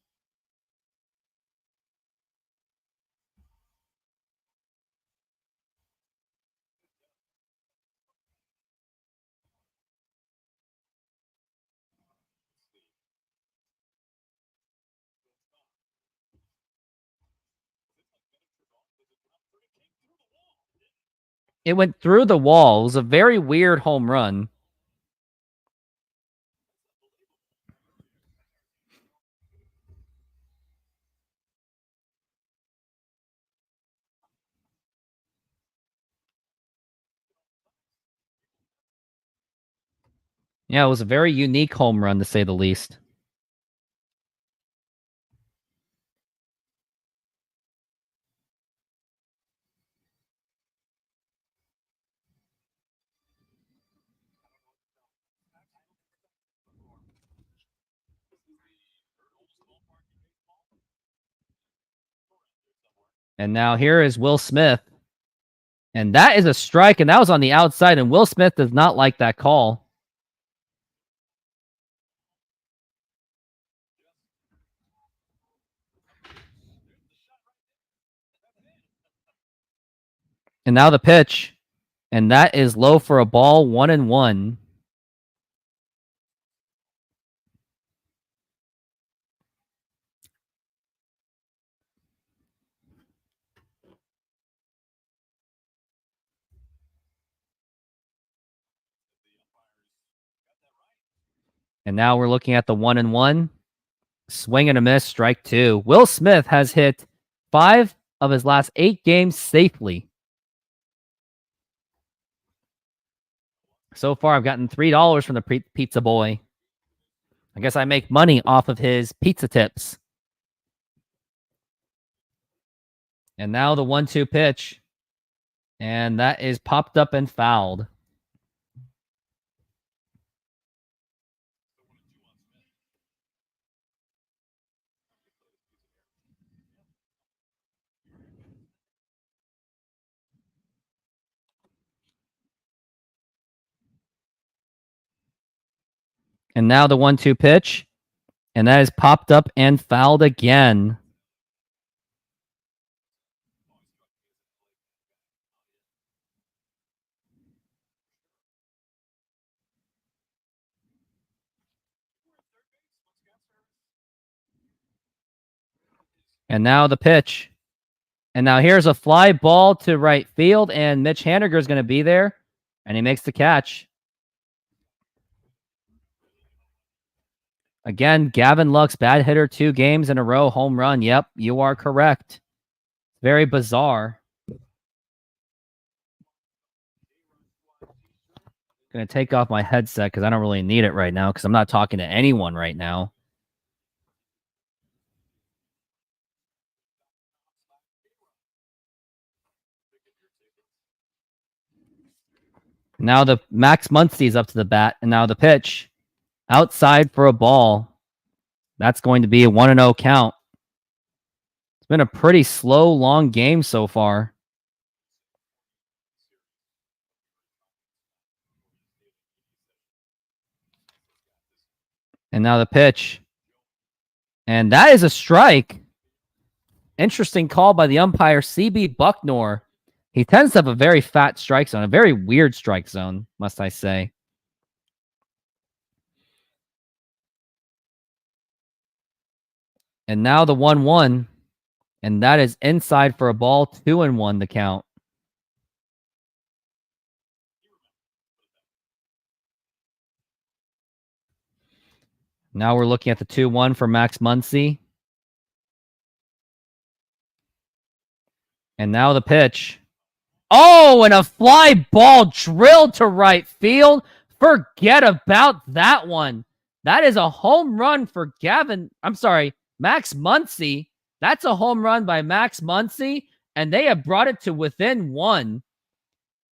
It went through the wall. It was a very weird home run. Yeah, it was a very unique home run, to say the least. And now here is Will Smith. And that is a strike, and that was on the outside, and Will Smith does not like that call. And now the pitch. And that is low for a ball, 1-1. And now we're looking at the 1-1. Swing and a miss, strike 2. Will Smith has hit 5 of his last 8 games safely. So far, I've gotten $3 from the pizza boy. I guess I make money off of his pizza tips. And now the 1-2 pitch. And that is popped up and fouled. And now the 1-2 pitch. And that is popped up and fouled again. And now the pitch. And now here's a fly ball to right field, and Mitch Haniger is going to be there, and he makes the catch. Again, Gavin Lux, bad hitter, 2 games in a row, home run. Yep, you are correct. Very bizarre. Going to take off my headset because I don't really need it right now because I'm not talking to anyone right now. Now the Max Muncy is up to the bat, and now the pitch. Outside for a ball. That's going to be a 1-0 count. It's been a pretty slow, long game so far. And now the pitch. And that is a strike. Interesting call by the umpire, CB Bucknor. He tends to have a very fat strike zone, a very weird strike zone, must I say. And now the 1-1. And that is inside for a ball, 2-1 the count. Now we're looking at the 2-1 for Max Muncy. And now the pitch. Oh, and a fly ball drilled to right field. Forget about that one. That is a home run for Max Muncy. That's a home run by Max Muncy, and they have brought it to within 1.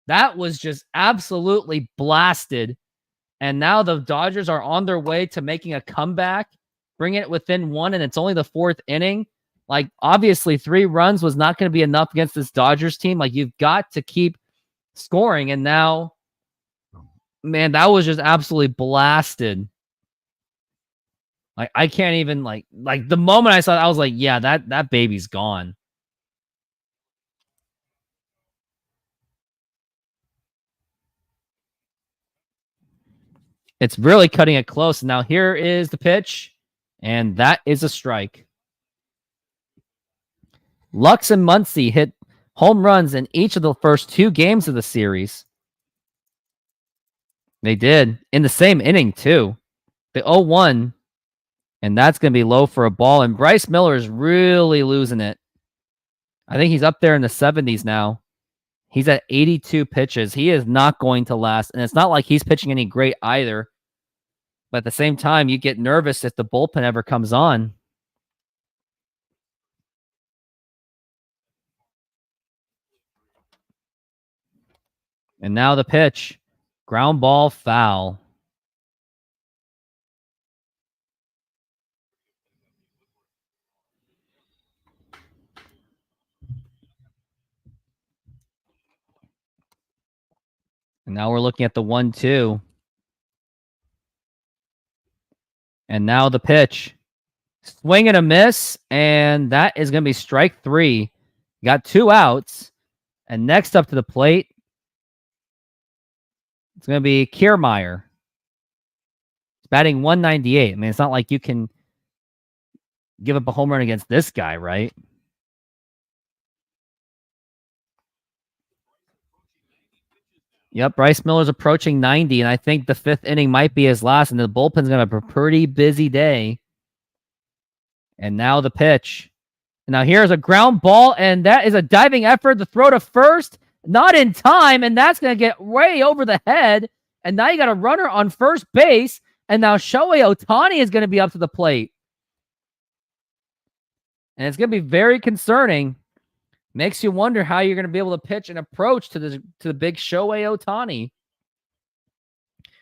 That was just absolutely blasted. And now the Dodgers are on their way to making a comeback, bringing it within 1, and it's only the 4th inning. Like, obviously, 3 runs was not going to be enough against this Dodgers team. Like, you've got to keep scoring. And now, man, that was just absolutely blasted. Like, I can't even, like the moment I saw it, I was like, yeah, that baby's gone. It's really cutting it close. Now, here is the pitch, and that is a strike. Lux and Muncy hit home runs in each of the first 2 games of the series. They did. In the same inning, too. The 0-1, and that's going to be low for a ball. And Bryce Miller is really losing it. I think he's up there in the 70s now. He's at 82 pitches. He is not going to last. And it's not like he's pitching any great either. But at the same time, you get nervous if the bullpen ever comes on. And now the pitch. Ground ball, foul. And now we're looking at the 1-2. And now the pitch. Swing and a miss. And that is going to be strike 3. Got 2 outs. And next up to the plate, it's going to be Kiermaier. He's batting 198. I mean, it's not like you can give up a home run against this guy, right? Yep, Bryce Miller's approaching 90, and I think the 5th inning might be his last, and the bullpen's going to have a pretty busy day. And now the pitch. And now here's a ground ball, and that is a diving effort. The throw to first, not in time, and that's going to get way over the head. And now you got a runner on first base, and now Shohei Ohtani is going to be up to the plate. And it's going to be very concerning. Makes you wonder how you're going to be able to pitch an approach to the big Shohei Ohtani.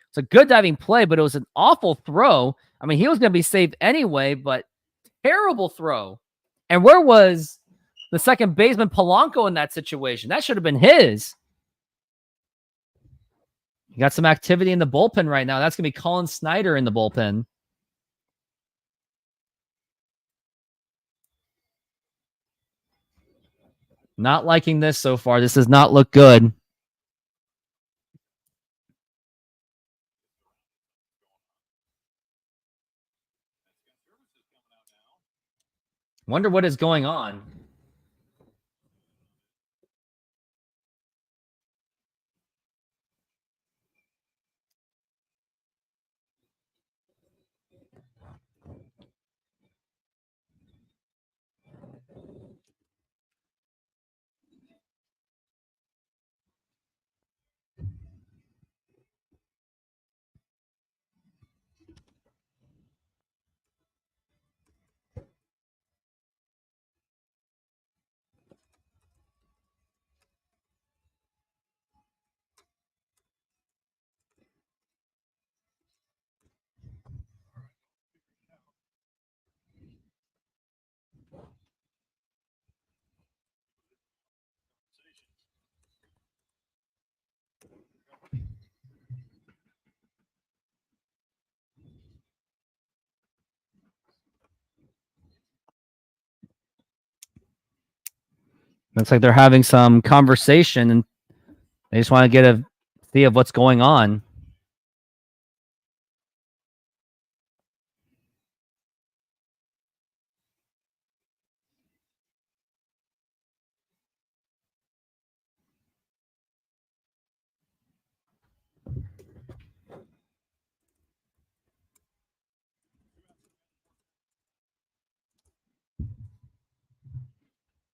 It's a good diving play, but it was an awful throw. I mean, he was going to be saved anyway, but terrible throw. And where was the second baseman Polanco in that situation? That should have been his. You got some activity in the bullpen right now. That's going to be Colin Snyder in the bullpen. Not liking this so far. This does not look good. Wonder what is going on. Looks like they're having some conversation and they just want to get a see of what's going on.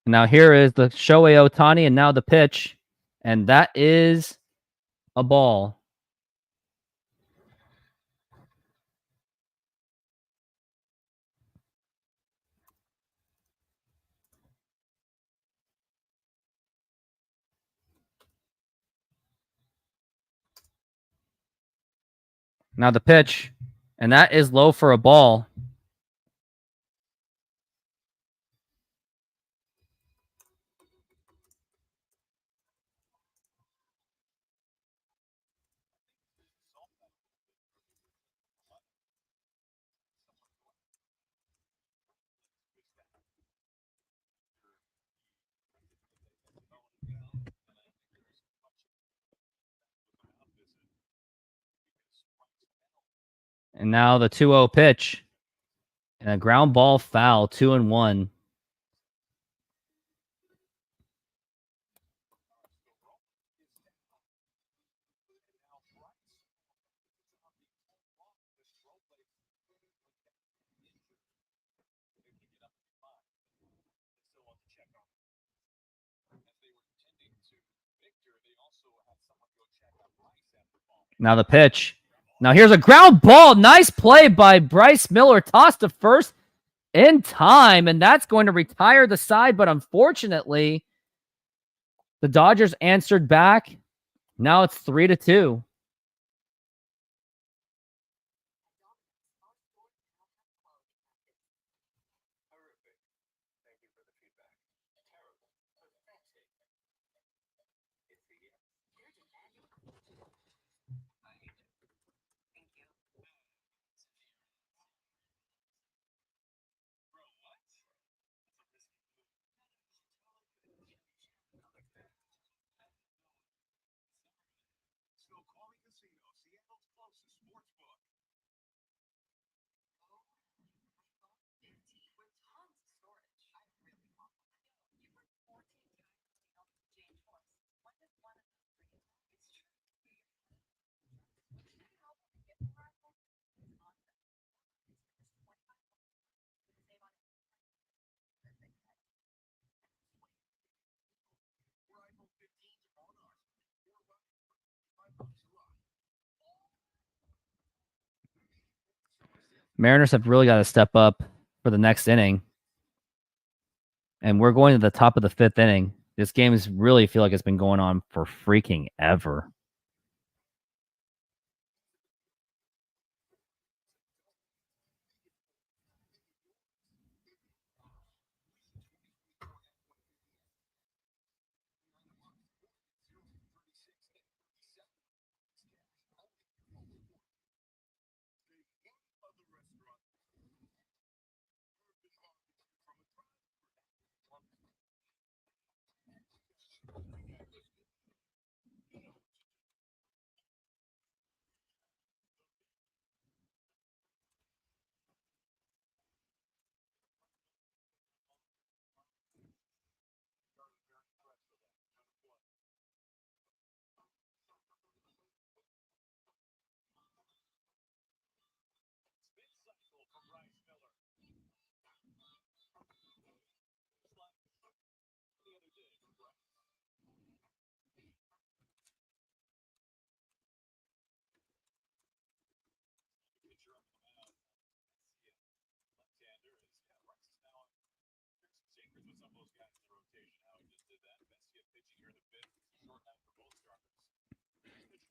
Now here is the Shohei Ohtani, and now the pitch, and that is a ball. Now the pitch, and that is low for a ball. And now the 2-0 pitch. And a ground ball foul, 2-1. Now the pitch. Now here's a ground ball. Nice play by Bryce Miller. Tossed to first in time, and that's going to retire the side. But unfortunately, the Dodgers answered back. Now it's 3-2. Mariners have really got to step up for the next inning. And we're going to the top of the 5th inning. This game is really feel like it's been going on for freaking ever.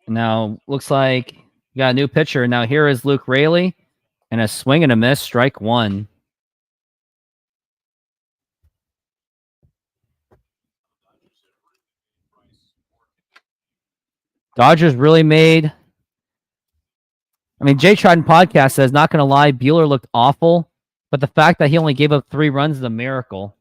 Now, looks like you got a new pitcher. Now, here is Luke Raley. And a swing and a miss, strike 1. Dodgers really made... I mean, Jay Trident Podcast says, not going to lie, Buehler looked awful. But the fact that he only gave up 3 runs is a miracle.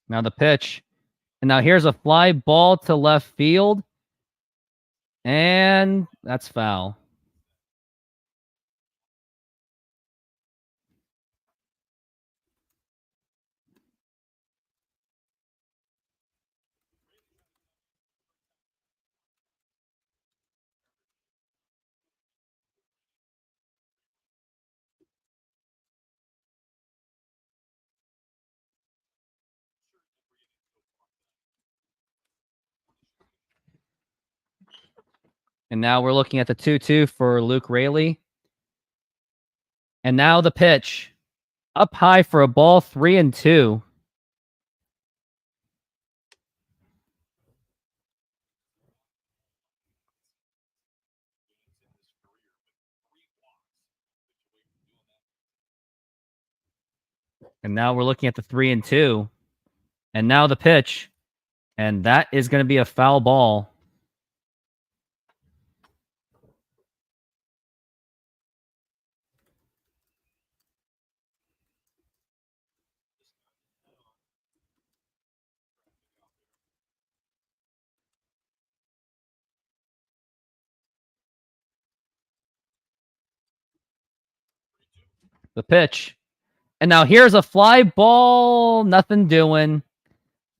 Now the pitch. And now here's a fly ball to left field. And that's foul. And now we're looking at the 2-2 for Luke Raley. And now the pitch. Up high for a ball, 3-2. And now we're looking at the 3-2. And now the pitch. And that is going to be a foul ball. The pitch. And now here's a fly ball. Nothing doing.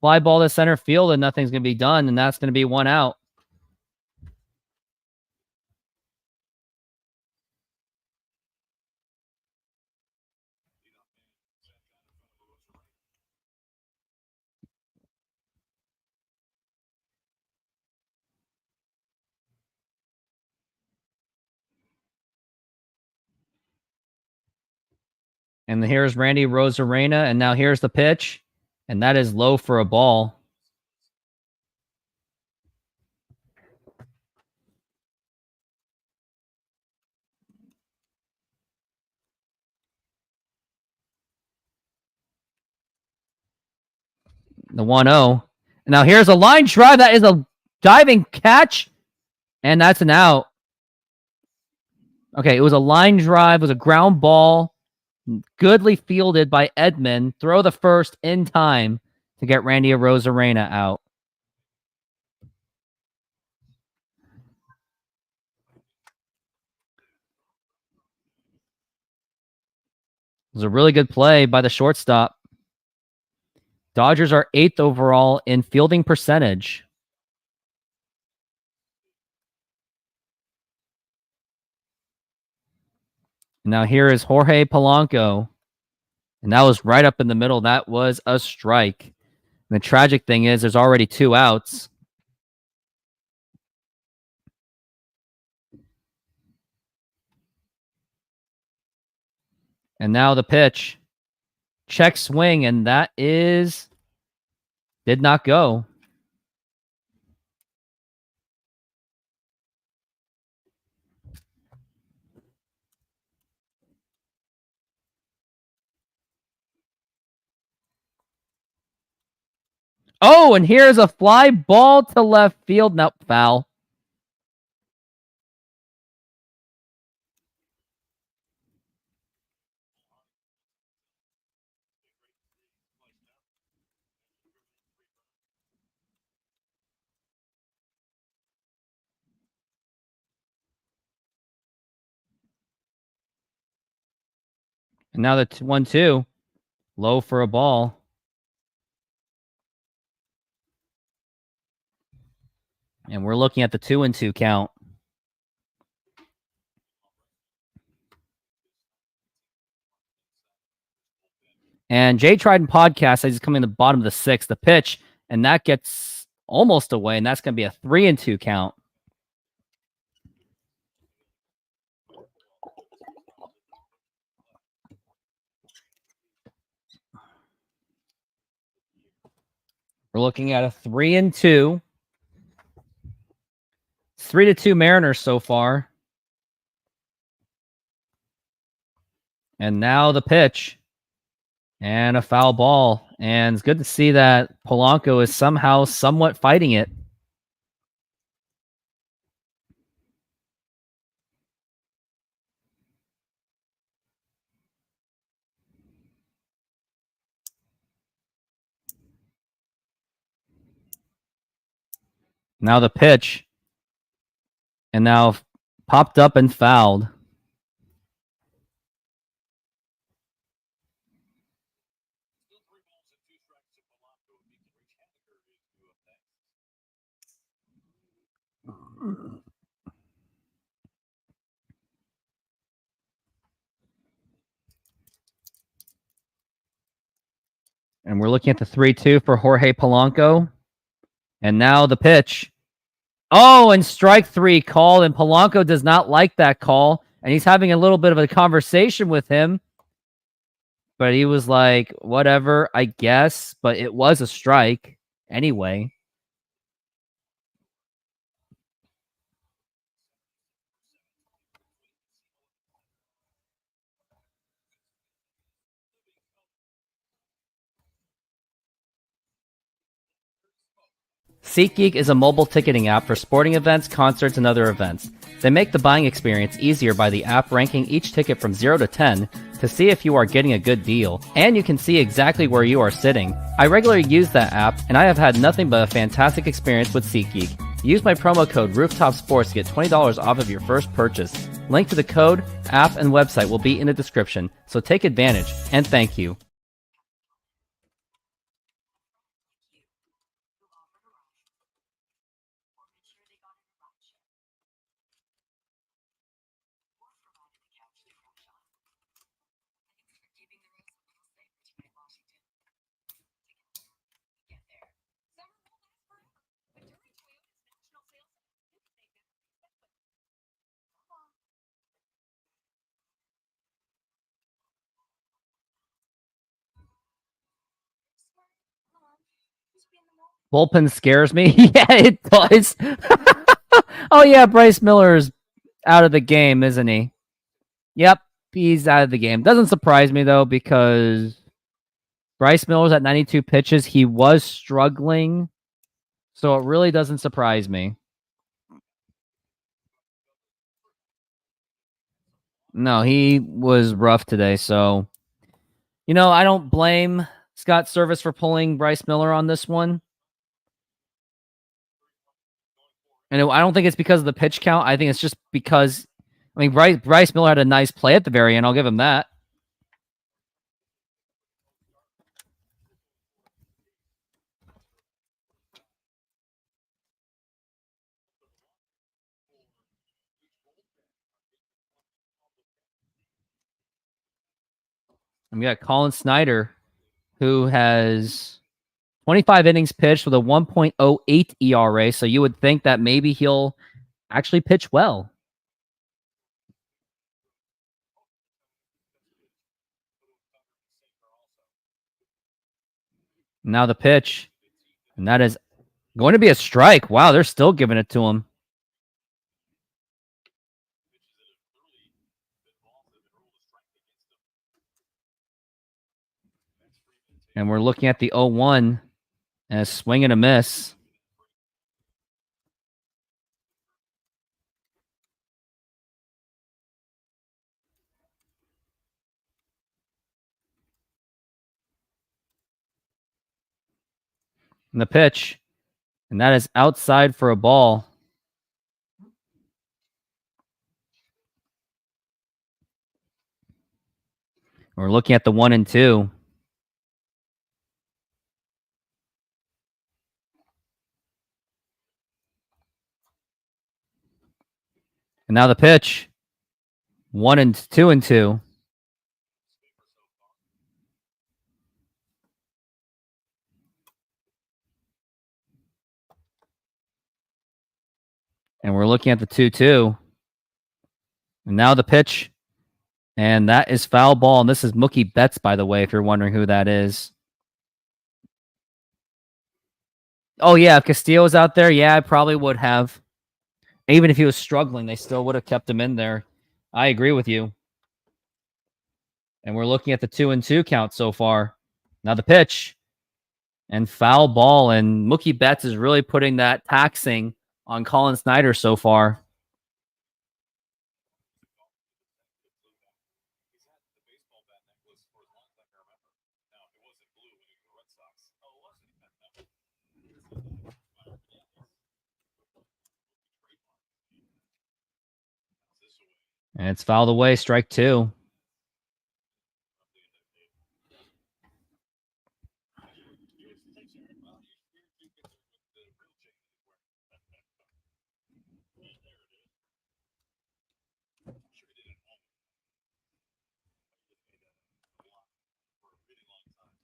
Fly ball to center field and nothing's going to be done. And that's going to be 1 out. And here's Randy Rosarena. And now here's the pitch. And that is low for a ball. The 1-0. And now here's a line drive. That is a diving catch. And that's an out. Okay, it was a line drive. It was a ground ball. Goodly fielded by Edmund. Throw the first in time to get Randy Rosarena out. It was a really good play by the shortstop. Dodgers are 8th overall in fielding percentage. Now here is Jorge Polanco. And that was right up in the middle. That was a strike. And the tragic thing is there's already 2 outs. And now the pitch. Check swing, and that is... did not go. Oh, and here's a fly ball to left field. Nope, foul. And now the 1-2. Low for a ball. And we're looking at the 2-2 count. And Jay Trident Podcast says he's coming in the bottom of the 6th. The pitch, and that gets almost away, and that's going to be a 3-2 count. We're looking at a 3-2. 3-2 Mariners so far. And now the pitch. And a foul ball. And it's good to see that Polanco is somehow somewhat fighting it. Now the pitch. And now popped up and fouled. And we're looking at the 3-2 for Jorge Polanco. And now the pitch. Oh, and strike 3 called, and Polanco does not like that call. And he's having a little bit of a conversation with him. But he was like, whatever, I guess. But it was a strike anyway. SeatGeek is a mobile ticketing app for sporting events, concerts, and other events. They make the buying experience easier by the app ranking each ticket from 0 to 10 to see if you are getting a good deal, and you can see exactly where you are sitting. I regularly use that app, and I have had nothing but a fantastic experience with SeatGeek. Use my promo code RooftopSports to get $20 off of your first purchase. Link to the code, app, and website will be in the description, so take advantage, and thank you. Bullpen scares me. Yeah, it does. Oh, yeah, Bryce Miller's out of the game, isn't he? Yep, he's out of the game. Doesn't surprise me, though, because Bryce Miller's at 92 pitches. He was struggling, so it really doesn't surprise me. No, he was rough today, so... You know, I don't blame Scott Service for pulling Bryce Miller on this one. And I don't think it's because of the pitch count. I think it's just because, I mean, Bryce Miller had a nice play at the very end. I'll give him that. And we got Colin Snyder, who has 25 innings pitched with a 1.08 ERA. So you would think that maybe he'll actually pitch well. Now the pitch, and that is going to be a strike. Wow, they're still giving it to him. And we're looking at the 0-1 and a swing and a miss. And the pitch, and that is outside for a ball. We're looking at the 1-2. And now the pitch. 1-2. And we're looking at the 2-2. And now the pitch. And that is foul ball. And this is Mookie Betts, by the way, if you're wondering who that is. Oh, yeah. If Castillo was out there, yeah, I probably would have. Even if he was struggling, they still would have kept him in there. I agree with you. And we're looking at the 2-2 count so far. Now the pitch. And foul ball. And Mookie Betts is really putting that taxing on Colin Snyder so far. And it's fouled away, strike 2.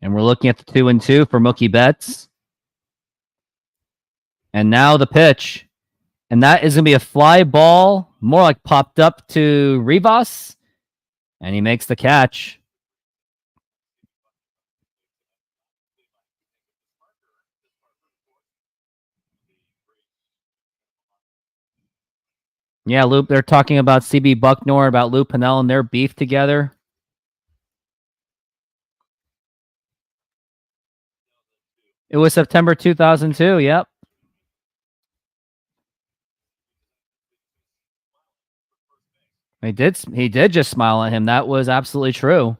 And we're looking at the 2-2 for Mookie Betts. And now the pitch. And that is going to be a fly ball, more like popped up to Rivas. And he makes the catch. Yeah, Lou, they're talking about CB Bucknor, about Lou Pennell and their beef together. It was September 2002, yep. He did just smile at him. That was absolutely true.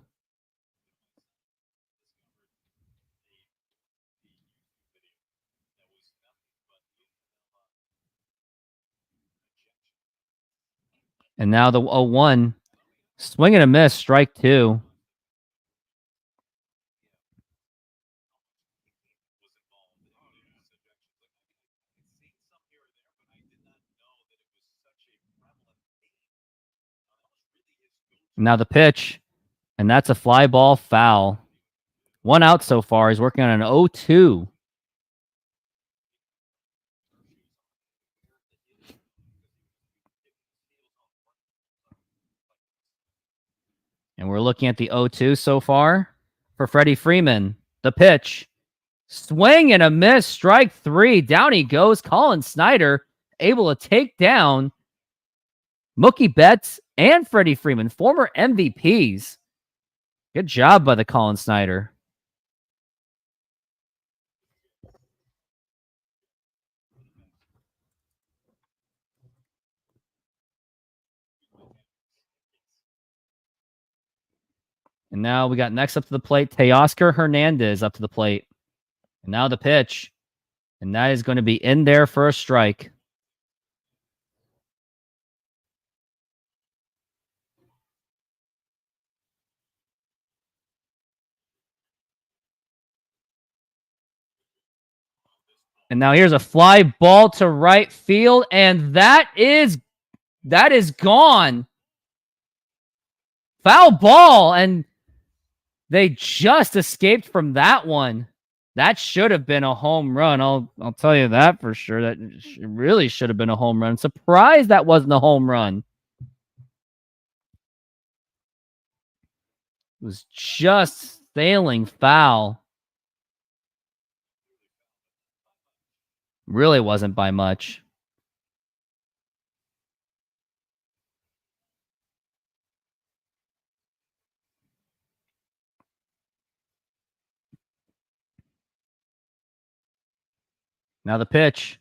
And now the 0-1. Swing and a miss, strike 2. Now the pitch, and that's a fly ball foul. 1 out so far. He's working on an 0-2. And we're looking at the 0-2 so far for Freddie Freeman. The pitch. Swing and a miss. Strike 3. Down he goes. Colin Snyder able to take down Mookie Betts and Freddie Freeman, former MVPs. Good job by the Colin Snyder. And now we got next up to the plate, Teoscar Hernandez up to the plate. And now the pitch. And that is going to be in there for a strike. And now here's a fly ball to right field, and that is gone. Foul ball, and they just escaped from that one. That should have been a home run. I'll tell you that for sure. That really should have been a home run. Surprised that wasn't a home run. It was just sailing foul. Really wasn't by much. Now the pitch.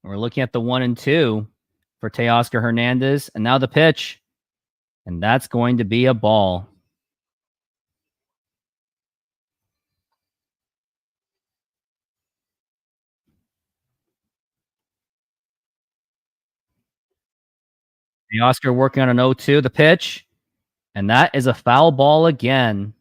We're looking at the 1-2 for Teoscar Hernandez. And now the pitch. And that's going to be a ball. Teoscar working on an 0-2, the pitch. And that is a foul ball again.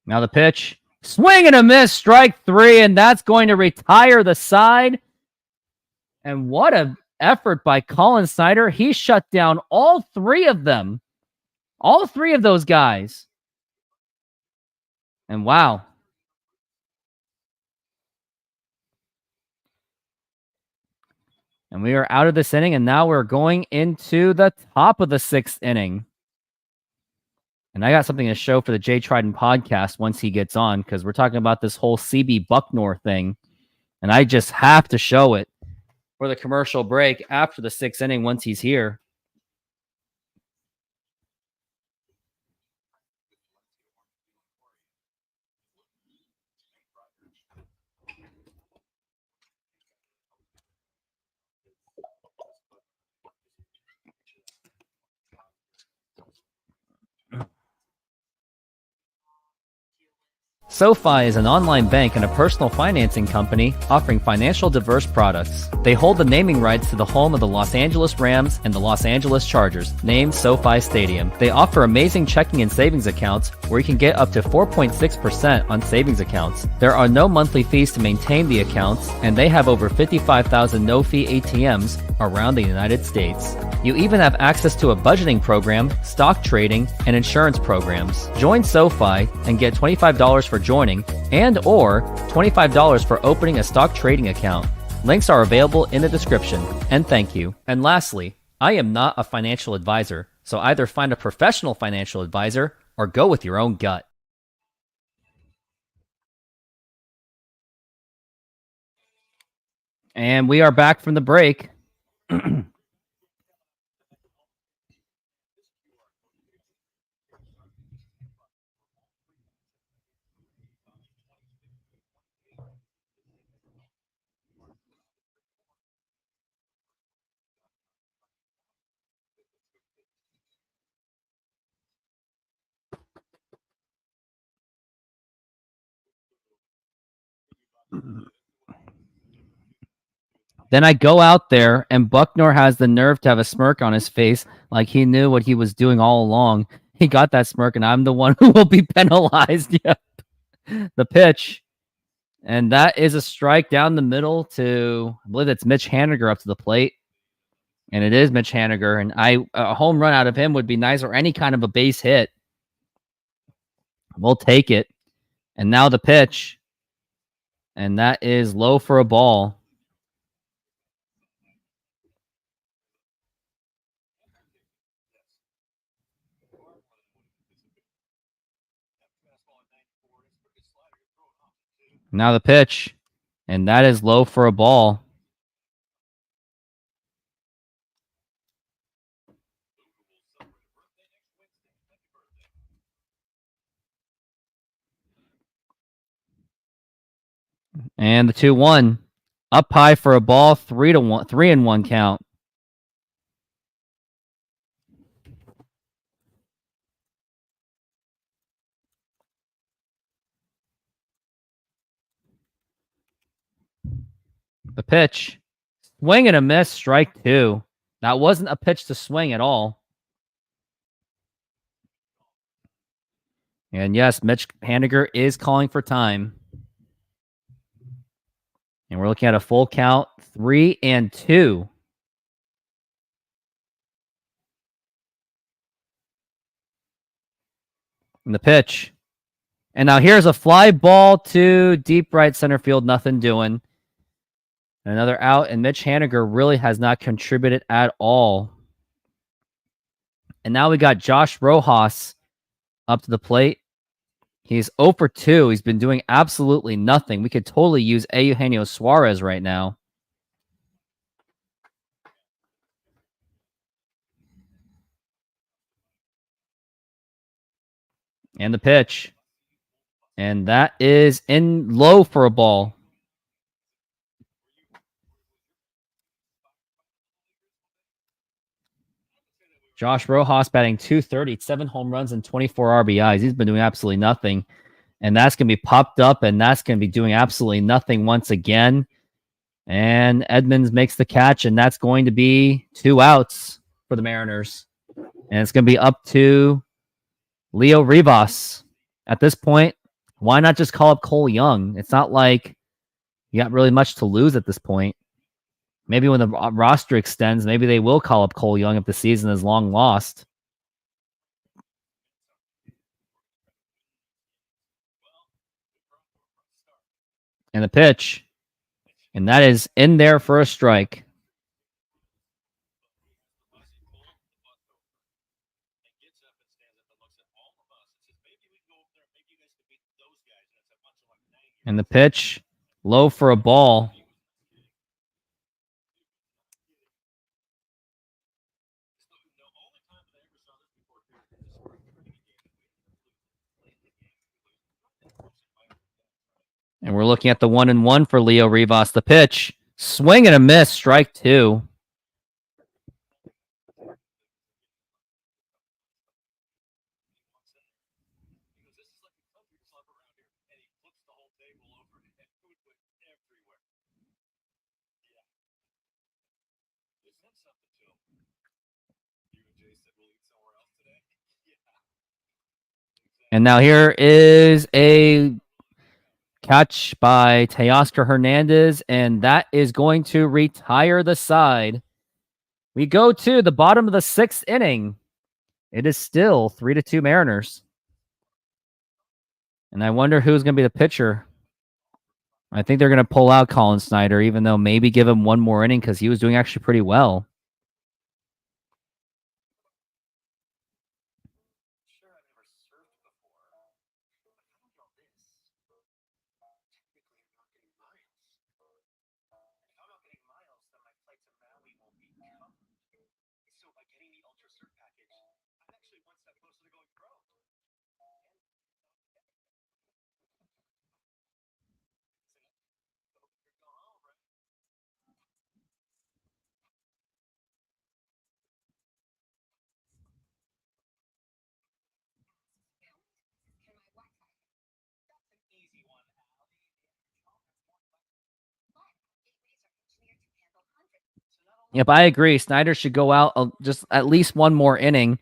Now the pitch. Swing and a miss, strike 3, and that's going to retire the side. And what an effort by Colin Snyder. He shut down all 3 of them. All 3 of those guys. And wow. And we are out of this inning, and now we're going into the top of the 6th inning. And I got something to show for the Jay Trident podcast once he gets on, because we're talking about this whole CB Bucknor thing. And I just have to show it for the commercial break after the 6th inning once he's here. SoFi is an online bank and a personal financing company offering financial diverse products. They hold the naming rights to the home of the Los Angeles Rams and the Los Angeles Chargers, named SoFi Stadium. They offer amazing checking and savings accounts where you can get up to 4.6% on savings accounts. There are no monthly fees to maintain the accounts, and they have over 55,000 no-fee ATMs around the United States. You even have access to a budgeting program, stock trading, and insurance programs. Join SoFi and get $25 for joining and or $25 for opening a stock trading account. Links are available in the description. And thank you. And lastly, I am not a financial advisor, so either find a professional financial advisor or go with your own gut. And we are back from the break. Then I go out there, and Bucknor has the nerve to have a smirk on his face, like he knew what he was doing all along. He got that smirk, and I'm the one who will be penalized. Yep. The pitch. And that is a strike down the middle to, I believe it's Mitch Haniger up to the plate. And it is Mitch Haniger. And a home run out of him would be nice, or any kind of a base hit. We'll take it. And now the pitch. And that is low for a ball. Now the pitch. And that is low for a ball. And the 2-1. Up high for a ball, 3-1, 3-1 count. The pitch. Swing and a miss, strike 2. That wasn't a pitch to swing at all. And yes, Mitch Haniger is calling for time. And we're looking at a full count, 3-2. And the pitch. And now here's a fly ball to deep right center field, nothing doing. Another out, and Mitch Haniger really has not contributed at all. And now we got Josh Rojas up to the plate. He's 0 for 2. He's been doing absolutely nothing. We could totally use Eugenio Suarez right now. And the pitch. And that is in low for a ball. Josh Rojas batting .230, 7 home runs and 24 RBIs. He's been doing absolutely nothing. And that's going to be popped up, and that's going to be doing absolutely nothing once again. And Edmonds makes the catch, and that's going to be 2 outs for the Mariners. And it's going to be up to Leo Rivas. At this point, why not just call up Cole Young? It's not like you got really much to lose at this point. Maybe when the roster extends, maybe they will call up Cole Young if the season is long lost. And the pitch. And that is in there for a strike. And the pitch. Low for a ball. And we're looking at the 1-1 for Leo Rivas. The pitch. Swing and a miss. Strike 2. And now here is a catch by Teoscar Hernandez, and that is going to retire the side. We go to the bottom of the 6th inning. It is still 3-2 Mariners. And I wonder who's going to be the pitcher. I think they're going to pull out Colin Snyder, even though maybe give him one more inning because he was doing actually pretty well. Yep, I agree. Snyder should go out just at least one more inning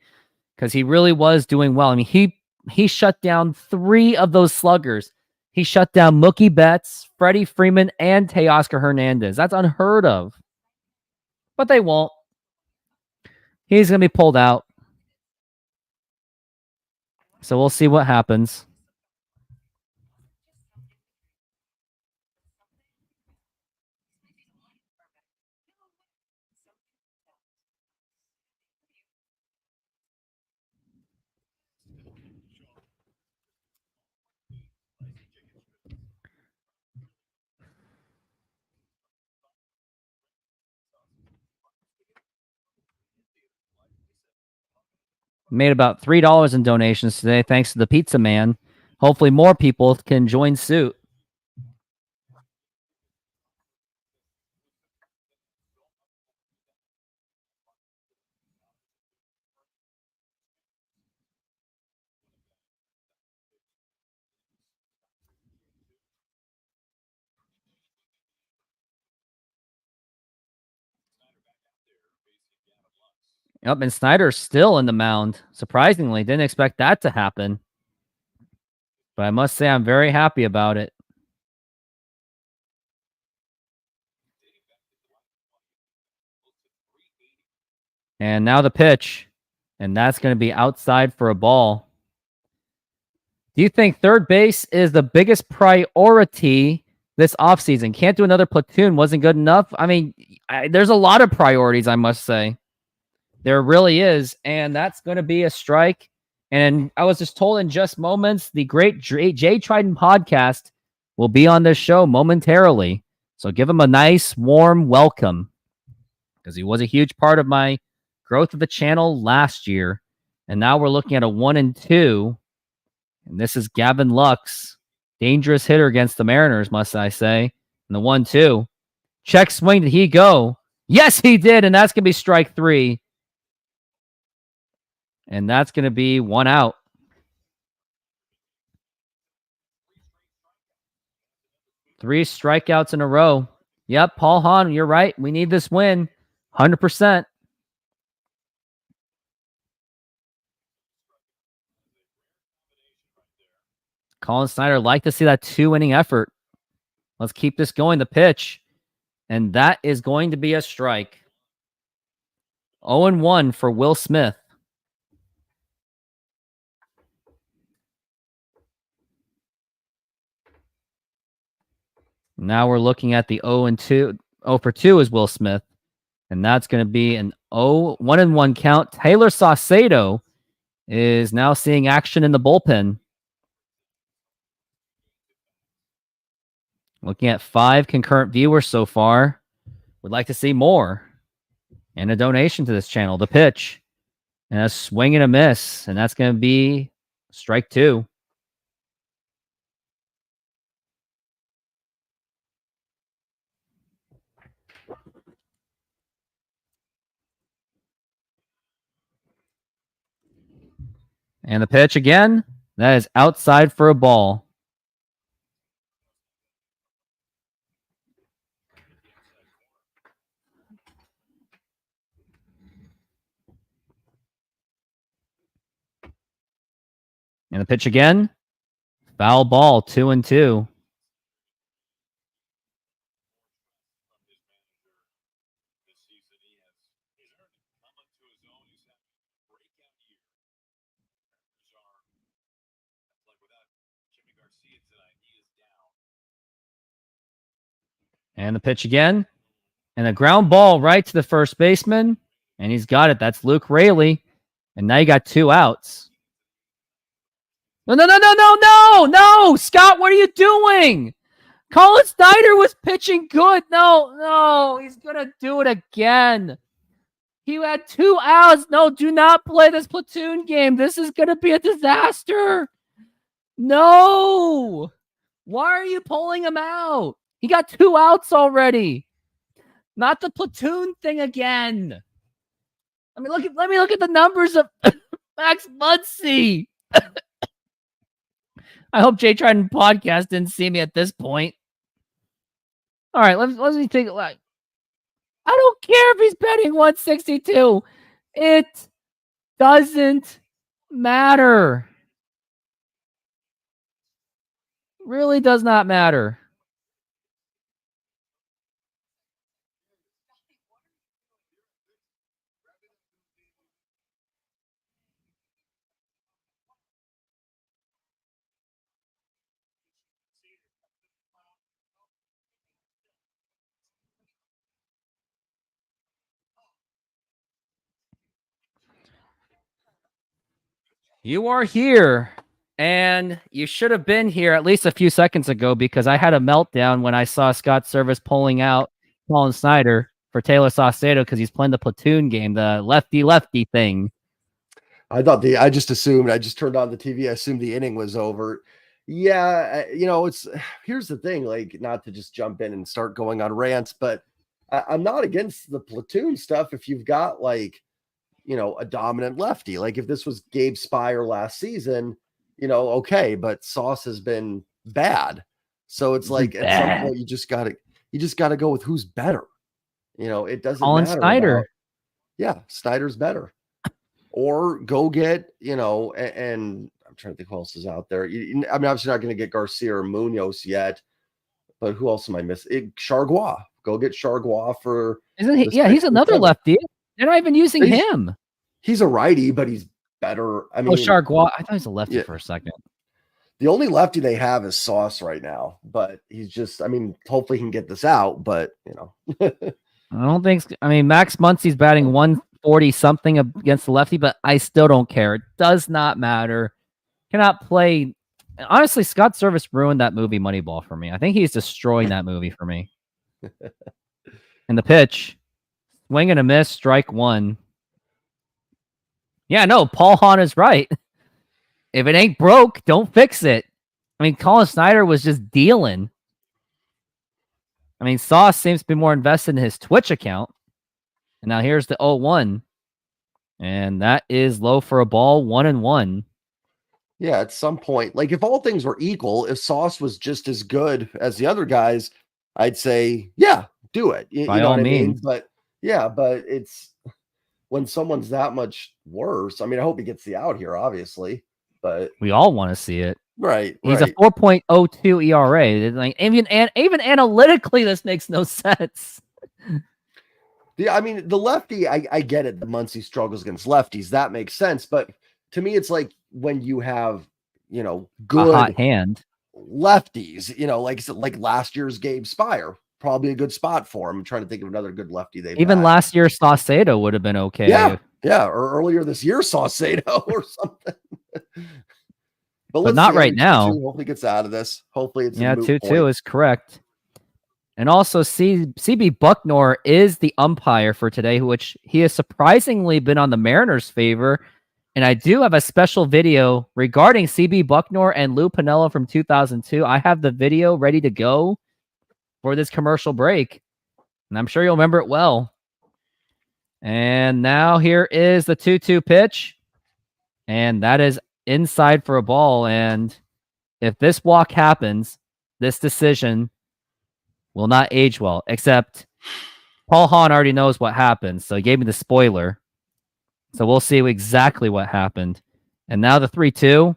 because he really was doing well. I mean, he shut down 3 of those sluggers. He shut down Mookie Betts, Freddie Freeman, and Teoscar Hernandez. That's unheard of. But they won't. He's going to be pulled out. So we'll see what happens. Made about $3 in donations today, thanks to the pizza man. Hopefully more people can join suit. Yep, and Snyder's still in the mound. Surprisingly, didn't expect that to happen. But I must say I'm very happy about it. And now the pitch. And that's going to be outside for a ball. Do you think third base is the biggest priority this offseason? Can't do another platoon. Wasn't good enough. I mean, there's a lot of priorities, I must say. There really is. And that's going to be a strike. And I was just told in just moments, the great Jay Trident podcast will be on this show momentarily. So give him a nice, warm welcome because he was a huge part of my growth of the channel last year. And now we're looking at a 1-2. And this is Gavin Lux, dangerous hitter against the Mariners, must I say. And the 1-2. Check swing. Did he go? Yes, he did. And that's going to be strike 3. And that's going to be 1 out. Three strikeouts in a row. Yep, Paul Hahn, you're right. We need this win. 100%. Colin Snyder, like to see that 2-inning effort. Let's keep this going. The pitch. And that is going to be a strike. 0-1 for Will Smith. Now we're looking at the 0-2. 0 for 2 is Will Smith. And that's going to be an 1-1 count. Taylor Saucedo is now seeing action in the bullpen. Looking at 5 concurrent viewers so far. Would like to see more. And a donation to this channel. The pitch. And a swing and a miss. And that's going to be strike 2. And the pitch again. That is outside for a ball. And the pitch again. Foul ball, 2-2. And the pitch again. And a ground ball right to the first baseman. And he's got it. That's Luke Raley. And now you got 2 outs. No. Scott, what are you doing? Colin Snyder was pitching good. No. He's going to do it again. He had 2 outs. No, do not play this platoon game. This is going to be a disaster. No. Why are you pulling him out? He got 2 outs already. Not the platoon thing again. Let me look at the numbers of Max Muncy. I hope Jay Trident podcast didn't see me at this point. All right, let me take it. Like, I don't care if he's betting 162. It doesn't matter. Really does not matter. You are here, and you should have been here at least a few seconds ago because I had a meltdown when I saw Scott Service pulling out Colin Snyder for Taylor Saucedo because he's playing the platoon game, the lefty thing. I just assumed, I just turned on the TV. I assumed the inning was over. Yeah. Here's the thing, like, not to just jump in and start going on rants, but I'm not against the platoon stuff. If you've got like, a dominant lefty, like if this was Gabe Spire last season, okay, but Sauce has been bad. So it's like at some point you just gotta go with who's better. It doesn't Colin matter. Snyder. Snyder's better. Or go get, and I'm trying to think who else is out there. Obviously not going to get Garcia or Munoz yet, but who else am I missing? Chargois. Go get Chargois for. Isn't he? Yeah, he's another lefty. They're not even using him. He's a righty, but he's better. Chargois. I thought he was a lefty for a second. The only lefty they have is Sauce right now, but he's just. Hopefully he can get this out, but I don't think. Max Muncy's batting 140 something against the lefty, but I still don't care. It does not matter. Cannot play. Honestly, Scott Service ruined that movie Moneyball for me. I think he's destroying that movie for me. And the pitch, swing and a miss, strike one. Yeah, no, Paul Hahn is right. If it ain't broke, don't fix it. Colin Snyder was just dealing. Sauce seems to be more invested in his Twitch account. And now here's the 0-1. And that is low for a ball, 1-1. Yeah, at some point, like if all things were equal, if Sauce was just as good as the other guys, I'd say, yeah, do it. By all means. But yeah, but it's when someone's that much worse. I hope he gets the out here, obviously, but we all want to see it. Right. He's a 4.02 ERA. Like even analytically, this makes no sense. The lefty, I get it. The Muncy struggles against lefties. That makes sense. But to me, it's like when you have, good a hot hand lefties, like last year's Gabe Spire, probably a good spot for him. I'm trying to think of another good lefty they've even had. Last year, Saucedo would have been okay. Yeah. Or earlier this year, Saucedo or something. But not right now. Hopefully gets out of this. Hopefully it's 2-2 is correct. And also, CB Bucknor is the umpire for today, which he has surprisingly been on the Mariners' favor. And I do have a special video regarding CB Bucknor and Lou Piniella from 2002. I have the video ready to go for this commercial break, and I'm sure you'll remember it well. And now here is the 2-2 pitch, and that is inside for a ball. And if this walk happens, this decision will not age well, except Paul Hahn already knows what happens, so he gave me the spoiler. So we'll see exactly what happened. And now the 3-2.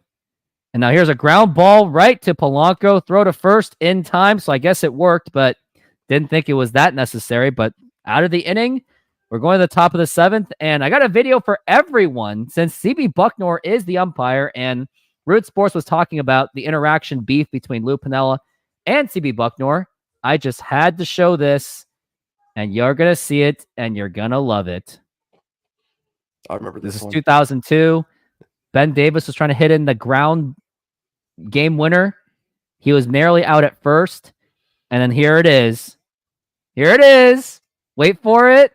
And now here's a ground ball right to Polanco. Throw to first in time, so I guess it worked, but didn't think it was that necessary. But out of the inning, we're going to the top of the 7th, and I got a video for everyone since CB Bucknor is the umpire, and Root Sports was talking about the interaction beef between Lou Piniella and CB Bucknor. I just had to show this, and you're going to see it, and you're going to love it. I remember this is 2002. Ben Davis was trying to hit in the ground game winner. He was narrowly out at first, and then here it is. Here it is. Wait for it.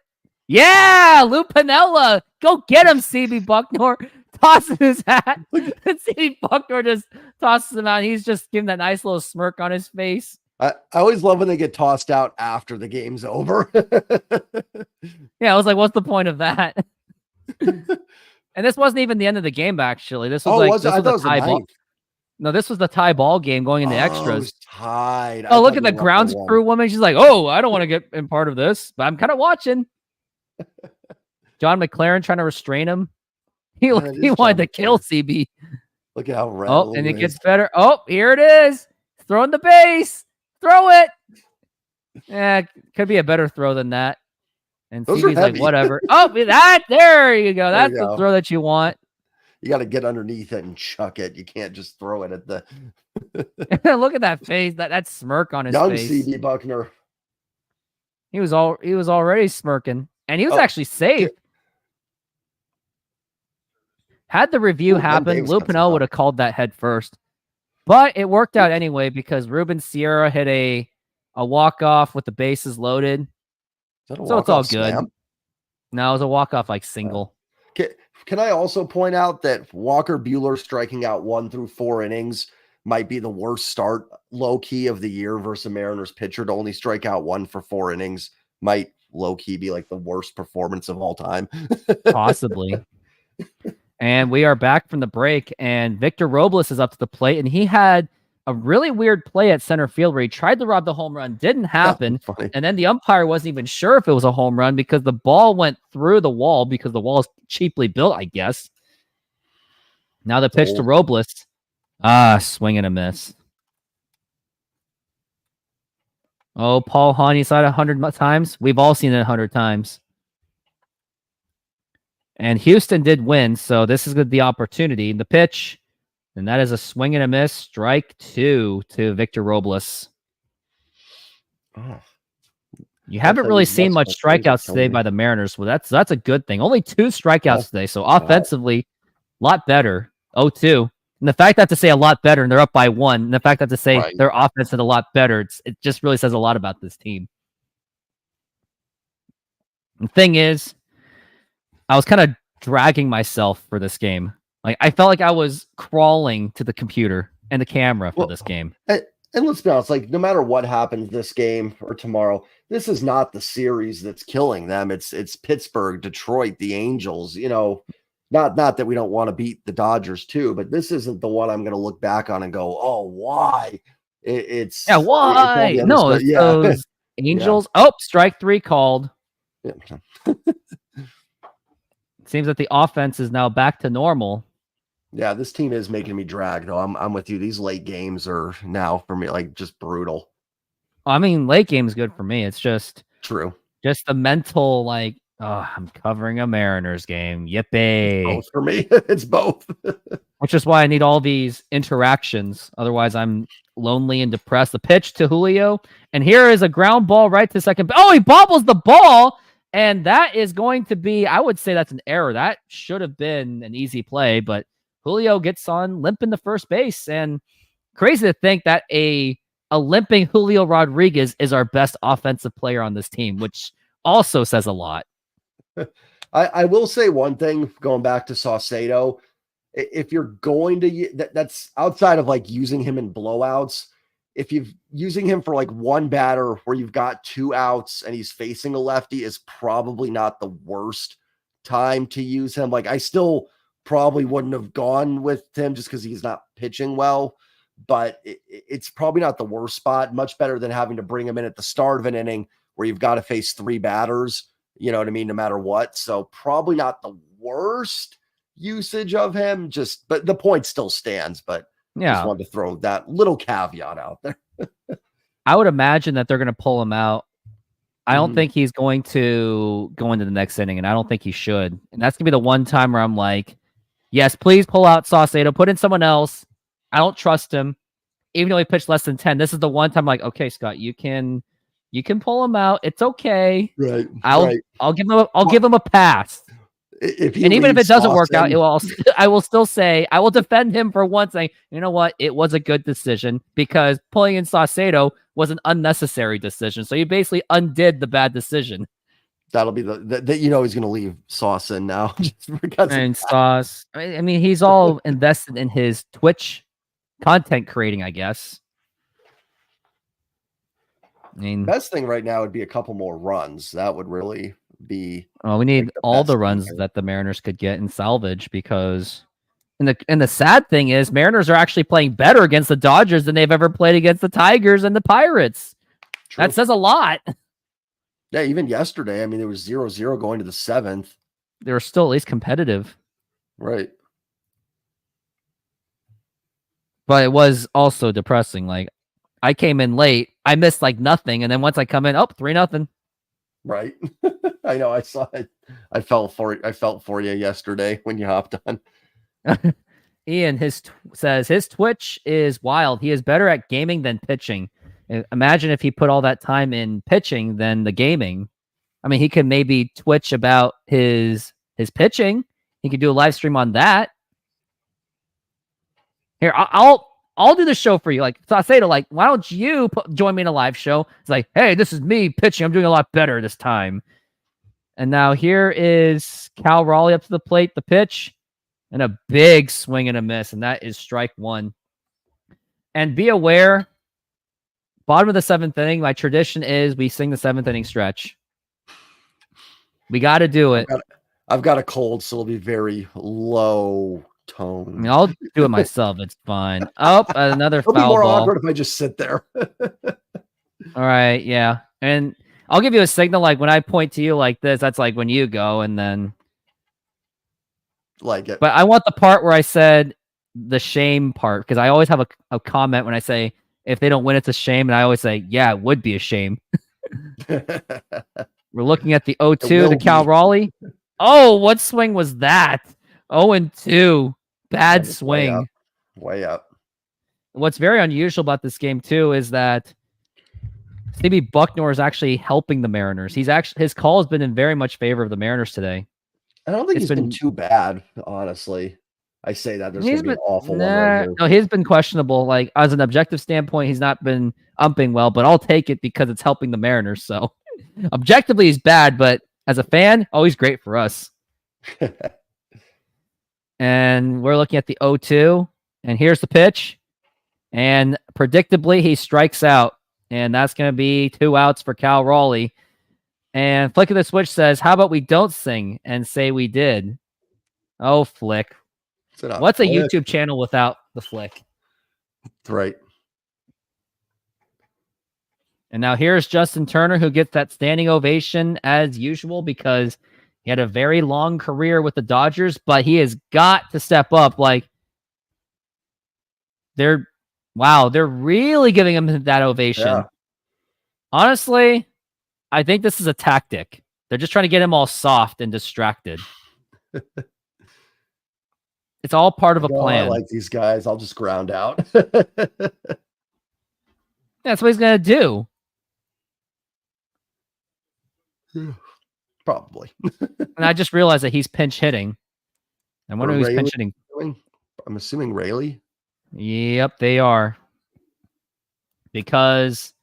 Yeah, Lou Piniella. Go get him, CB Bucknor. Tosses his hat. CB Bucknor just tosses him out. He's just giving that nice little smirk on his face. I always love when they get tossed out after the game's over. Yeah, I was like, what's the point of that? And this wasn't even the end of the game, actually. This was I thought it was tie the ball. ninth. No, this was the tie ball game going into It extras. was tied. I Oh, look thought at they the won grounds for one. crew woman. She's like, oh, I don't want to get in part of this, but I'm kind of watching. John McLaren trying to restrain him. He Yeah, it is wanted John to kill McLaren. CB. Look at how red. Oh, and it gets better. Oh, here it is. Throwing the base. Throw it. Yeah, could be a better throw than that. And Those are CB's like, heavy. whatever. Oh, there you go. There That's you the go. throw that you want. You got to get underneath it and chuck it. You can't just throw it at the Look at that face. That smirk on his young face. CB Buckner. He was already smirking. And he was Oh, actually safe. Had the review Ooh, Ben happened, Davis Lou got some Piniella help. would have called that head first. But it worked out anyway because Ruben Sierra hit a walk-off with the bases loaded. Is that a So it's all walk-off good. slam? No, it was a walk-off like single. Can I also point out that Walker Buehler striking out 1 through 4 innings might be the worst start low-key of the year versus a Mariners pitcher to only strike out 1 for 4 innings might low-key be like the worst performance of all time. Possibly. And we are back from the break, and Victor Robles is up to the plate, and he had a really weird play at center field where he tried to rob the home run, didn't happen, Funny. and then the umpire wasn't even sure if it was a home run because the ball went through the wall because the wall is cheaply built, I guess. Now the pitch to Robles. Swing and a miss. Oh, Paul Hahn, saw it 100 times. We've all seen it 100 times. And Houston did win, so this is the opportunity. The pitch, and that is a swing and a miss. Strike 2 to Victor Robles. Oh, You haven't thought really he seen was much supposed to be strikeouts today killing by the Mariners. Well, that's a good thing. Only 2 strikeouts today, so offensively, a lot better. 0-2. And the fact that to say a lot better, and they're up by 1, and the fact that to say Right. their offense is a lot better, it just really says a lot about this team. The thing is, I was kind of dragging myself for this game. Like I felt like I was crawling to the computer and the camera for this game. And let's be honest, like no matter what happens this game or tomorrow, this is not the series that's killing them. It's Pittsburgh, Detroit, the Angels. You know, not that we don't want to beat the Dodgers too, but this isn't the one I'm going to look back on and go, oh, why? It's Yeah, why? it's all the other No, stuff. it's those Angels. Oh, strike 3 called. Yeah. Seems that the offense is now back to normal. Yeah, this team is making me drag though. I'm with you. These late games are now for me like just brutal. I mean, late game is good for me. It's just True. the mental like, oh, I'm covering a Mariners game. Yippee. Both for me. It's both. Which is why I need all these interactions. Otherwise, I'm lonely and depressed. The pitch to Julio. And here is a ground ball right to second. Oh, he bobbles the ball. And that is going to be, I would say that's an error. That should have been an easy play. But Julio gets on limping the first base. And crazy to think that a limping Julio Rodriguez is our best offensive player on this team, which also says a lot. I will say one thing going back to Saucedo. If you're going to, that's outside of like using him in blowouts. If you're using him for like one batter where you've got 2 outs and he's facing a lefty is probably not the worst time to use him. Like I still probably wouldn't have gone with him just because he's not pitching well, but it's probably not the worst spot. Much better than having to bring him in at the start of an inning where you've got to face 3 batters, you know what I mean? No matter what. So probably not the worst usage of him, but the point still stands, but Yeah. just wanted to throw that little caveat out there. I would imagine that they're going to pull him out. I don't Mhm. think he's going to go into the next inning, and I don't think he should. And that's going to be the one time where I'm like, yes, please pull out Saucedo, put in someone else. I don't trust him. Even though he pitched less than 10, this is the one time I'm like, okay, Scott, you can pull him out. It's okay. Right. I'll give him a pass. If he And even if it leaves doesn't work out, Sauce I will still say, I will defend him for once saying, you know what? It was a good decision because pulling in Saucedo was an unnecessary decision. So you basically undid the bad decision. That'll be that you know he's going to leave Sauce in now. Just because And Sauce. I mean, he's all invested in his Twitch content creating, I guess. I mean, best thing right now would be a couple more runs. That would really be. we need the all best the thing runs here. that the Mariners could get in salvage because. And the sad thing is, Mariners are actually playing better against the Dodgers than they've ever played against the Tigers and the Pirates. True. That says a lot. Yeah, even yesterday, I mean, it was 0-0 going to the 7th. They were still at least competitive. Right. But it was also depressing. Like, I came in late. I missed like nothing. And then once I come in, 3-0. Right. I know. I saw it. I felt for you yesterday when you hopped on. Ian says his Twitch is wild. He is better at gaming than pitching. Imagine if he put all that time in pitching than the gaming. I mean, he could maybe Twitch about his pitching. He could do a live stream on that. Here, I'll do the show for you. Like, so I say to like, why don't you join me in a live show? It's like, hey, this is me pitching. I'm doing a lot better this time. And now here is Cal Raleigh up to the plate, the pitch. And a big swing and a miss, and that is strike one. And be aware, bottom of the 7th inning, my tradition is we sing the 7th inning stretch. We got to do it. I've got a cold, so it'll be very low I tone. mean, I'll do it myself. It's fine. Oh, another It'll foul be more ball. awkward if I just sit there. All right, yeah. And I'll give you a signal, like when I point to you like this, that's like when you go, and then... Like it. But I want the part where I said the shame part, because I always have a comment when I say, if they don't win, it's a shame. And I always say, yeah, it would be a shame. We're looking at the 0-2 to Cal Raleigh. Oh, what swing was that? 0-2. Bad swing. Way up. What's very unusual about this game, too, is that Stevie Bucknor is actually helping the Mariners. His call has been in very much favor of the Mariners today. I don't think he's been too bad, honestly. I say that there's going to be an awful one right here. No, he's been questionable. Like, as an objective standpoint, he's not been umping well, but I'll take it because it's helping the Mariners. So, objectively, he's bad, but as a fan, he's great for us. And we're looking at the 0-2, and here's the pitch. And predictably, he strikes out, and that's going to be 2 outs for Cal Raleigh. And Flick of the Switch says, how about we don't sing and say we did? Oh, Flick. What's a YouTube channel without the Flick? Right. And now here's Justin Turner, who gets that standing ovation as usual because he had a very long career with the Dodgers, but he has got to step up. Like, they're really giving him that ovation. Yeah. Honestly, I think this is a tactic. They're just trying to get him all soft and distracted. It's all part of a plan. I like these guys. I'll just ground out. That's what he's going to do. Probably. And I just realized that he's pinch hitting. I wonder who's pinch hitting. I'm assuming Rayleigh. Yep, they are. Because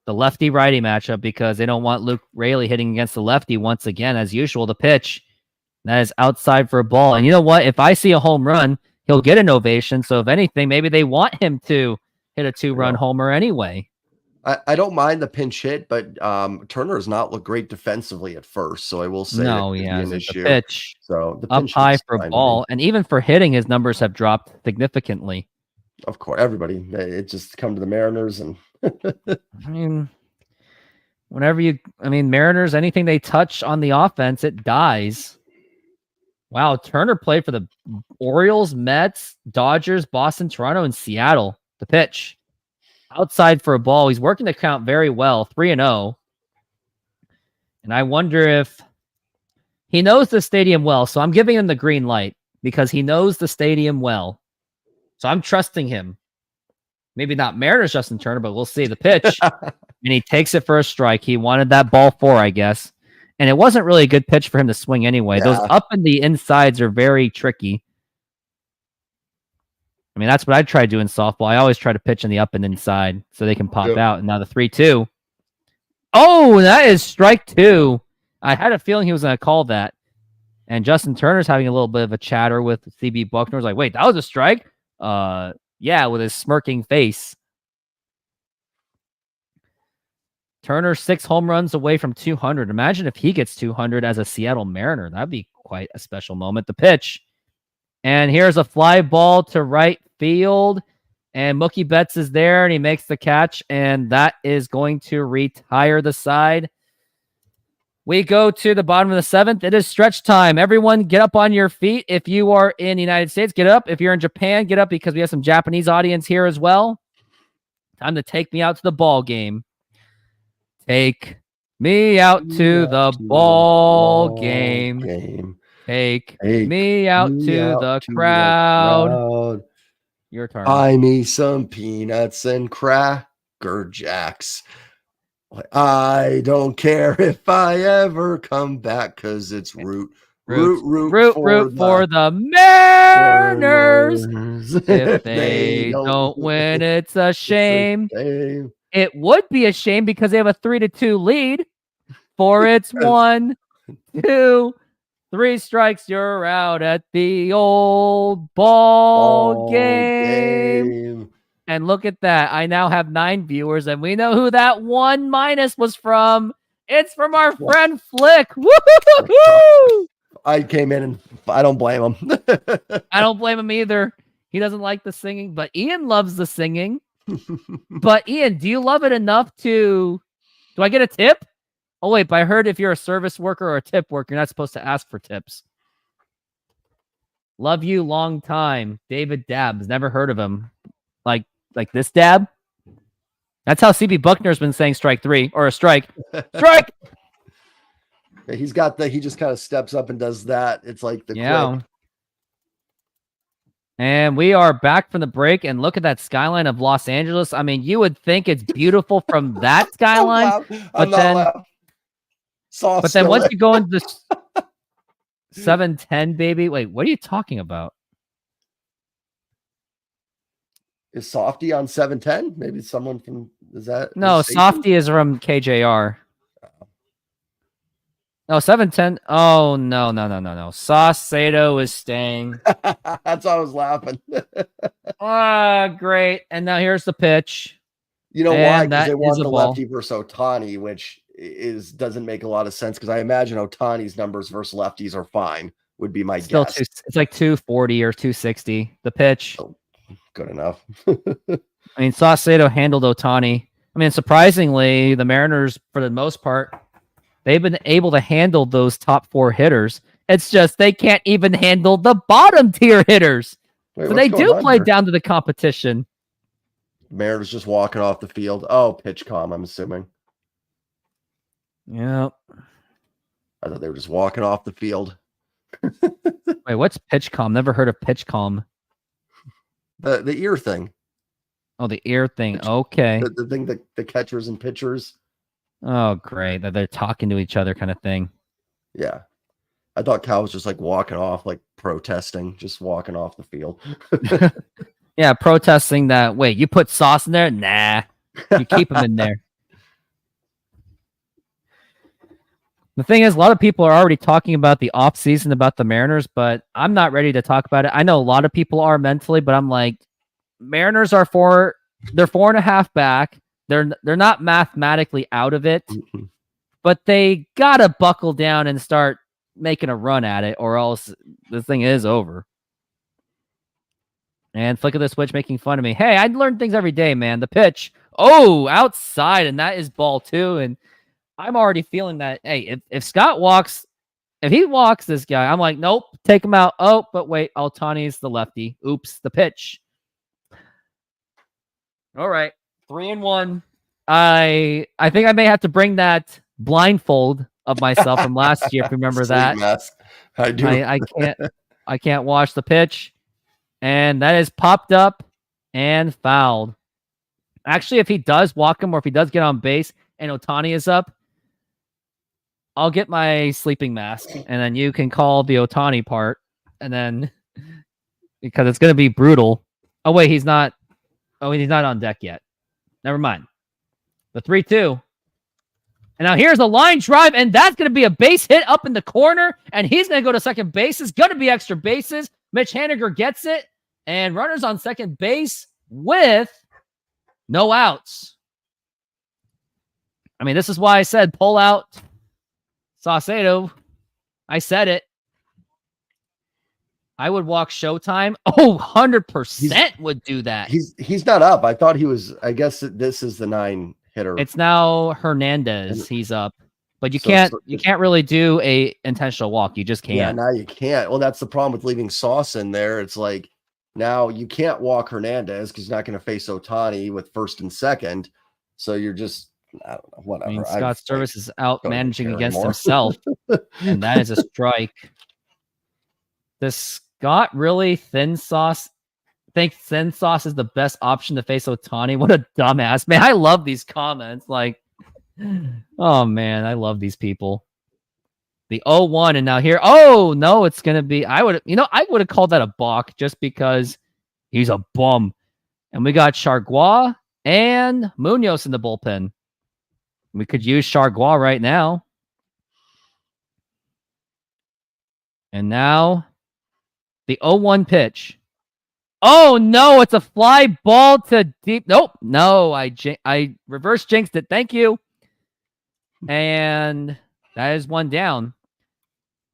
the lefty-righty matchup, because they don't want Luke Rayleigh hitting against the lefty once again, as usual, the pitch. That is outside for a ball. And you know what? If I see a home run, he'll get an ovation. So if anything, maybe they want him to hit a 2-run homer anyway. I don't mind the pinch hit, but Turner has not looked great defensively at first. So I will say an issue. The pitch so the up pinch high for a ball. And even for hitting, his numbers have dropped significantly. Of course, everybody. It just come to the Mariners and I mean, Mariners, anything they touch on the offense, it dies. Wow, Turner played for the Orioles, Mets, Dodgers, Boston, Toronto, and Seattle. The pitch. Outside for a ball. He's working the count very well, 3-0. And I wonder if he knows the stadium well. So I'm giving him the green light because he knows the stadium well. So I'm trusting him. Maybe not Mariners Justin Turner, but we'll see the pitch. And he takes it for a strike. He wanted that ball 4, I guess. And it wasn't really a good pitch for him to swing anyway. Yeah. Those up and the insides are very tricky. I mean, that's what I try to do in softball. I always try to pitch in the up and inside so they can pop out. And now the 3-2. Oh, that is strike 2. I had a feeling he was going to call that. And Justin Turner's having a little bit of a chatter with CB Buckner. Like, wait, that was a strike? Yeah, with his smirking face. Turner 6 home runs away from 200. Imagine if he gets 200 as a Seattle Mariner. That'd be quite a special moment. The pitch. And here's a fly ball to right field. And Mookie Betts is there, and he makes the catch. And that is going to retire the side. We go to the bottom of the 7th. It is stretch time. Everyone get up on your feet. If you are in the United States, get up. If you're in Japan, get up because we have some Japanese audience here as well. Time to take me out to the ball game. Take me out to the ball game. Take me out to the crowd. Your turn. Buy me some peanuts and Cracker Jacks. I don't care if I ever come back because it's root for the Mariners. If they don't win, it's a shame. It would be a shame because they have a 3-2 lead. For it's 1, 2, 3 strikes. You're out at the old ball game. And look at that. I now have 9 viewers, and we know who that 1 minus was from. It's from our friend Flick. Woo-hoo-hoo-hoo! I came in, and I don't blame him. I don't blame him either. He doesn't like the singing, but Ian loves the singing. But Ian, do you love it enough to... Do I get a tip? Oh, wait, but I heard if you're a service worker or a tip worker, you're not supposed to ask for tips. Love you long time. David Dabbs. Never heard of him. Like this dab? That's how CB Buckner's been saying strike 3 or a strike. Strike! Yeah, he's got he just kind of steps up and does that. It's like the quick. And we are back from the break, and look at that skyline of Los Angeles. I mean, you would think it's beautiful from that skyline, but then once you go into this 710, baby, wait, what are you talking about? Is Softy on 710? Maybe someone from No, Softy is from KJR. No, 710. Oh, no. Saucedo is staying. That's why I was laughing. Great. And now here's the pitch. You know why? Because they want the lefty versus Ohtani, which doesn't make a lot of sense because I imagine Ohtani's numbers versus lefties are fine, would be my guess. It's like 240 or 260. The pitch. Oh, good enough. I mean, Saucedo handled Ohtani. I mean, surprisingly, the Mariners, for the most part, they've been able to handle those top 4 hitters. It's just they can't even handle the bottom tier hitters. So they do play down to the competition. Mariners just walking off the field. Oh, pitch calm, I'm assuming. Yep. I thought they were just walking off the field. Wait, what's pitch calm? Never heard of pitch calm. The ear thing. Oh, the ear thing. Okay. The thing that the catchers and pitchers. Oh, great. That they're talking to each other kind of thing. Yeah. I thought Cal was just like walking off, like protesting, just walking off the field. Yeah, protesting that. Wait, you put sauce in there? Nah. You keep them in there. The thing is, a lot of people are already talking about the offseason, about the Mariners, but I'm not ready to talk about it. I know a lot of people are mentally, but I'm like, Mariners are they're 4.5 back. They're not mathematically out of it, but they gotta buckle down and start making a run at it, or else the thing is over. And Flick of the Switch making fun of me. Hey, I learn things every day, man. The pitch. Oh, outside, and that is ball 2. And I'm already feeling that, hey, if Scott walks, if he walks this guy, I'm like, nope, take him out. Oh, but wait, Ohtani's the lefty. Oops, the pitch. All right, 3-1. I think I may have to bring that blindfold of myself from last year, if you remember that. Mask. I do. I can't watch the pitch. And that is popped up and fouled. Actually, if he does walk him or if he does get on base and Ohtani is up, I'll get my sleeping mask and then you can call the Ohtani part. And then, because it's going to be brutal. Oh, wait, he's not. Oh, he's not on deck yet. Never mind. The 3-2. And now here's a line drive, and that's going to be a base hit up in the corner, and he's going to go to second base. It's going to be extra bases. Mitch Haniger gets it, and runners on second base with no outs. I mean, this is why I said pull out Saucedo. I said it. I would walk Showtime. Oh, 100% would do that. He's not up. I thought he was. I guess this is the 9 hitter. It's now Hernandez. He's up, but you can't really do a intentional walk. You just can't. Yeah, now you can't. Well, that's the problem with leaving Sauce in there. It's like now you can't walk Hernandez because you're not going to face Ohtani with first and second. So you're just, I don't know, whatever. I mean, Scott Service is out don't managing care against anymore. himself, and that is a strike. Does Scott really think Thin Sauce is the best option to face Ohtani? What a dumbass, man. I love these comments. Like, oh man, I love these people. The 0-1, and now here, oh no, it's gonna be. I would have called that a balk just because he's a bum. And we got Chargois and Munoz in the bullpen. We could use Chargois right now. And now the 0-1 pitch. Oh no, it's a fly ball to deep. Nope. No, I reverse jinxed it. Thank you. And that is one down.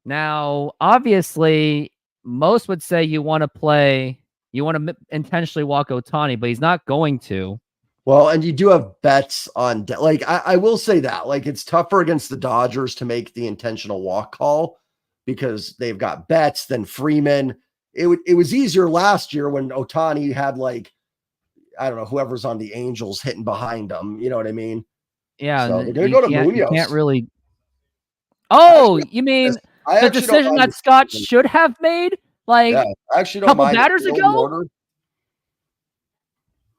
Now, obviously, most would say you want to intentionally walk Ohtani, but he's not going to. Well, and you do have bets on, like, I will say that, like, it's tougher against the Dodgers to make the intentional walk call because they've got bets than Freeman. It was easier last year when Ohtani had, like, I don't know, whoever's on the Angels hitting behind him. You know what I mean? Yeah. So they're going to go to Munoz. You can't really. Oh, you mean the decision that Scott should have made, like, I actually a couple batters ago?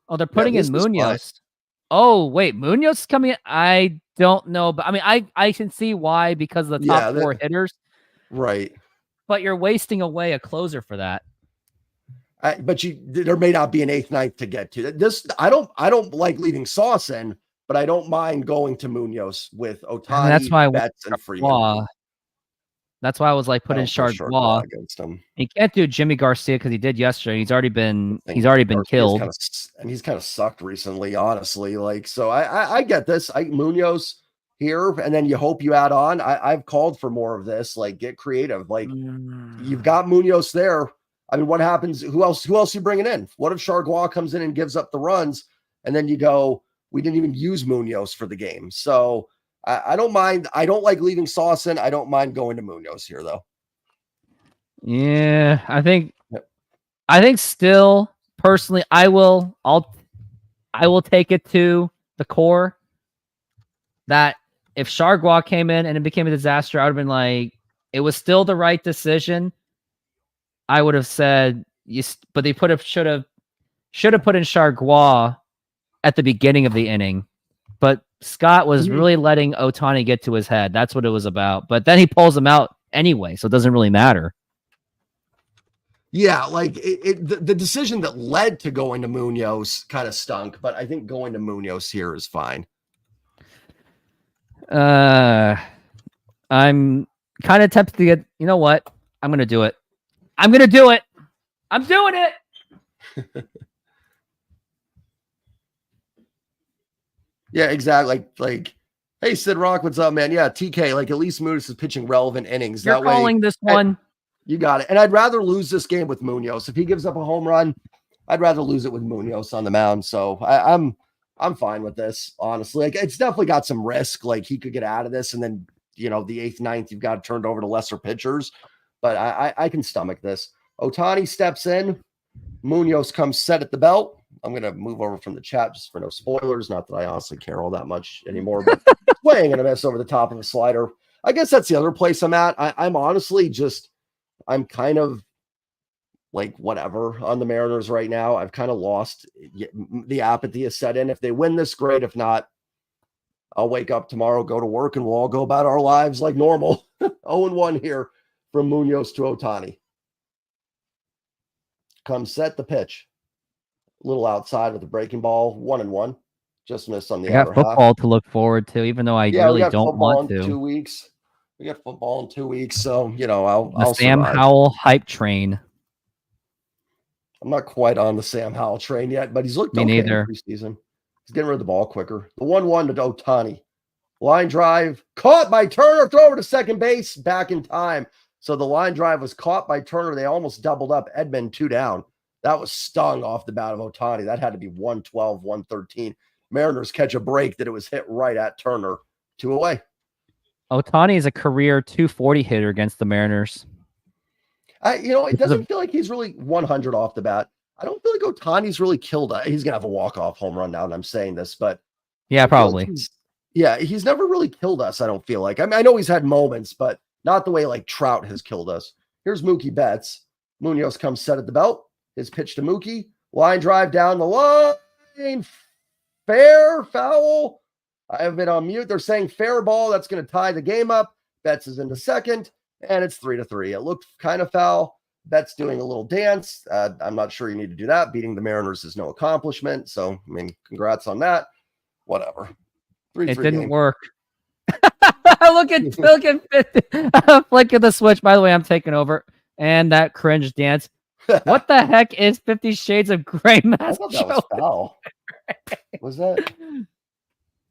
Oh, they're putting in Munoz. Oh, wait, Munoz is coming in? I don't know, but I mean, I can see why because of the top 4 hitters. Right. But you're wasting away a closer for that. But there may not be an 8th, 9th to get to. This I don't like leaving Sauce in, but I don't mind going to Munoz with Ohtani, that's why Betts, and Freeman. That's why I was like, put in Chargois against him. He can't do Jimmy Garcia because he did yesterday. He's already been killed. He's kind of sucked recently, honestly. Like, so I get this. Munoz here, and then you hope you add on. I've called for more of this. Like, get creative. Like, you've got Munoz there. I mean, what happens? Who else you bringing in? What if Chargois comes in and gives up the runs, and then you go, we didn't even use Munoz for the game. So I don't mind. I don't like leaving Sauce in. I don't mind going to Munoz here, though. Yeah, I think still personally, I will take it to the core that if Chargois came in and it became a disaster, I would have been like, it was still the right decision. I would have said but they should have put in Chargois at the beginning of the inning. But Scott was really letting Ohtani get to his head. That's what it was about. But then he pulls him out anyway, so it doesn't really matter. Yeah, like the decision that led to going to Munoz kind of stunk, but I think going to Munoz here is fine. I'm kind of tempted to get, you know what? I'm going to do it. I'm doing it. Yeah, exactly. Like, hey, Sid Rock, what's up, man? Yeah, TK, like, at least Munoz is pitching relevant innings. You're calling this one. You got it. And I'd rather lose this game with Munoz. If he gives up a home run, I'd rather lose it with Munoz on the mound. So I'm fine with this, honestly. Like, it's definitely got some risk. Like, he could get out of this, and then, the 8th, 9th, you've got turned over to lesser pitchers. But I can stomach this. Ohtani steps in. Munoz comes set at the belt. I'm going to move over from the chat just for no spoilers. Not that I honestly care all that much anymore, but swing and a miss over the top of a slider. I guess that's the other place I'm at. I'm honestly I'm kind of like whatever on the Mariners right now. I've kind of lost. The apathy is set in. If they win this, great. If not, I'll wake up tomorrow, go to work, and we'll all go about our lives like normal. 0-1 here from Munoz to Ohtani. Come set the pitch. A little outside with the breaking ball, 1-1. Just missed on the I got outer half. football to look forward to, even though I Yeah, we really got don't football want in to. 2 weeks. We got football in 2 weeks, so you know The I'll Sam survive. Howell hype train. I'm not quite on the Sam Howell train yet, but he's looked Me okay in neither. preseason. He's getting rid of the ball quicker. The 1-1 to Ohtani. Line drive caught by Turner. Throw over to second base. Back in time. So the line drive was caught by Turner. They almost doubled up. Edmund 2 down. That was stung off the bat of Ohtani. That had to be 112, 113. Mariners catch a break that it was hit right at Turner. 2 away. Ohtani is a career 240 hitter against the Mariners. It doesn't feel like he's really 100 off the bat. I don't feel like Ohtani's really killed. He's going to have a walk-off home run now, and I'm saying this, but yeah, probably. He's never really killed us, I don't feel like. I mean, I know he's had moments, but not the way like Trout has killed us. Here's Mookie Betts. Munoz comes set at the belt. His pitch to Mookie. Line drive down the line. Fair, foul. I have been on mute. They're saying fair ball. That's going to tie the game up. Betts is into second, and it's 3-3. It looked kind of foul. Betts doing a little dance. I'm not sure you need to do that. Beating the Mariners is no accomplishment. So, I mean, congrats on that. Whatever. It didn't work. Look at flick at the switch. By the way, I'm taking over. And that cringe dance. What the heck is 50 Shades of Grey mask? I thought that was foul. Was that?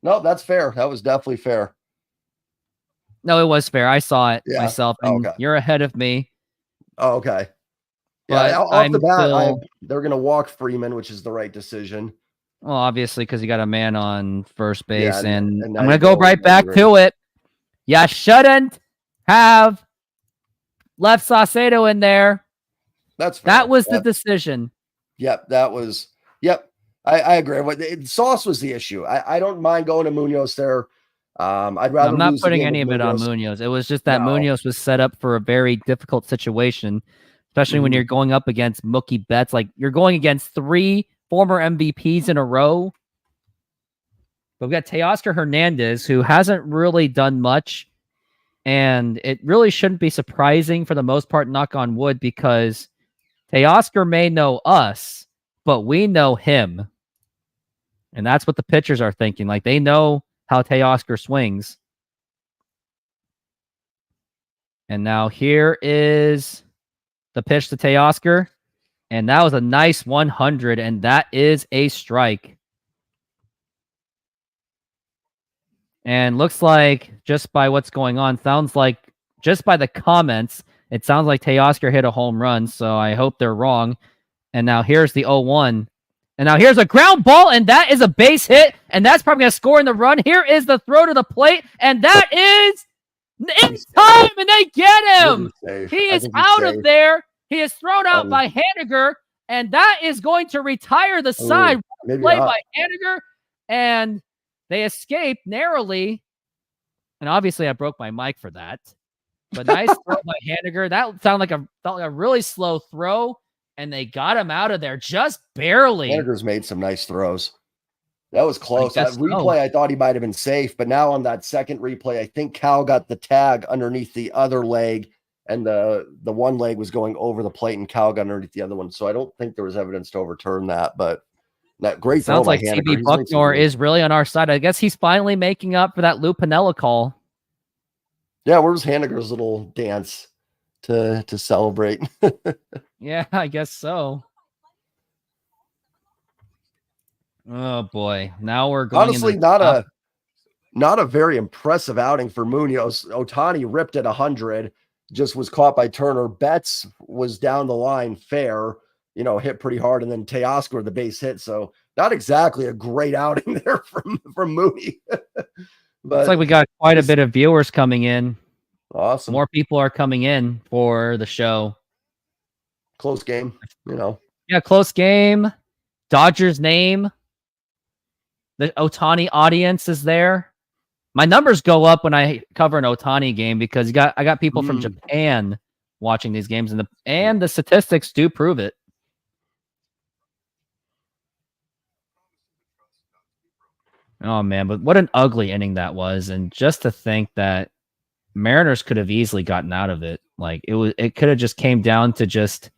No, that's fair. That was definitely fair. No, it was fair. I saw it myself. And okay. You're ahead of me. Oh, okay. Yeah, off the bat, they're going to walk Freeman, which is the right decision. Well, obviously, because you got a man on first base, and I'm now going to go right back to it. You shouldn't have left Saucedo in there. That was the decision. Yep, that was. Yep, I agree. Sauce was the issue. I don't mind going to Munoz there. I'd rather. I'm not putting any of it on Munoz. It was just that Munoz was set up for a very difficult situation, especially when you're going up against Mookie Betts. Like you're going against 3 former MVPs in a row. But we've got Teoscar Hernandez, who hasn't really done much. And it really shouldn't be surprising for the most part, knock on wood, because Teoscar may know us, but we know him. And that's what the pitchers are thinking. Like they know how Teoscar swings. And now here is the pitch to Teoscar. And that was a nice 100, and that is a strike. And looks like, just by what's going on, sounds like, just by the comments, it sounds like Teoscar hit a home run, so I hope they're wrong. And now here's the 0-1. And now here's a ground ball, and that is a base hit, and that's probably going to score in the run. Here is the throw to the plate, and that is in time, and they get him. He is out of there. He is thrown out by Haniger, and that is going to retire the side play by Haniger, and they escape narrowly. And obviously, I broke my mic for that. But nice throw by Haniger. That felt like a really slow throw, and they got him out of there just barely. Haniger's made some nice throws. That was close. That replay, I thought he might have been safe, but now on that second replay, I think Cal got the tag underneath the other leg. And the one leg was going over the plate, and Cal got underneath the other one. So I don't think there was evidence to overturn that. But that great sounds like CB Bucknor is really on our side. I guess he's finally making up for that Lou Piniella call. Yeah, where's Haniger's little dance to celebrate? Yeah, I guess so. Oh boy, now we're going. Honestly, not a very impressive outing for Munoz. Ohtani ripped at 100. Just was caught by Turner. Betts was down the line fair, hit pretty hard, and then Teoscar the base hit. So not exactly a great outing there from Mooney. But it's like we got quite a bit of viewers coming in. Awesome. More people are coming in for the show. Close game, Yeah, close game. Dodgers name. The Ohtani audience is there. My numbers go up when I cover an Ohtani game because I got people from Japan watching these games, and the statistics do prove it. Oh man, but what an ugly inning that was, and just to think that Mariners could have easily gotten out of it. Like it could have just came down to just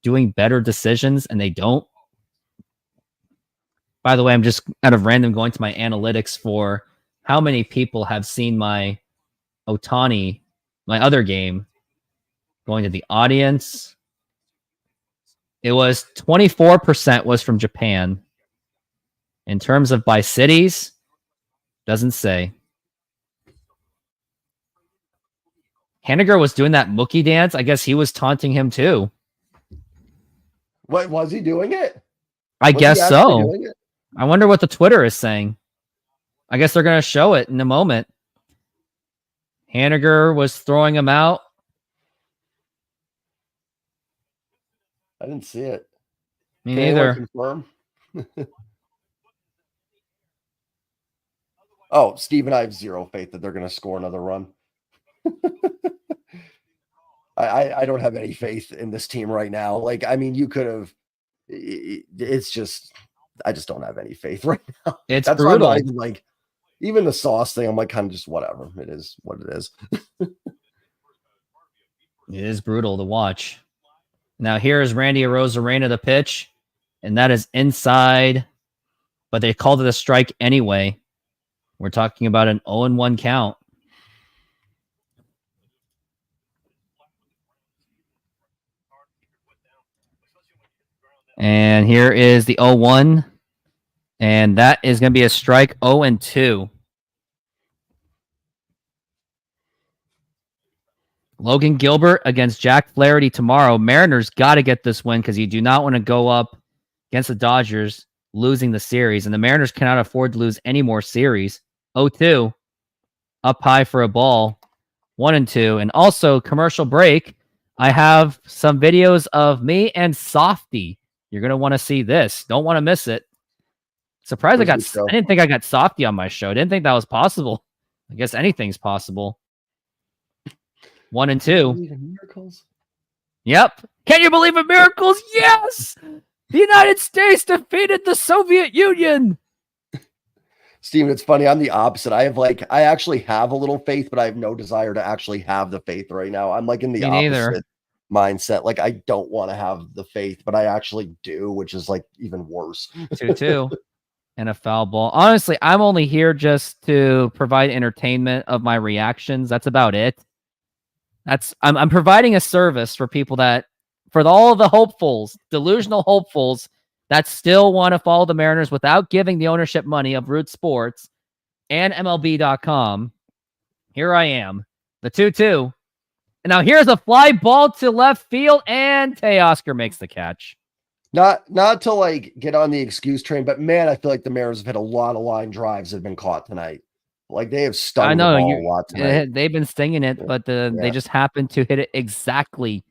doing better decisions, and they don't. By the way, I'm just out of random going to my analytics for how many people have seen my Otani, my other game, going to the audience. It was 24% was from Japan. In terms of by cities, doesn't say. Haniger was doing that Mookie dance. I guess he was taunting him too. What was he doing it? I Was he guess actually so. doing it? I wonder what the Twitter is saying. I guess they're going to show it in a moment. Haniger was throwing him out. I didn't see it. Me Can anyone neither. confirm? Oh, Steve and I have zero faith that they're going to score another run. I don't have any faith in this team right now. Like, I mean, you could have. It's just, I just don't have any faith right now. It's That's why I'm brutal. not even like, even the sauce thing. I'm like, kind of just whatever. It is what it is. It is brutal to watch. Now here is Randy Arozarena, the pitch, and that is inside, but they called it a strike anyway. We're talking about an 0-1 count. And here is the 0-1, and that is going to be a strike 0-2. Logan Gilbert against Jack Flaherty tomorrow. Mariners got to get this win because you do not want to go up against the Dodgers losing the series, and the Mariners cannot afford to lose any more series. 0-2, up high for a ball, 1-2. And also, commercial break, I have some videos of me and Softy. You're going to want to see this. Don't want to miss it. Surprised I didn't think I got Softy on my show. Didn't think that was possible. I guess anything's possible. 1-2. Miracles. Yep. Can you believe in miracles? Yes! The United States defeated the Soviet Union. Steven, it's funny. I'm the opposite. I actually have a little faith, but I have no desire to actually have the faith right now. I'm like in the opposite mindset. Like, I don't want to have the faith, but I actually do, which is like even worse. 2-2 and a foul ball. Honestly, I'm only here just to provide entertainment of my reactions. That's about it. I'm providing a service for people for all the hopefuls, delusional hopefuls that still want to follow the Mariners without giving the ownership money of Root Sports and MLB.com. Here I am, the 2-2. And now here's a fly ball to left field, and Teoscar makes the catch. Not to like get on the excuse train, but man, I feel like the Mariners have had a lot of line drives that have been caught tonight. Like, they have stung the ball a lot tonight. They've been stinging it, but they just happened to hit it exactly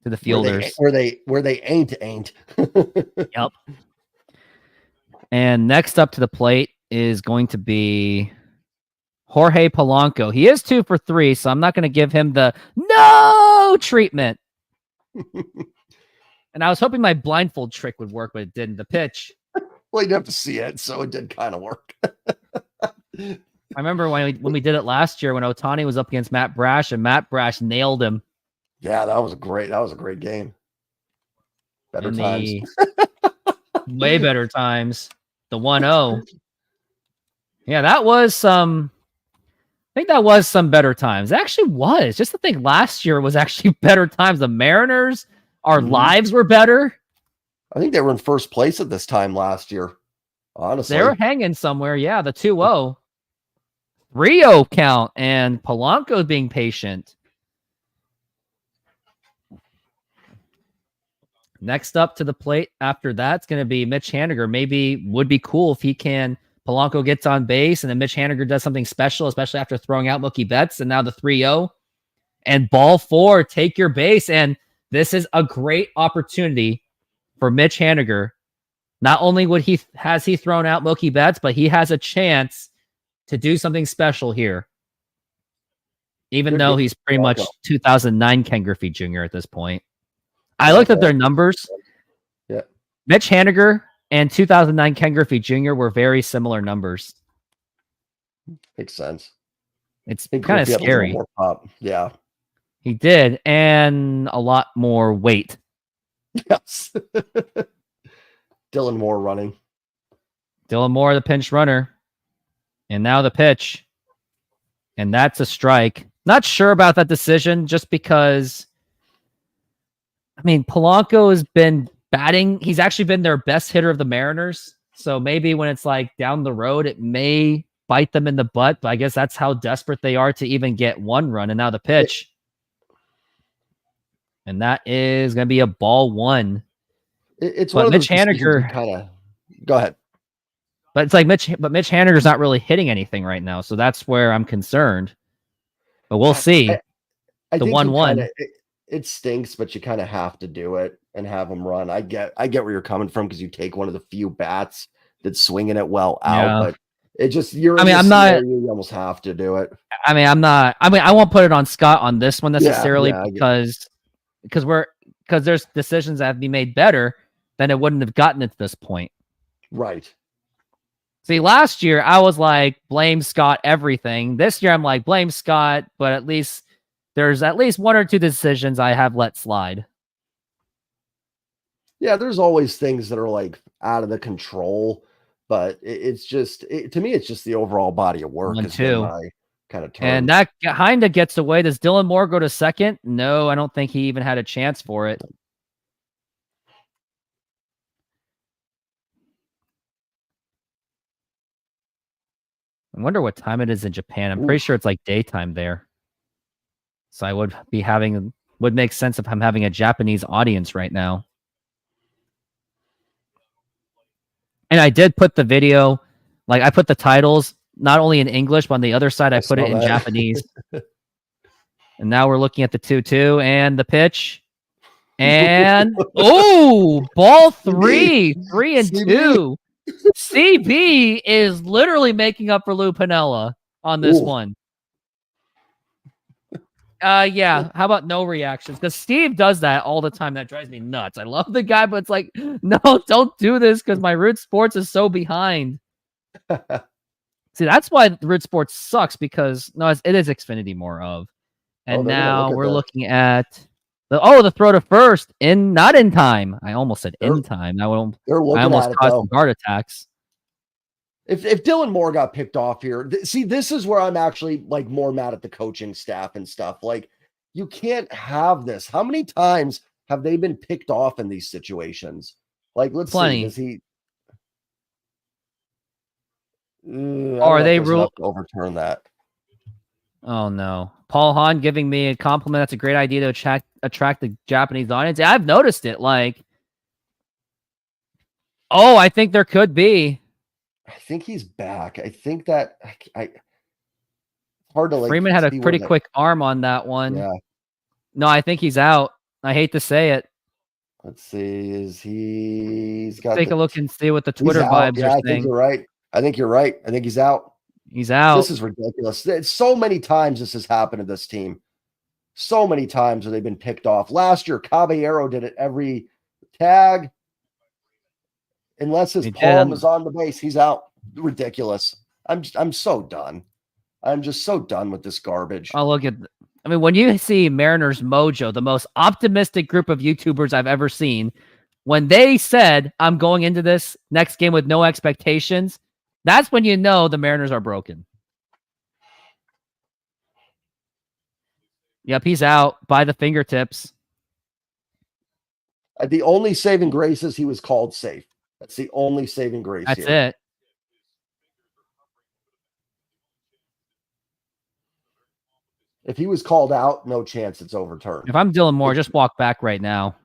to the fielders. Where they ain't. Yep. And next up to the plate is going to be Jorge Polanco. He is 2 for 3, so I'm not going to give him the no treatment. And I was hoping my blindfold trick would work, but it didn't. The pitch. Well, you'd have to see it, so it did kind of work. I remember when we did it last year when Otani was up against Matt Brash, and Matt Brash nailed him. Yeah, that was a great game. Better times. Way better times. The 1-0. Yeah, that was some. I think that was some better times. It actually was. Just to think last year was actually better times. The Mariners, our lives were better. I think they were in first place at this time last year. Honestly, they were hanging somewhere. Yeah, the 2-0. 3-0 count, and Polanco being patient. Next up to the plate after that's going to be Mitch Haniger. Maybe would be cool if Polanco gets on base and then Mitch Haniger does something special, especially after throwing out Mookie Betts. And now the 3-0 and ball 4, take your base. And this is a great opportunity for Mitch Haniger. Not only has he thrown out Mookie Betts, but he has a chance to do something special here. Even though he's pretty much 2009 Ken Griffey Jr. at this point. I looked at their numbers. Yeah. Mitch Haniger and 2009 Ken Griffey Jr. were very similar numbers. Makes sense. It's kind of scary. More pop. Yeah. He did, and a lot more weight. Yes. Dylan Moore running. Dylan Moore, the pinch runner. And now the pitch. And that's a strike. Not sure about that decision just because, I mean, Polanco has been batting. He's actually been their best hitter of the Mariners. So maybe when it's like down the road, it may bite them in the butt. But I guess that's how desperate they are to even get one run. And now the pitch. And that is going to be a ball one. It's but one of Mitch those Haniger kind of. Go ahead. But it's like Mitch Haniger's not really hitting anything right now. So that's where I'm concerned. But we'll see. I the think 1-1. It stinks, but you kind of have to do it and have them run. I get where you're coming from because you take one of the few bats that's swinging it well out, but it just I'm not. You almost have to do it. I mean, I'm not. I mean, I won't put it on Scott on this one necessarily because there's decisions that have to be made better, then it wouldn't have gotten it to this point. Right. See, last year I was like, blame Scott everything. This year I'm like, blame Scott, but at least there's at least one or two decisions I have let slide. Yeah, there's always things that are like out of the control, but it's just to me, it's just the overall body of work. Is my kind of term. And that kind of gets away. Does Dylan Moore go to second? No, I don't think he even had a chance for it. I wonder what time it is in Japan. I'm pretty sure it's like daytime there. So I would make sense if I'm having a Japanese audience right now. And I did put the video, like I put the titles, not only in English, but on the other side, I put it in Japanese. And now we're looking at the 2-2 and the pitch. And, ball 3, 3-2. CB is literally making up for Lou Piniella on this one. Yeah. How about no reactions? Because Steve does that all the time. That drives me nuts. I love the guy, but it's like, no, don't do this because my Root Sports is so behind. See, that's why the Root Sports sucks because it is Xfinity more of. And now we're looking at the throw to first not in time. I almost said in time. I almost caused some heart attacks. If Dylan Moore got picked off here, see, this is where I'm actually like more mad at the coaching staff and stuff. Like, you can't have this. How many times have they been picked off in these situations? Like, let's see. Does he? Are they ruled to overturn that? Oh no, Paul Hahn giving me a compliment. That's a great idea to attract the Japanese audience. I've noticed it. Like, I think there could be. I think he's back. I think that hard to like. Freeman had a pretty quick arm on that one. Yeah. No, I think he's out. I hate to say it. Let's see. He's got. Take a look and see what the Twitter vibes are saying. I think you're right. I think he's out. He's out. This is ridiculous. It's so many times this has happened to this team. So many times where they've been picked off. Last year, Caballero did it every tag. Unless his palm is on the base, he's out. Ridiculous. I'm so done. I'm just so done with this garbage. Oh, look at. I mean, when you see Mariners Mojo, the most optimistic group of YouTubers I've ever seen, when they said, I'm going into this next game with no expectations, that's when you know the Mariners are broken. Yep, he's out by the fingertips. The only saving grace is he was called safe. That's the only saving grace. That's it. If he was called out, no chance it's overturned. If I'm Dylan Moore, just walk back right now.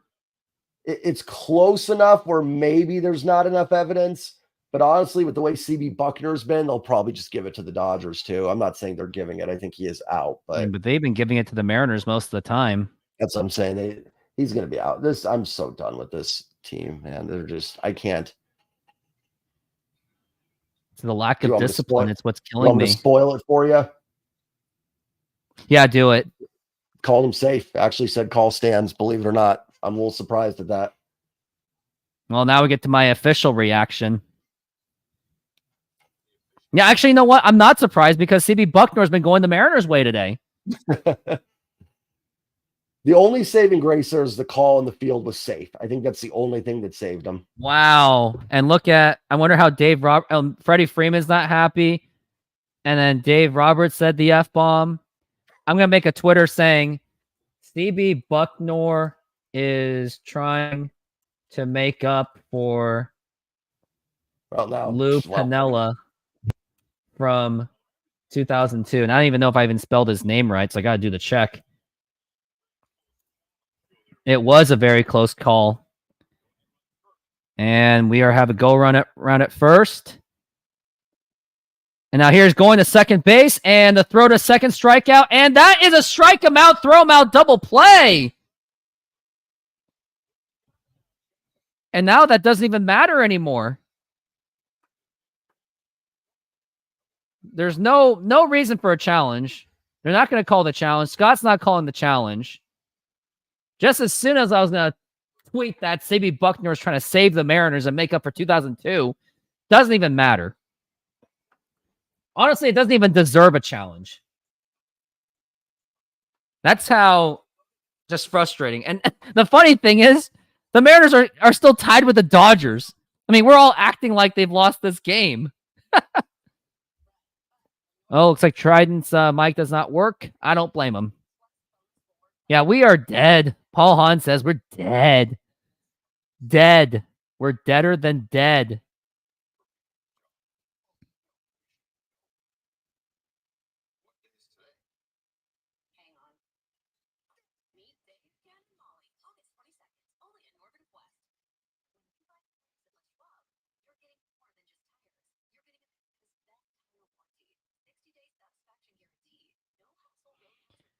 It's close enough where maybe there's not enough evidence. But honestly, with the way CB Buckner's been, they'll probably just give it to the Dodgers too. I'm not saying they're giving it. I think he is out. But they've been giving it to the Mariners most of the time. That's what I'm saying. He's going to be out. I'm so done with this team, man. I can't. It's the lack of discipline. It's what's killing me. To spoil it for you? Yeah, do it. Called him safe. Actually said call stands, believe it or not. I'm a little surprised at that. Well, now we get to my official reaction. Yeah, actually, you know what? I'm not surprised because CB Buckner's been going the Mariners' way today. The only saving grace there is the call in the field was safe. I think that's the only thing that saved him. Wow. And look at, I wonder how Freddie Freeman's not happy. And then Dave Roberts said the F-bomb. I'm going to make a Twitter saying, CB Bucknor is trying to make up for Lou Piniella from 2002. And I don't even know if I even spelled his name right, so I got to do the check. It was a very close call. And we have a go run at first. And now here's going to second base and the throw to second strikeout. And that is a strike him out, throw him out, double play. And now that doesn't even matter anymore. There's no reason for a challenge. They're not going to call the challenge. Scott's not calling the challenge. Just as soon as I was going to tweet that CB Bucknor is trying to save the Mariners and make up for 2002, doesn't even matter. Honestly, it doesn't even deserve a challenge. That's how just frustrating. And the funny thing is, the Mariners are still tied with the Dodgers. I mean, we're all acting like they've lost this game. Oh, looks like Trident's mic does not work. I don't blame him. Yeah, we are dead. Paul Hahn says we're dead. Dead. We're deader than dead.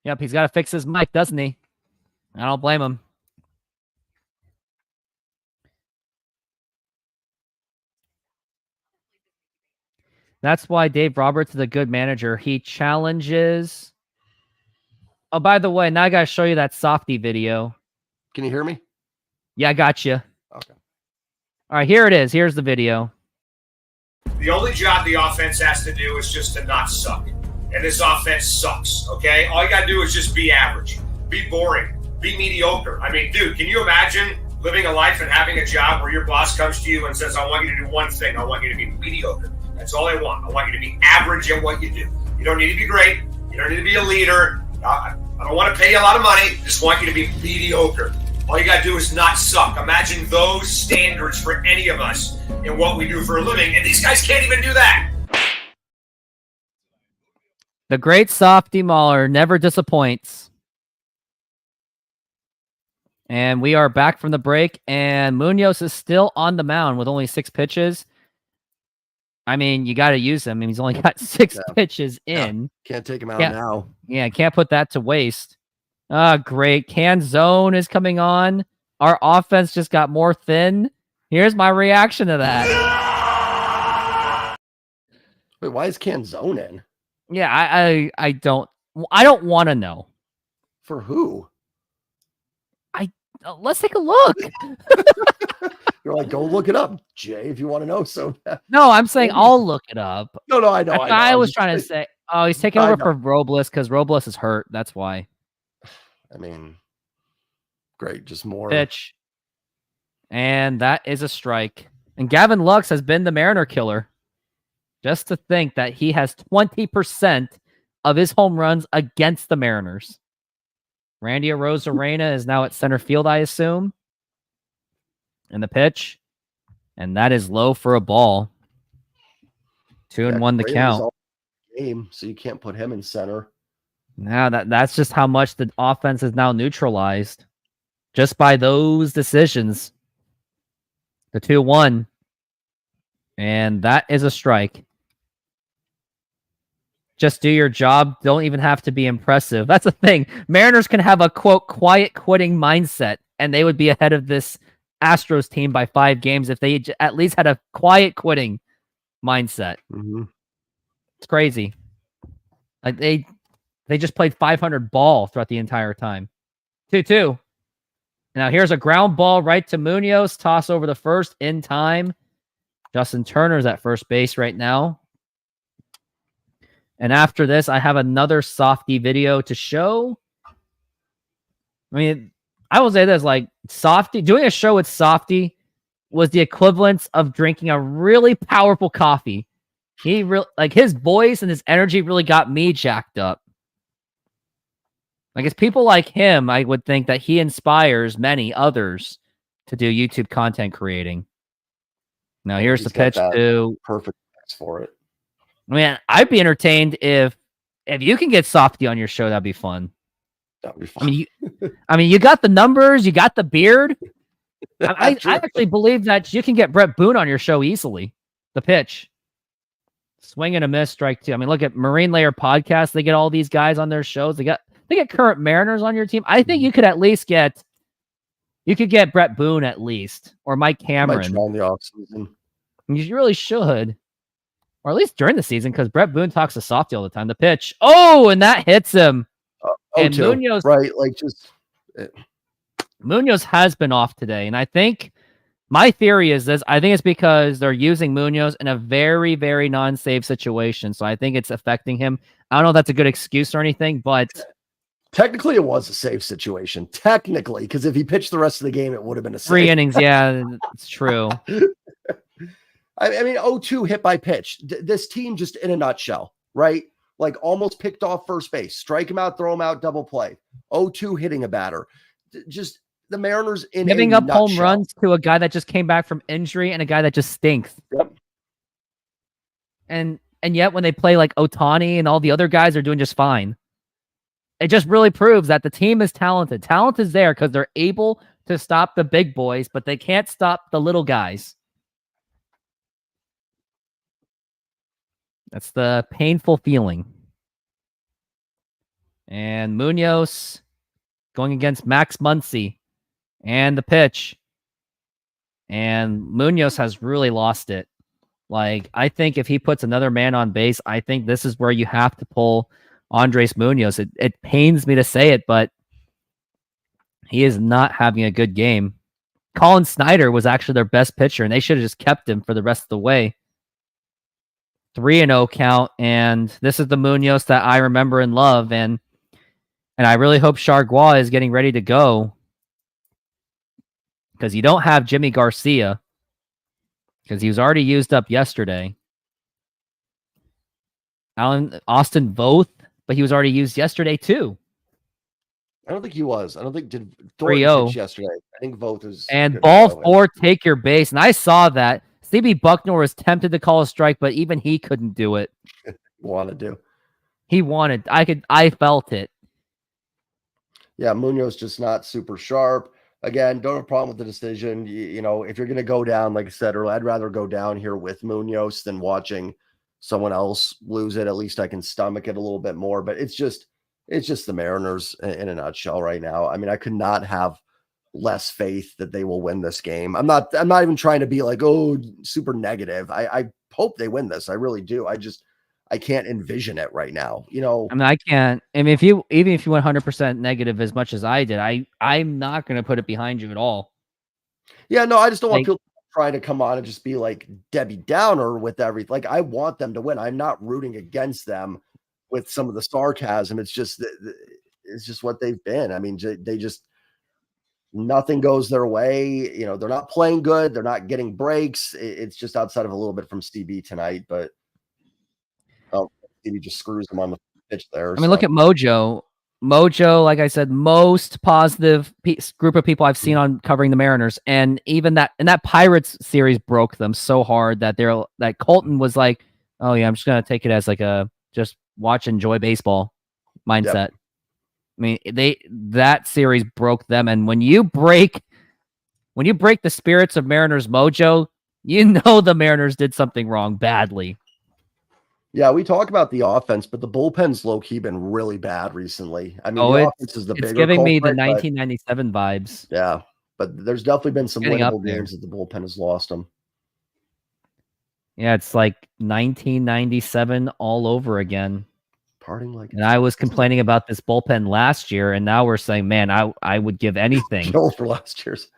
Yep, he's got to fix his mic, doesn't he? I don't blame him. That's why Dave Roberts is a good manager. He challenges. Oh, by the way, now I got to show you that softy video. Can you hear me? Yeah, I got you. Okay. All right, here it is. Here's the video. The only job the offense has to do is just to not suck. And this offense sucks, okay? All you got to do is just be average, be boring, be mediocre. I mean, dude, can you imagine living a life and having a job where your boss comes to you and says, I want you to do one thing. I want you to be mediocre. That's all I want. I want you to be average at what you do. You don't need to be great. You don't need to be a leader. I don't want to pay you a lot of money. Just want you to be mediocre. All you got to do is not suck. Imagine those standards for any of us in what we do for a living. And these guys can't even do that. The great Softy Mahler never disappoints. And we are back from the break, and Munoz is still on the mound with only 6 pitches. I mean, you got to use him. I mean, he's only got 6 pitches in. Can't take him out now. Yeah, can't put that to waste. Great. Can zone is coming on. Our offense just got more thin. Here's my reaction to that. Wait, why is Can zone in? Yeah, I don't want to know. For who? Let's take a look. You're like, go look it up, Jay, if you want to know. So no, I'm saying I'll look it up. No, I know. I was trying to say, oh, he's taking over for Robles because Robles is hurt. That's why. I mean, great, just more pitch. And that is a strike. And Gavin Lux has been the Mariner killer. Just to think that he has 20% of his home runs against the Mariners. Randy Arozarena is now at center field, I assume. And the pitch. And that is low for a ball. 2-1 the count. Game, so you can't put him in center. Now that's just how much the offense is now neutralized. Just by those decisions. The 2-1. And that is a strike. Just do your job. Don't even have to be impressive. That's the thing. Mariners can have a, quote, quiet quitting mindset, and they would be ahead of this Astros team by 5 games if they at least had a quiet quitting mindset. Mm-hmm. It's crazy. Like they just played 500 ball throughout the entire time. 2-2. Now here's a ground ball right to Munoz. Toss over the first in time. Justin Turner's at first base right now. And after this, I have another softy video to show. I mean, I will say this: like Softy, doing a show with Softy was the equivalent of drinking a really powerful coffee. He really like his voice and his energy really got me jacked up. Like it's people like him, I would think that he inspires many others to do YouTube content creating. Now here's He's the got pitch that to. perfect mix for it. Man, I'd be entertained if you can get Softy on your show. That'd be fun. That'd be fun. I mean, you got the numbers, you got the beard. I True. actually believe that you can get Brett Boone on your show easily. The pitch, swing and a miss, strike two. I mean, look at Marine Layer Podcast. They get all these guys on their shows. They get current Mariners on your team. I think you could at least get Brett Boone at least, or Mike Might Cameron. try in the offseason. You really should, or at lemuch during the season, because Brett Boone talks to Softy all the time. The pitch, oh, and that hits him. And Munoz, right? Like just Munoz has been off today, and I think my theory is this: I think it's because they're using Munoz in a very, very non-save situation. So I think it's affecting him. I don't know if that's a good excuse or anything, but technically it was a safe situation. Technically, because if he pitched the rest of the game, it would have been a 3 save. innings. Yeah, it's true. I mean, 0-2 hit by pitch. This team just in a nutshell, right? Like almost picked off first base, strike him out, throw him out, double play. 0-2 hitting a batter. Just the Mariners in Giving a up home nutshell. runs to a guy that just came back from injury and a guy that just stinks. Yep. And yet when they play like Ohtani and all the other guys are doing just fine. It just really proves that the team is talented. Talent is there because they're able to stop the big boys, but they can't stop the little guys. That's the painful feeling. And Munoz going against Max Muncy. And the pitch. And Munoz has really lost it. Like, I think if he puts another man on base, I think this is where you have to pull Andres Munoz. It pains me to say it, but he is not having a good game. Colin Snyder was actually their best pitcher, and they should have just kept him for the rest of the way. 3-0 count, and this is the Munoz that I remember and love, and I really hope Chargois is getting ready to go, because you don't have Jimmy Garcia, because he was already used up yesterday. Austin Voth, but he was already used yesterday too. I don't think he was. I don't think did 3-0 pitch yesterday. I think Voth was. And good ball to go. 4, take your base, and I saw that. CB Bucknor was tempted to call a strike, but even he couldn't do it. Wanted to. He wanted. I felt it. Yeah, Munoz just not super sharp. Again, don't have a problem with the decision. You know, if you're going to go down, like I said earlier, I'd rather go down here with Munoz than watching someone else lose it. At least I can stomach it a little bit more. But it's just the Mariners in a nutshell right now. I mean, I could not have less faith that they will win this game. I'm not even trying to be like, oh, super negative. I hope they win this. I really do. I can't envision it right now. You know, I mean, I can't. I mean, even if you went 100% negative as much as I did, I'm not going to put it behind you at all. Yeah, no, I just don't want Like, people trying to come on and just be like Debbie Downer with everything. Like, I want them to win. I'm not rooting against them with some of the sarcasm. It's just what they've been. I mean, they just nothing goes their way. You know, they're not playing good. They're not getting breaks. It's just outside of a little bit from Stevie tonight, but Stevie just screws them on the pitch there. I mean, look at Mojo. Mojo, like I said, most positive group of people I've seen on covering the Mariners, and even that Pirates series broke them so hard that Colton was like, "Oh yeah, I'm just gonna take it as like a just watch, enjoy baseball mindset." Yep. I mean, that series broke them, and when you break the spirits of Mariners mojo, you know the Mariners did something wrong badly. Yeah, we talk about the offense, but the bullpen's low-key been really bad recently. I mean, the offense is the bigger it's giving me the culprit, 1997 vibes. Yeah, but there's definitely been some Getting up winnable there. games that the bullpen has lost them. Yeah, it's like 1997 all over again. Parting like, And I was complaining about this bullpen last year, and now we're saying, man, I would give anything. killed for last year's.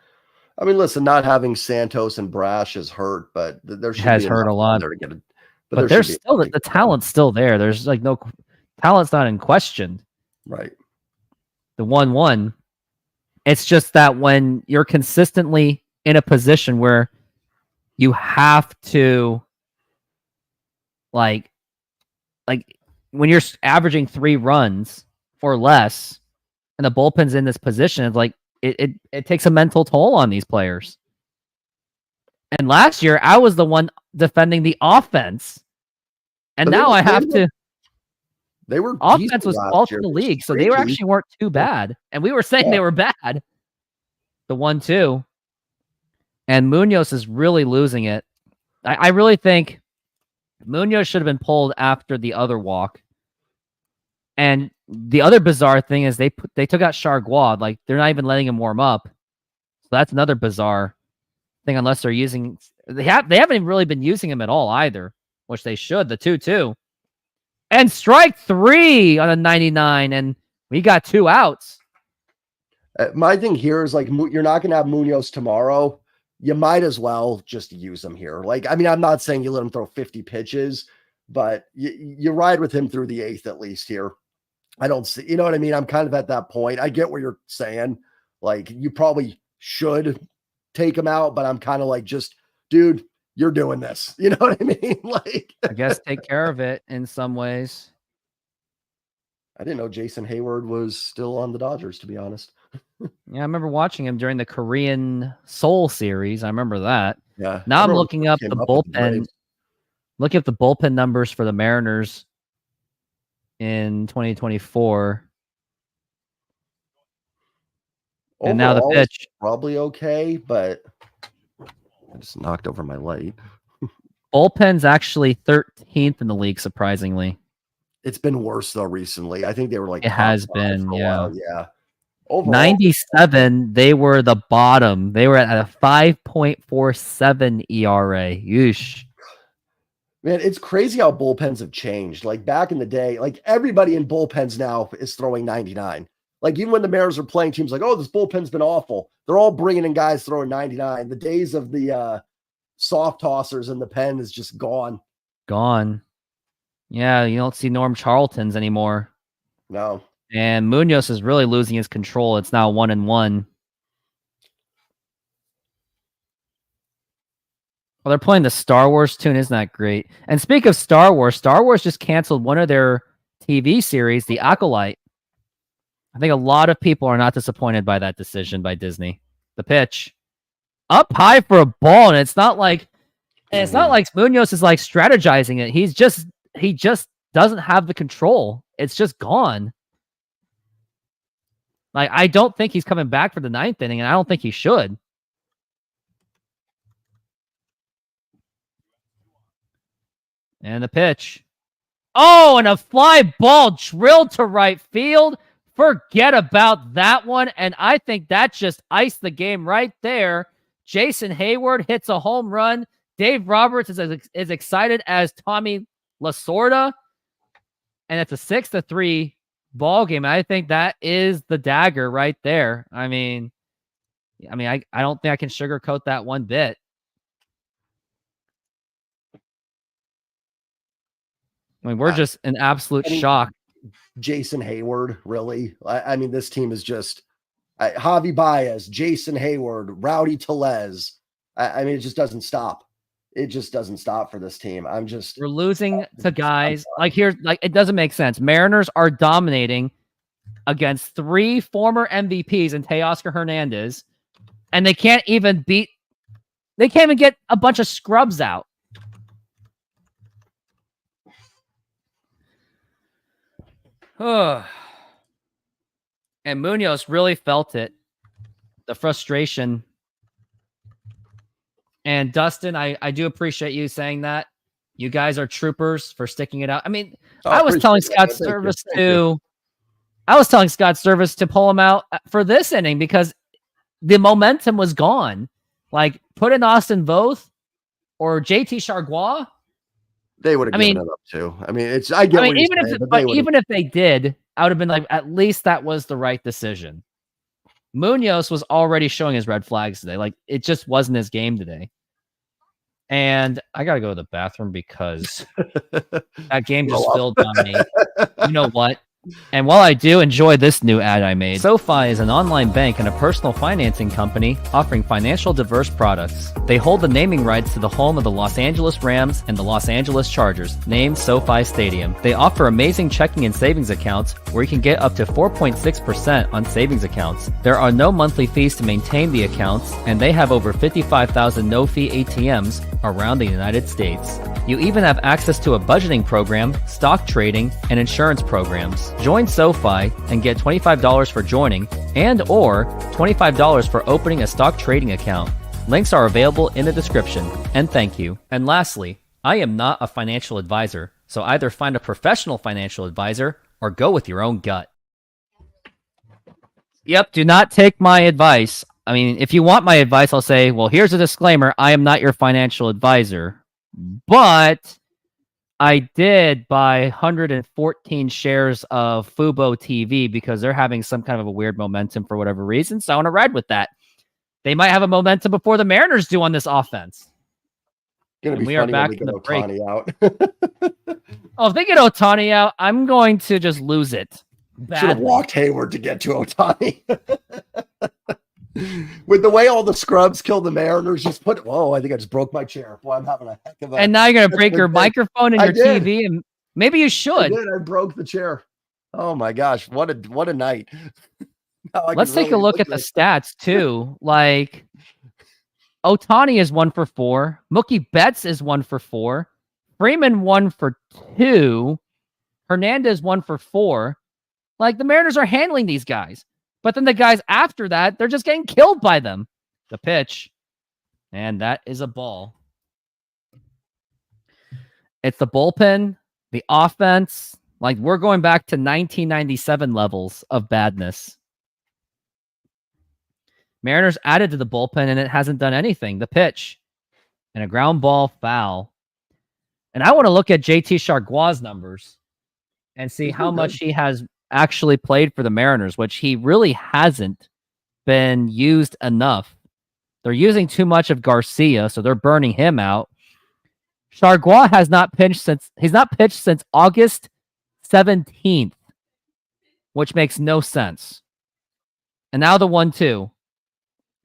I mean, listen, not having Santos and Brash has hurt, but there should Has be hurt enough a lot. there to get it. But there's still the talent's still there. There's like no talent's not in question. Right. The 1-1. It's just that when you're consistently in a position where you have to, like when you're averaging 3 runs or less, and the bullpen's in this position, it's like it takes a mental toll on these players. And last year, I was the one defending the offense, and now I have to. They were offense was 12th in the league, so they actually weren't too bad, and we were saying they were bad. The 1-2, and Munoz is really losing it. I really think Munoz should have been pulled after the other walk. And the other bizarre thing is they took out Chargois. Like, they're not even letting him warm up. So that's another bizarre thing, unless they're using... They haven't really been using him at all either, which they should. The 2-2. And strike 3 on a 99, and we got 2 outs. My thing here is, like, you're not going to have Munoz tomorrow. You might as well just use him here. Like, I mean, I'm not saying you let him throw 50 pitches, but you ride with him through the 8th at least here. I don't see, you know what I mean? I'm kind of at that point. I get what you're saying. Like, you probably should take him out, but I'm kind of like, just, dude, you're doing this. You know what I mean? Like, I guess take care of it in some ways. I didn't know Jason Hayward was still on the Dodgers, to be honest. Yeah, I remember watching him during the Korean Seoul series. I remember that. Yeah. Now I'm looking up the bullpen. Looking at the bullpen numbers for the Mariners in 2024. Overall, and now the pitch. Probably okay, but I just knocked over my light. Bullpen's actually 13th in the league, surprisingly. It's been worse, though, recently. I think they were like... It has been, yeah. Yeah. Overall, 97, they were the bottom. They were at a 5.47 ERA. Yeesh. Man, it's crazy how bullpens have changed. Like, back in the day, like, everybody in bullpens now is throwing 99. Like, even when the Mariners are playing teams like, oh, this bullpen's been awful, they're all bringing in guys throwing 99. The days of the soft tossers in the pen is just gone. Gone. Yeah, you don't see Norm Charlton's anymore. No. And Munoz is really losing his control. It's now 1-1. Well, they're playing the Star Wars tune. Isn't that great? And speak of Star Wars just canceled one of their TV series, The Acolyte. I think a lot of people are not disappointed by that decision by Disney. The pitch. Up high for a ball, and it's not like Munoz is like strategizing it. He just doesn't have the control. It's just gone. Like, I don't think he's coming back for the 9th inning, and I don't think he should. And the pitch. Oh, and a fly ball drilled to right field. Forget about that one. And I think that just iced the game right there. Jason Hayward hits a home run. Dave Roberts is as excited as Tommy Lasorda. And it's a 6-3 ball game. I think that is the dagger right there. I mean, I don't think I can sugarcoat that one bit. I mean, we're just in absolute shock. Jason Hayward, really? I mean, this team is just Javi Baez, Jason Hayward, Rowdy Tellez. I mean, it just doesn't stop. It just doesn't stop for this team. We're losing to guys it doesn't make sense. Mariners are dominating against 3 former MVPs in Teoscar Hernandez, and they can't even get a bunch of scrubs out. And Munoz really felt it, the frustration. And Dustin, I do appreciate you saying that. You guys are troopers for sticking it out. I mean, I was telling Scott Service to pull him out for this inning because the momentum was gone. Like, put in Austin Voth or JT Chargois. They would have given it up too. I mean, even if they did, I would have been like, at least that was the right decision. Munoz was already showing his red flags today. Like, it just wasn't his game today. And I got to go to the bathroom because that game just filled on me. You know what? And while I do enjoy this new ad I made, SoFi is an online bank and a personal financing company offering financial diverse products. They hold the naming rights to the home of the Los Angeles Rams and the Los Angeles Chargers, named SoFi Stadium. They offer amazing checking and savings accounts where you can get up to 4.6% on savings accounts. There are no monthly fees to maintain the accounts, and they have over 55,000 no-fee ATMs around the United States. You even have access to a budgeting program, stock trading, and insurance programs. Join SoFi and get $25 for joining and or $25 for opening a stock trading account. Links are available in the description. And thank you. And lastly, I am not a financial advisor, so either find a professional financial advisor or go with your own gut. Yep, do not take my advice. I mean, if you want my advice, I'll say, well, here's a disclaimer. I am not your financial advisor. But I did buy 114 shares of Fubo TV because they're having some kind of a weird momentum for whatever reason. So I want to ride with that. They might have a momentum before the Mariners do on this offense. Gonna be we funny are back when we in get the break. Ohtani out. Oh, if they get Ohtani out, I'm going to just lose it. Should have Badly. walked Hayward to get to Ohtani. With the way all the scrubs killed the Mariners, just put. Whoa! I think I just broke my chair. Boy, I'm having a heck of a. And now you're gonna break your microphone and I your did. TV, and maybe you I should. did. I broke the chair. Oh my gosh! What a night. Let's take a look at the stats too. Like Ohtani is 1 for 4. Mookie Betts is 1 for 4. Freeman 1 for 2. Hernandez 1 for 4. Like the Mariners are handling these guys. But then the guys after that, they're just getting killed by them. The pitch. And that is a ball. It's the bullpen, the offense. Like we're going back to 1997 levels of badness. Mariners added to the bullpen and it hasn't done anything. The pitch. And a ground ball foul. And I want to look at JT Chargois' numbers and see how much he has actually played for the Mariners, which he really hasn't been used enough. They're using too much of Garcia, so they're burning him out. Chargois has not pitched since August 17th, which makes no sense. And now the 1-2.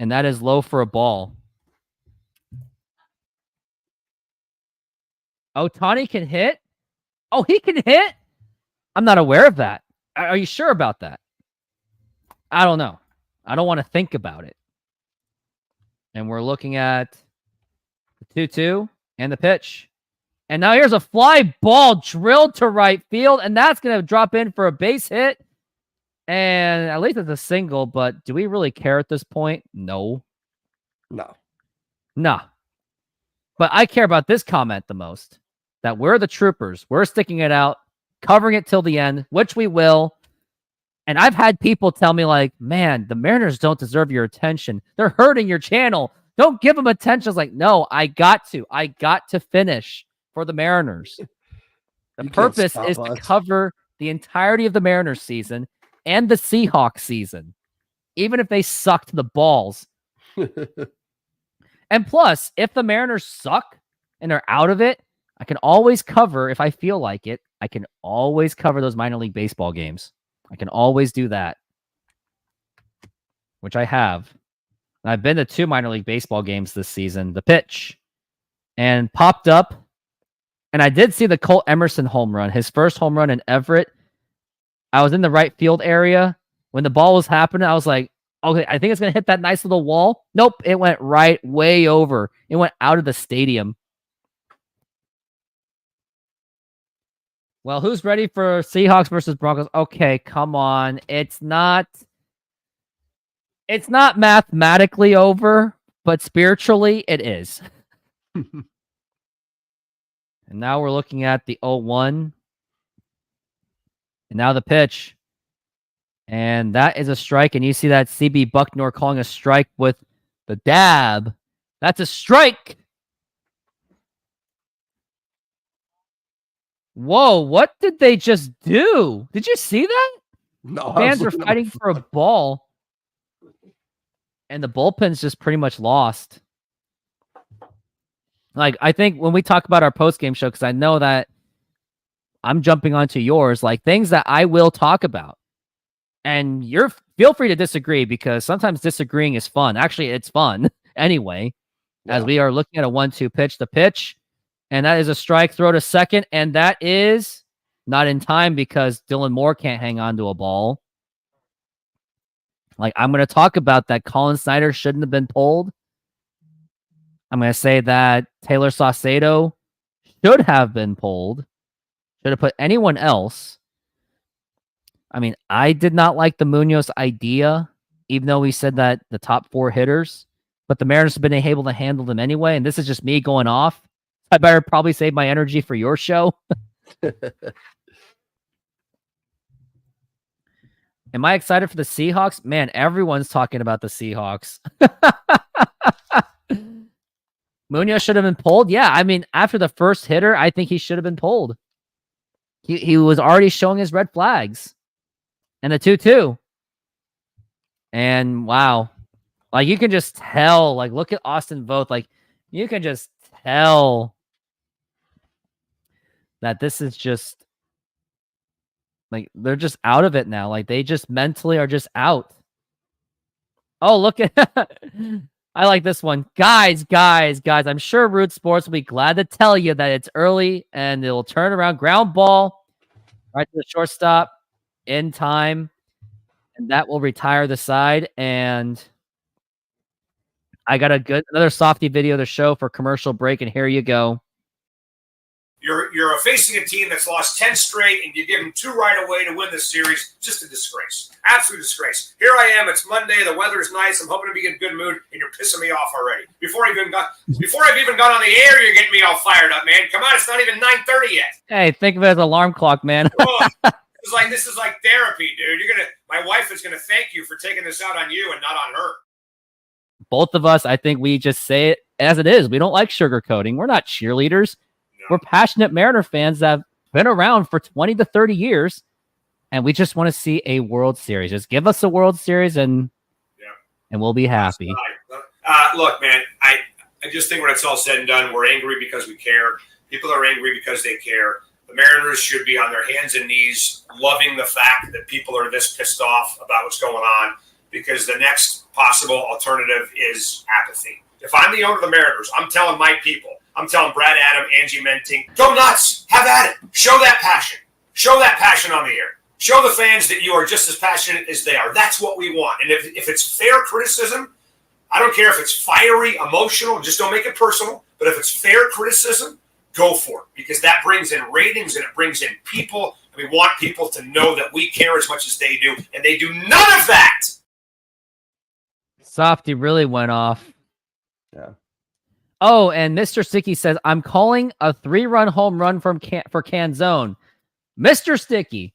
And that is low for a ball. Ohtani can hit? Oh, he can hit? I'm not aware of that. Are you sure about that? I don't know. I don't want to think about it. And we're looking at the 2-2 and the pitch. And now here's a fly ball drilled to right field, and that's going to drop in for a base hit. And at least it's a single, but do we really care at this point? No. No. Nah. But I care about this comment the most. That we're the troopers. We're sticking it out, covering it till the end, which we will. And I've had people tell me like, man, the Mariners don't deserve your attention. They're hurting your channel. Don't give them attention. It's like, no, I got to finish for the Mariners. The purpose is to cover the entirety of the Mariners season and the Seahawks season, even if they suck to the balls. And plus, if the Mariners suck and they're out of it, I can always cover, if I feel like it, I can always cover those minor league baseball games. I can always do that, which I have. I've been to 2 minor league baseball games this season. The pitch and popped up. And I did see the Colt Emerson home run, his first home run in Everett. I was in the right field area. When the ball was happening, I was like, okay, I think it's going to hit that nice little wall. Nope, it went right way over. It went out of the stadium. Well, who's ready for Seahawks versus Broncos? Okay, come on. It's not mathematically over, but spiritually it is. And now we're looking at the 0-1. And now the pitch. And that is a strike. And you see that CB Bucknor calling a strike with the dab. That's a strike. Whoa, what did they just do? Did you see that? No, Fans are fighting for a ball. And the bullpen's just pretty much lost. Like, I think when we talk about our post-game show, because I know that I'm jumping onto yours, like things that I will talk about. And feel free to disagree because sometimes disagreeing is fun. Actually, it's fun anyway, as we are looking at a 1-2 pitch. The pitch, and that is a strike, throw to second, and that is not in time because Dylan Moore can't hang on to a ball. Like, I'm going to talk about that Colin Snyder shouldn't have been pulled. I'm going to say that Taylor Saucedo should have been pulled. Should have put anyone else. I mean, I did not like the Munoz idea, even though we said that the top 4 hitters, but the Mariners have been able to handle them anyway, and this is just me going off. I better probably save my energy for your show. Am I excited for the Seahawks? Man, everyone's talking about the Seahawks. Munoz should have been pulled. Yeah, I mean, after the first hitter, I think he should have been pulled. He was already showing his red flags. And the 2-2. And wow. Like, you can just tell. Like, look at Austin Voth. Like, you can just tell that this is just, like, they're just out of it now. Like, they just mentally are just out. Oh, look at I like this one. Guys. I'm sure Root Sports will be glad to tell you that it's early and it'll turn around. Ground ball right to the shortstop in time. And that will retire the side. And I got another softy video to show for commercial break. And here you go. You're facing a team that's lost 10 straight, and you give them 2 right away to win this series. Just a disgrace. Absolute disgrace. Here I am. It's Monday. The weather's nice. I'm hoping to be in a good mood, and you're pissing me off already. Before I've even gone on the air, you're getting me all fired up, man. Come on, it's not even 9:30 yet. Hey, think of it as an alarm clock, man. This is like therapy, dude. My wife is gonna thank you for taking this out on you and not on her. Both of us, I think we just say it as it is. We don't like sugarcoating. We're not cheerleaders. We're passionate Mariner fans that have been around for 20 to 30 years, and we just want to see a World Series. Just give us a World Series, and we'll be happy. Look, man, I just think when it's all said and done, we're angry because we care. People are angry because they care. The Mariners should be on their hands and knees loving the fact that people are this pissed off about what's going on, because the next possible alternative is apathy. If I'm the owner of the Mariners, I'm telling my people, I'm telling Brad Adam, Angie Menting, go nuts. Have at it. Show that passion. Show that passion on the air. Show the fans that you are just as passionate as they are. That's what we want. And if it's fair criticism, I don't care if it's fiery, emotional, just don't make it personal. But if it's fair criticism, go for it, because that brings in ratings and it brings in people. And we want people to know that we care as much as they do, and they do none of that. Softy really went off. Yeah. Oh, and Mr. Sticky says, I'm calling a 3-run home run for Canzone. Mr. Sticky,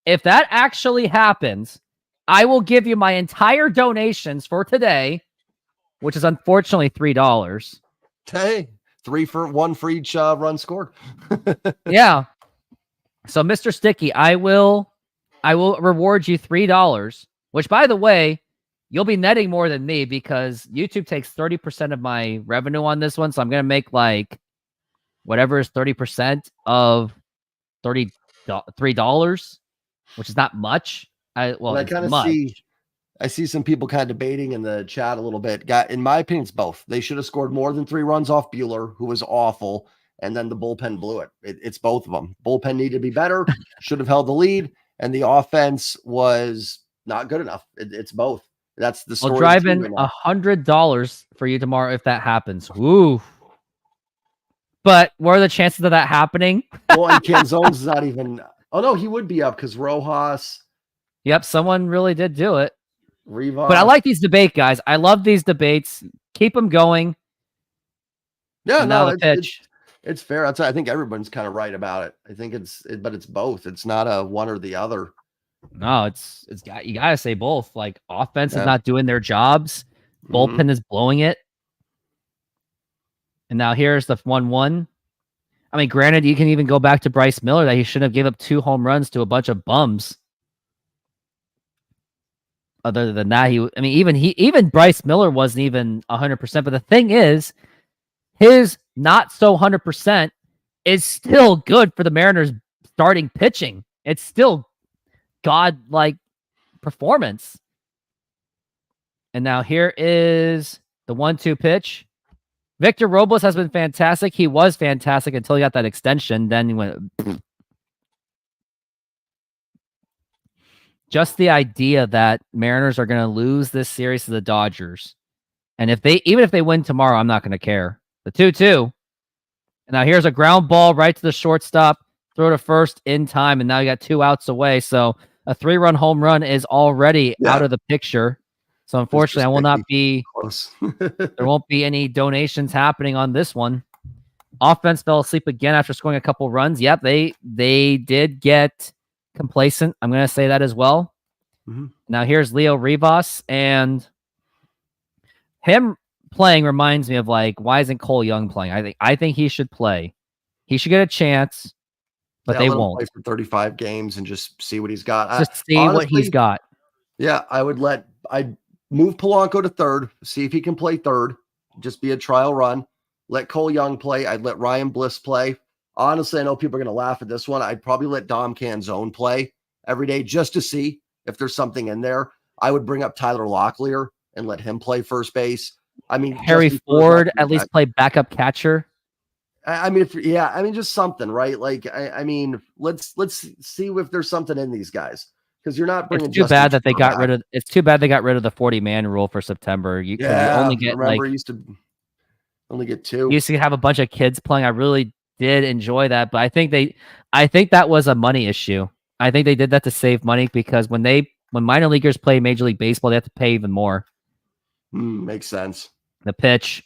if that actually happens, I will give you my entire donations for today, which is unfortunately $3. Hey, 1 for each run scored. Yeah. So, Mr. Sticky, I will reward you $3, which, by the way, you'll be netting more than me because YouTube takes 30% of my revenue on this one. So I'm going to make like whatever is 30% of $3, which is not much. I kind of see some people kind of debating in the chat a little bit. In my opinion, it's both. They should have scored more than 3 runs off Buehler, who was awful, and then the bullpen blew it. It's both of them. Bullpen needed to be better, should have held the lead, and the offense was not good enough. It's both. That's the story. I'll drive in $100 for you tomorrow if that happens. Woo! But what are the chances of that happening? Well, and Canzone's not even. Oh no, he would be up because Rojas. Yep, someone really did do it. Rivas. But I like these debate guys. I love these debates. Keep them going. Yeah, no, pitch. It's fair. I think everyone's kind of right about it. I think but it's both. It's not a one or the other. No, you gotta say both. Like, offense is not doing their jobs. Bullpen is blowing it. And now here's the 1-1. I mean, granted, you can even go back to Bryce Miller that he shouldn't have given up 2 home runs to a bunch of bums. Other than that, even Bryce Miller wasn't even 100%. But the thing is, his not so 100% is still good for the Mariners' starting pitching. It's still god-like performance. And now here is the 1-2 pitch. Victor Robles has been fantastic. He was fantastic until he got that extension. Then he went. Just the idea that Mariners are going to lose this series to the Dodgers. And even if they win tomorrow, I'm not going to care. The 2-2. And now here's a ground ball right to the shortstop. Throw to first in time. And now you got 2 outs away. So a 3-run home run is already out of the picture. So unfortunately, I will not be close. There won't be any donations happening on this one. Offense fell asleep again after scoring a couple runs. Yep, they did get complacent. I'm going to say that as well. Mm-hmm. Now here's Leo Rivas, and him playing reminds me of like, why isn't Cole Young playing? I think he should play. He should get a chance, but they won't. Play for 35 games and just see what he's got. Just see honestly, what he's got. Yeah, I'd move Polanco to third, see if he can play third. Just be a trial run. Let Cole Young play. I'd let Ryan Bliss play. Honestly, I know people are going to laugh at this one. I'd probably let Dom Canzone play every day just to see if there's something in there. I would bring up Tyler Locklear and let him play first base. I mean, Harry Ford at least play backup catcher. I mean, just something, right? Like, I mean, let's see if there's something in these guys, because you're not bringing. It's too bad that they got rid of. It's too bad they got rid of the 40-man rule for September. You only get used to only get 2. You used to have a bunch of kids playing. I really did enjoy that, but I think that was a money issue. I think they did that to save money, because when minor leaguers play Major League Baseball, they have to pay even more. Makes sense. The pitch,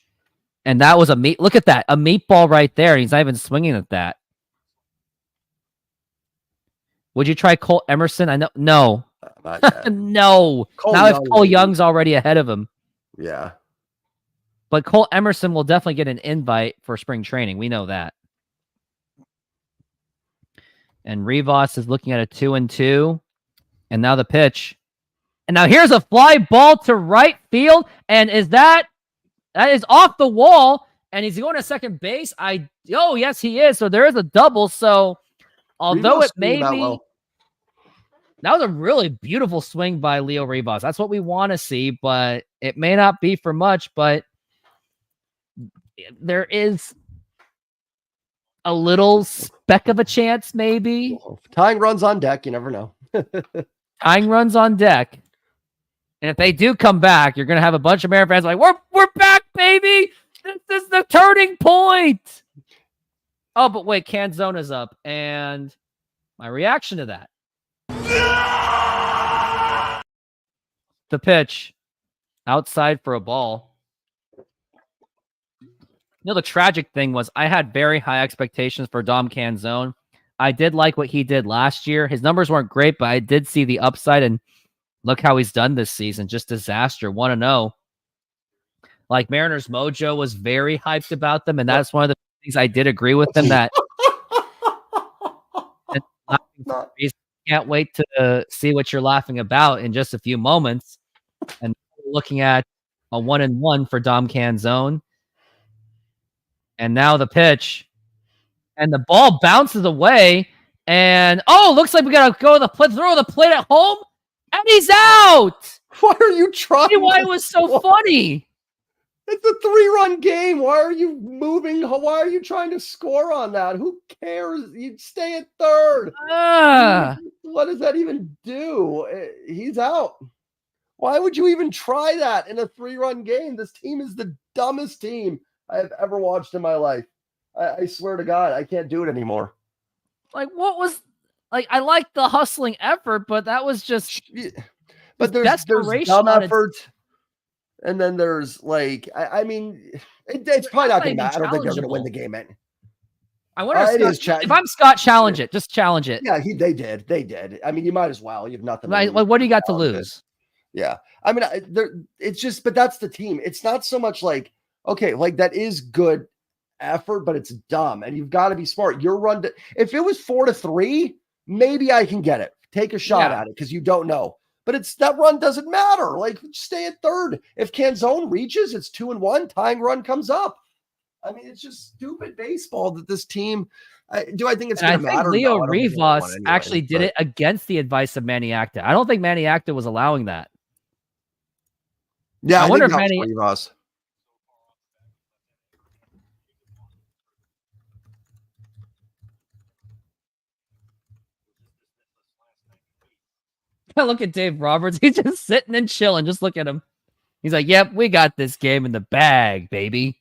and that was look at that, a meatball right there. He's not even swinging at that. Would you try Cole Emerson? I know, no, no. Cole Young's already ahead of him. Yeah, but Cole Emerson will definitely get an invite for spring training. We know that. And Rivas is looking at a 2-2. And now the pitch. And now here's a fly ball to right field. And that is off the wall. And he's going to second base. Yes, he is. So there is a double. So although it may be, that was a really beautiful swing by Leo Rivas. That's what we want to see, but it may not be for much. But there is a little speck of a chance, maybe. Tying runs on deck. You never know. Tying runs on deck. And if they do come back, you're going to have a bunch of Mariners fans like, we're back, baby. This is the turning point. Oh, but wait, Canzone is up. And my reaction to that. The pitch. Outside for a ball. The tragic thing was I had very high expectations for Dom Canzone. I did like what he did last year. His numbers weren't great, but I did see the upside, and look how he's done this season. Just disaster. 1-0. Like, Mariners Mojo was very hyped about them, and that's one of the things I did agree with them that can't wait to see what you're laughing about in just a few moments. And looking at a 1-1 for Dom Canzone. And now the pitch. And the ball bounces away. And, looks like we got to go to the plate, throw the plate at home. And he's out. Why are you trying? See why it was so funny. It's a 3-run game. Why are you moving? Why are you trying to score on that? Who cares? You'd stay at third. What does that even do? He's out. Why would you even try that in a 3-run game? This team is the dumbest team I have ever watched in my life. I swear to God, I can't do it anymore. Like, what was like? I like the hustling effort, but that was just. But there's dumb effort, and then there's like, I mean, it's probably not going to matter. I don't think they're going to win the game. I wonder if I'm Scott, challenge it. Just challenge it. Yeah, they did. I mean, you might as well. You have nothing. What do you got to lose? Yeah, I mean, it's just, but that's the team. It's not so much like, okay, like that is good effort, but it's dumb, and you've got to be smart. Your run, if it was 4-3, maybe I can get it. Take a shot at it because you don't know. But that run doesn't matter. Like, stay at third. If Canzone reaches, it's 2-1. Tying run comes up. I mean, it's just stupid baseball that this team. Do I think it's And going to I think matter? Leo No, I don't think they won Rivas anyway, actually did but- it against the advice of Manny Acta. I don't think Manny Acta was allowing that. Yeah, I I wonder think if that was Manny. Rivas. Look at Dave Roberts. He's just sitting and chilling. Just look at him. He's like, "Yep, we got this game in the bag, baby."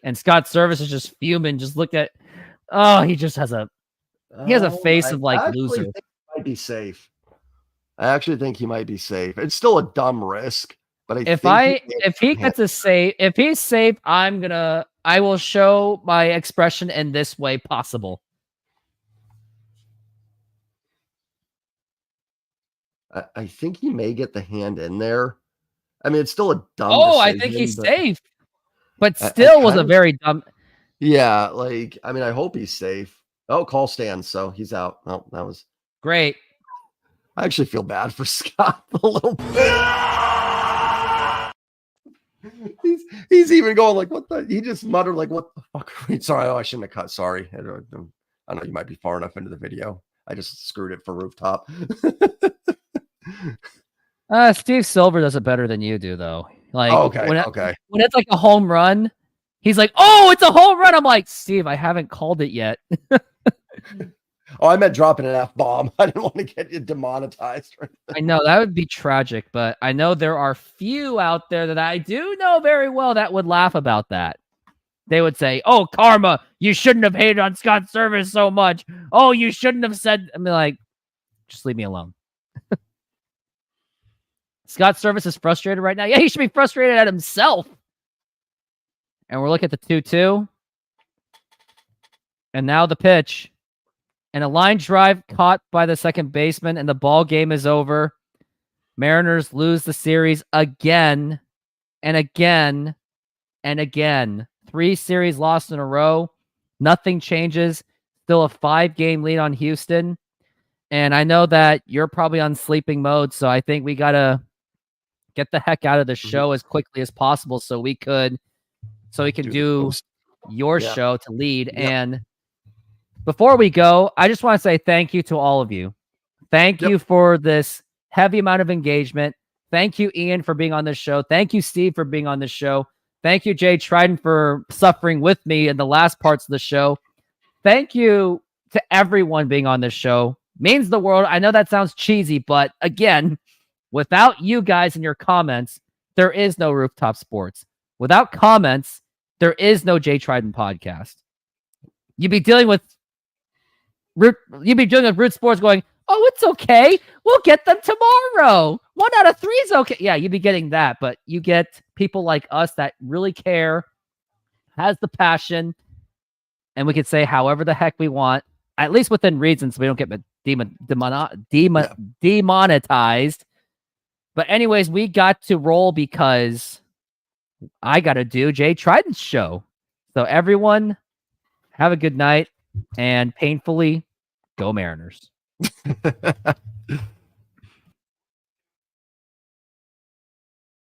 And Scott Service is just fuming. Just look at. Oh, he just has a. He has a face of like loser. Think he might be safe. I actually think he might be safe. It's still a dumb risk, but if he gets a save, if he's safe, I will show my expression in this way possible. I think he may get the hand in there. I mean, it's still a dumb. Oh, I think he's safe, but still was a very dumb. Yeah, like I mean, I hope he's safe. Oh, call stands, so he's out. Oh, that was great. I actually feel bad for Scott a little bit. He's even going like, what the? He just muttered like, what the fuck? Sorry, I shouldn't have cut. Sorry. I know you might be far enough into the video. I just screwed it for rooftop. Steve Silver does it better than you do, though. Like, when it's like a home run, he's like, "Oh, it's a home run." I'm like, Steve, I haven't called it yet. Oh, I meant dropping an F-bomb. I didn't want to get you demonetized. I know that would be tragic, but I know there are few out there that I do know very well that would laugh about that. They would say, "Oh, karma, you shouldn't have hated on Scott Service so much. Oh, you shouldn't have said." I mean, like, just leave me alone. Scott Service is frustrated right now. Yeah, he should be frustrated at himself. And we're looking at the 2-2. And now the pitch. And a line drive caught by the second baseman, and the ball game is over. Mariners lose the series again and again and again. 3 series lost in a row. Nothing changes. Still a 5-game lead on Houston. And I know that you're probably on sleeping mode, so I think we got to get the heck out of the show as quickly as possible so we can do your show to lead. Yep. And before we go, I just want to say thank you to all of you. Thank you for this heavy amount of engagement. Thank you, Ian, for being on this show. Thank you, Steve, for being on this show. Thank you, Jay Trident, for suffering with me in the last parts of the show. Thank you to everyone being on this show. Means the world. I know that sounds cheesy, but again, without you guys and your comments, there is no Rooftop Sports. Without comments, there is no Jay Trident podcast. You'd be dealing with Root Sports going, "Oh, it's okay. We'll get them tomorrow. 1 out of 3 is okay." Yeah, you'd be getting that, but you get people like us that really care, has the passion, and we could say however the heck we want, at least within reason, so we don't get demonetized. But anyways, we got to roll because I got to do Jay Trident's show. So everyone, have a good night, and painfully, go Mariners.